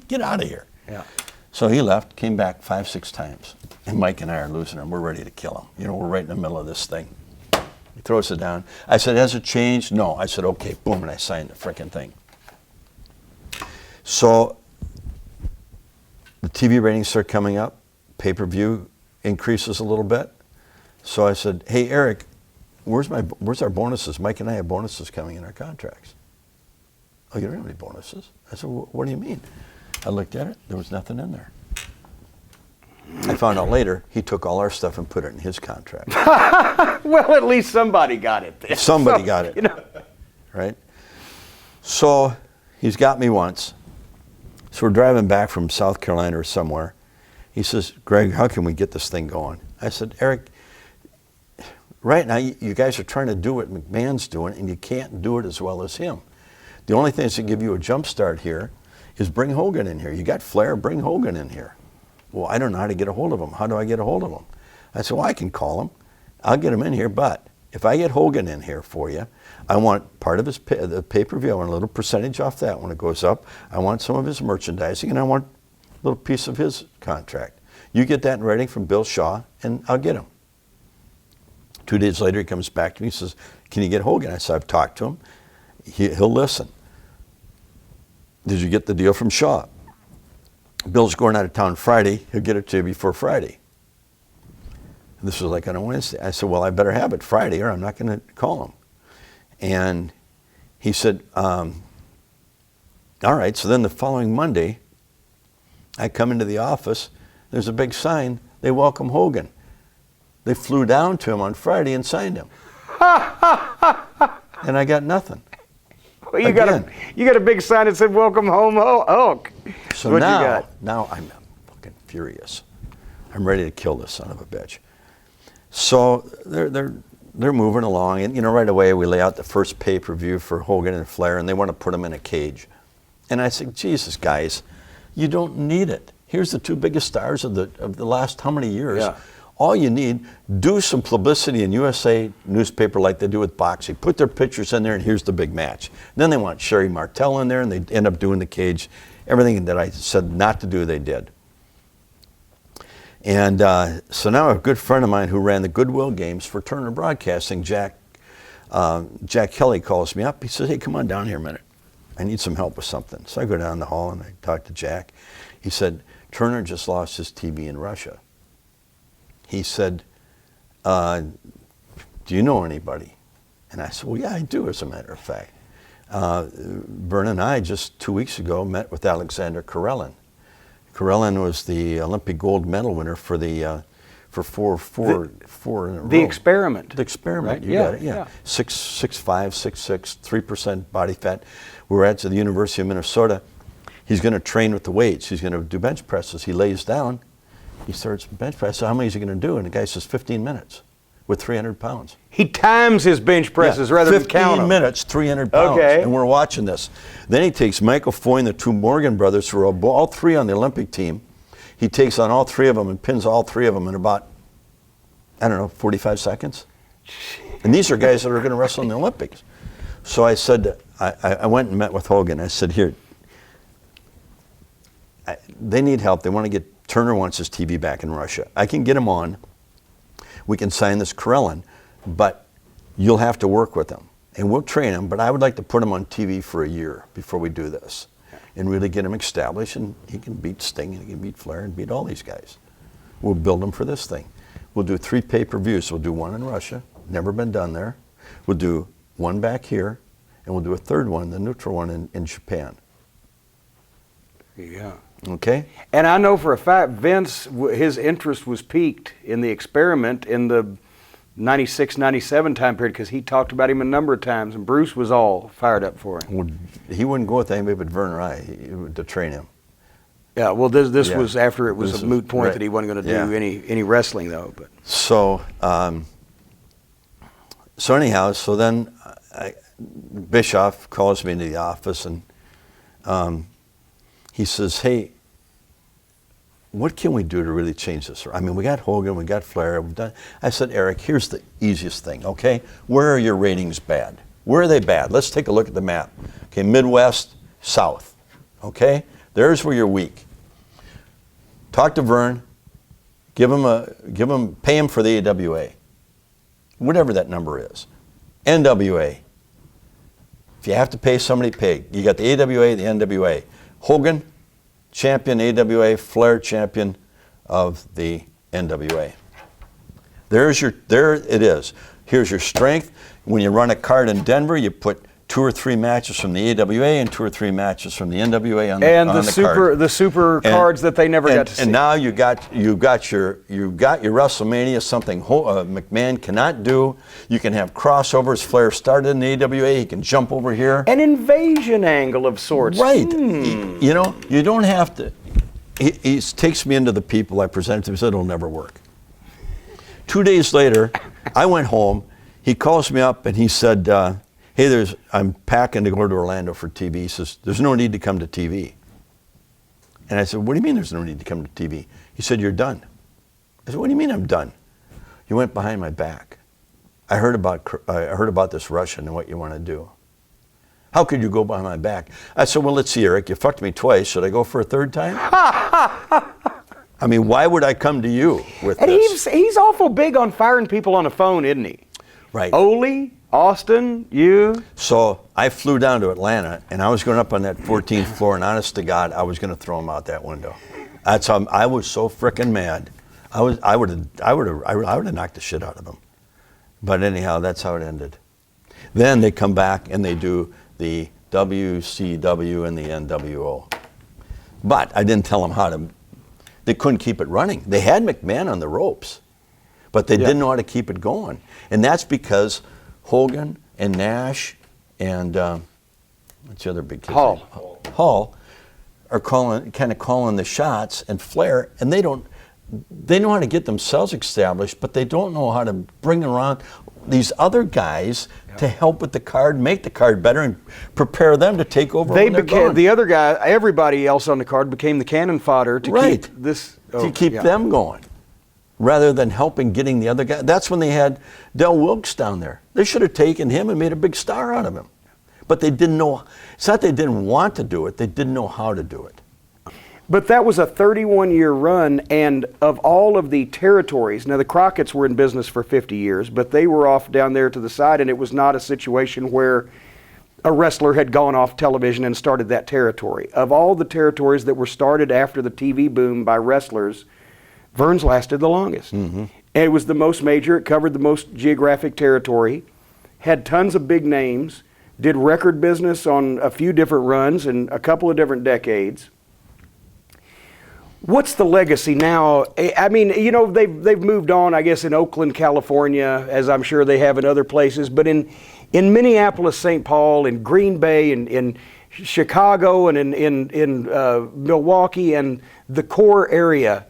get out of here. Yeah. So he left, came back 5, 6 times. And Mike and I are losing him. We're ready to kill him. We're right in the middle of this thing. He throws it down. I said, has it changed? No. I said, okay, boom, and I signed the frickin' thing. So the TV ratings start coming up. Pay-per-view increases a little bit. So I said, hey, Eric, where's our bonuses? Mike and I have bonuses coming in our contracts. Oh, you don't have any bonuses? I said, what do you mean? I looked at it. There was nothing in there. I found out later he took all our stuff and put it in his contract. Well, at least somebody got it then. Somebody got it. Right? So he's got me once. So we're driving back from South Carolina or somewhere. He says, Greg, how can we get this thing going? I said, Eric, right now you guys are trying to do what McMahon's doing, and you can't do it as well as him. The only thing that's going to give you a jump start here is bring Hogan in here. You got Flair, bring Hogan in here. Well, I don't know how to get a hold of him. How do I get a hold of him? I said, well, I can call him. I'll get him in here, but if I get Hogan in here for you, I want part of his the pay-per-view. I want a little percentage off that when it goes up. I want some of his merchandising, and I want a little piece of his contract. You get that in writing from Bill Shaw, and I'll get him. 2 days later, he comes back to me and says, can you get Hogan? I said, I've talked to him. He'll listen. Did you get the deal from Shaw? Bill's going out of town Friday. He'll get it to you before Friday. And this was like on a Wednesday. I said, well, I better have it Friday or I'm not going to call him. And he said, all right. So then the following Monday, I come into the office. There's a big sign. They welcome Hogan. They flew down to him on Friday and signed him. And I got nothing. Well, you got a big sign that said "Welcome Home, Hulk." So now I'm fucking furious. I'm ready to kill this son of a bitch. So they're moving along, and right away we lay out the first pay-per-view for Hogan and Flair, and they want to put them in a cage. And I said, Jesus, guys, you don't need it. Here's the two biggest stars of the last how many years? Yeah. All you need, do some publicity in USA newspaper like they do with boxing. Put their pictures in there, and here's the big match. Then they want Sherry Martel in there, and they end up doing the cage. Everything that I said not to do, they did. And so now a good friend of mine who ran the Goodwill games for Turner Broadcasting, Jack Kelly, calls me up. He says, hey, come on down here a minute. I need some help with something. So I go down the hall and I talk to Jack. He said, Turner just lost his TV in Russia. He said, do you know anybody? And I said, well, yeah, I do, as a matter of fact. Vern and I just 2 weeks ago met with Alexander Karelin. Karelin was the Olympic gold medal winner for four in a row. The Experiment. The Experiment, right? you got it, yeah. 6'5", 6'6", 3% body fat. We were at the University of Minnesota. He's going to train with the weights. He's going to do bench presses. He lays down. He starts bench press. So how many is he going to do? And the guy says 15 minutes with 300 pounds. He times his bench presses rather than count 15 them. minutes, 300 pounds. Okay. And we're watching this. Then he takes Michael Foy and the two Morgan brothers, who are all three on the Olympic team. He takes on all three of them and pins all three of them in about, 45 seconds. And these are guys that are going to wrestle in the Olympics. So I said, I went and met with Hogan. I said, here, they need help. They want to get, Turner wants his TV back in Russia. I can get him on. We can sign this Karelin, but you'll have to work with him. And we'll train him, but I would like to put him on TV for a year before we do this and really get him established, and he can beat Sting, and he can beat Flair, and beat all these guys. We'll build him for this thing. We'll do 3 pay-per-views. We'll do one in Russia, never been done there. We'll do one back here, and we'll do a third one, the neutral one in Japan. Yeah. Okay? And I know for a fact Vince, his interest was piqued in the Experiment in the 96, 97 time period, because he talked about him a number of times, and Bruce was all fired up for him. Well, he wouldn't go with anybody but Vern or I to train him. Yeah, well, this Yeah. was after it was This a moot point right. that he wasn't going to Yeah. do any wrestling, though. But So, so anyhow, so then Bischoff calls me into the office, and he says, hey, what can we do to really change this? I mean, we got Hogan, we got Flair, we've done. I said, Eric, here's the easiest thing, okay? Where are your ratings bad? Where are they bad? Let's take a look at the map. Okay, Midwest, South, okay? There's where you're weak. Talk to Vern, pay him for the AWA, whatever that number is. NWA. If you have to pay somebody, pay. You got the AWA, the NWA. Hogan, champion AWA, Flair, champion of the NWA. There it is. Here's your strength. When you run a card in Denver, you put 2 or 3 matches from the AWA and 2 or 3 matches from the NWA on the card. The super cards that they never got to see. And now you got your WrestleMania, something McMahon cannot do. You can have crossovers. Flair started in the AWA. He can jump over here. An invasion angle of sorts. Right. You don't have to. He takes me into the people I presented to him. He said it'll never work. 2 days later, I went home. He calls me up and he said, hey, I'm packing to go to Orlando for TV. He says, there's no need to come to TV. And I said, what do you mean there's no need to come to TV? He said, you're done. I said, what do you mean I'm done? He went behind my back. I heard about this Russian and what you want to do. How could you go behind my back? I said, well, let's see, Eric, you fucked me twice. Should I go for a third time? I mean, why would I come to you with this? And he's awful big on firing people on the phone, isn't he? Right. Ole, Austin, you. So I flew down to Atlanta, and I was going up on that 14th floor, and honest to God, I was going to throw him out that window. That's how I was so frickin' mad. I would have knocked the shit out of him. But anyhow, that's how it ended. Then they come back and they do the WCW and the NWO. But I didn't tell them how to. They couldn't keep it running. They had McMahon on the ropes, but they didn't know how to keep it going. And that's because Hogan and Nash and what's the other big kid? Hall are kind of calling the shots, and Flair, and they know how to get themselves established, but they don't know how to bring around these other guys to help with the card, make the card better, and prepare them to take over. The other guy, everybody else on the card became the cannon fodder to keep this them going, rather than helping getting the other guy. That's when they had Del Wilkes down there. They should have taken him and made a big star out of him, but they didn't know. It's not they didn't want to do it; they didn't know how to do it. But that was a 31-year run, and of all of the territories, now the Crockett's were in business for 50 years, but they were off down there to the side, and it was not a situation where a wrestler had gone off television and started that territory. Of all the territories that were started after the TV boom by wrestlers, Vern's lasted the longest. And it was the most major, it covered the most geographic territory, had tons of big names, did record business on a few different runs in a couple of different decades. What's the legacy now? I mean, you know, they've moved on, I guess, in Oakland, California, as I'm sure they have in other places. But in Minneapolis, St. Paul, in Green Bay, in Chicago, and in Milwaukee, and the core area,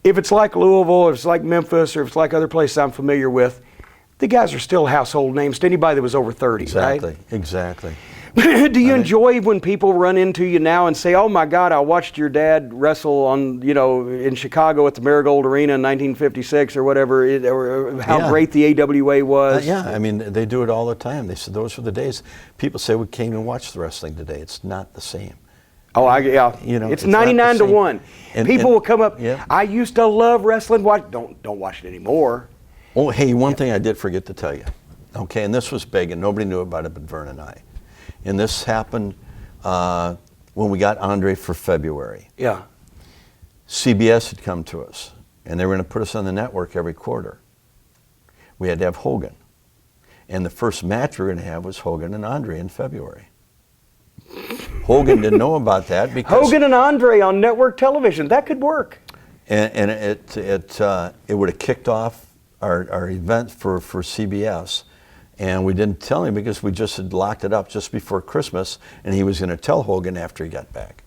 if it's like Louisville, if it's like Memphis, or if it's like other places I'm familiar with, the guys are still household names to anybody that was over 30, right? Exactly. Do you enjoy when people run into you now and say, "Oh my God, I watched your dad wrestle on, you know, in Chicago at the Marigold Arena in 1956 or whatever, or how great the AWA was"? I mean, they do it all the time. They said those were the days. People say we came and watched the wrestling today. It's not the same. Oh, you know, it's 99 to 1. People will come up. Yeah. I used to love wrestling. Don't watch it anymore. Oh, hey, one thing I did forget to tell you. Okay, and this was big, and nobody knew about it but Vern and I. And this happened when we got Andre for February. Yeah. CBS had come to us, and they were going to put us on the network every quarter. We had to have Hogan. And the first match we were going to have was Hogan and Andre in February. Hogan didn't know about that because Hogan and Andre on network television, that could work. And it would have kicked off our event for CBS. And we didn't tell him because we just had locked it up just before Christmas, and he was going to tell Hogan after he got back.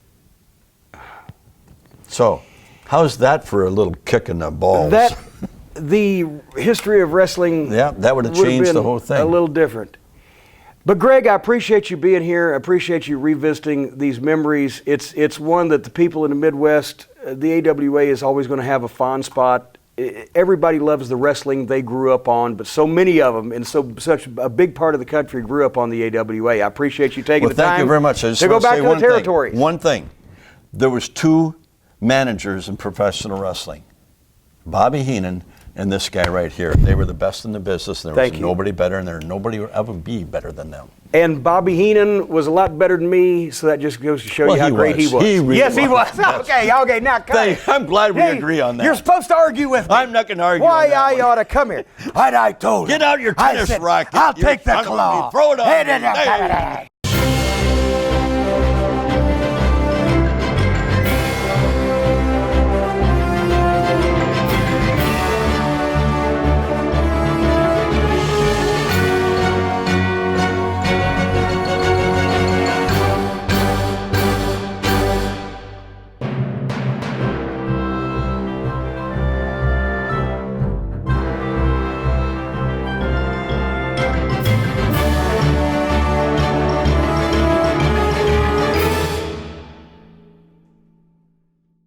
So, how's that for a little kick in the balls? The history of wrestling. Yeah, that would have changed the whole thing. A little different. But Greg, I appreciate you being here. I appreciate you revisiting these memories. It's one that the people in the Midwest, the AWA is always going to have a fond spot. Everybody loves the wrestling they grew up on, but so many of them and such a big part of the country grew up on the AWA. I appreciate you taking the time. Thank you very much. I just to go back to the territory. One thing. There was 2 managers in professional wrestling, Bobby Heenan and this guy right here. They were the best in the business, and there was nobody better, and there nobody would ever be better than them. And Bobby Heenan was a lot better than me, so that just goes to show you how great he was. He really he was. Okay, now come I'm glad we agree on that. You're supposed to argue with me. I'm not going to argue Why on that I ought to come here. I told him. Get out your tennis racket. I'll take the claw. Throw it on.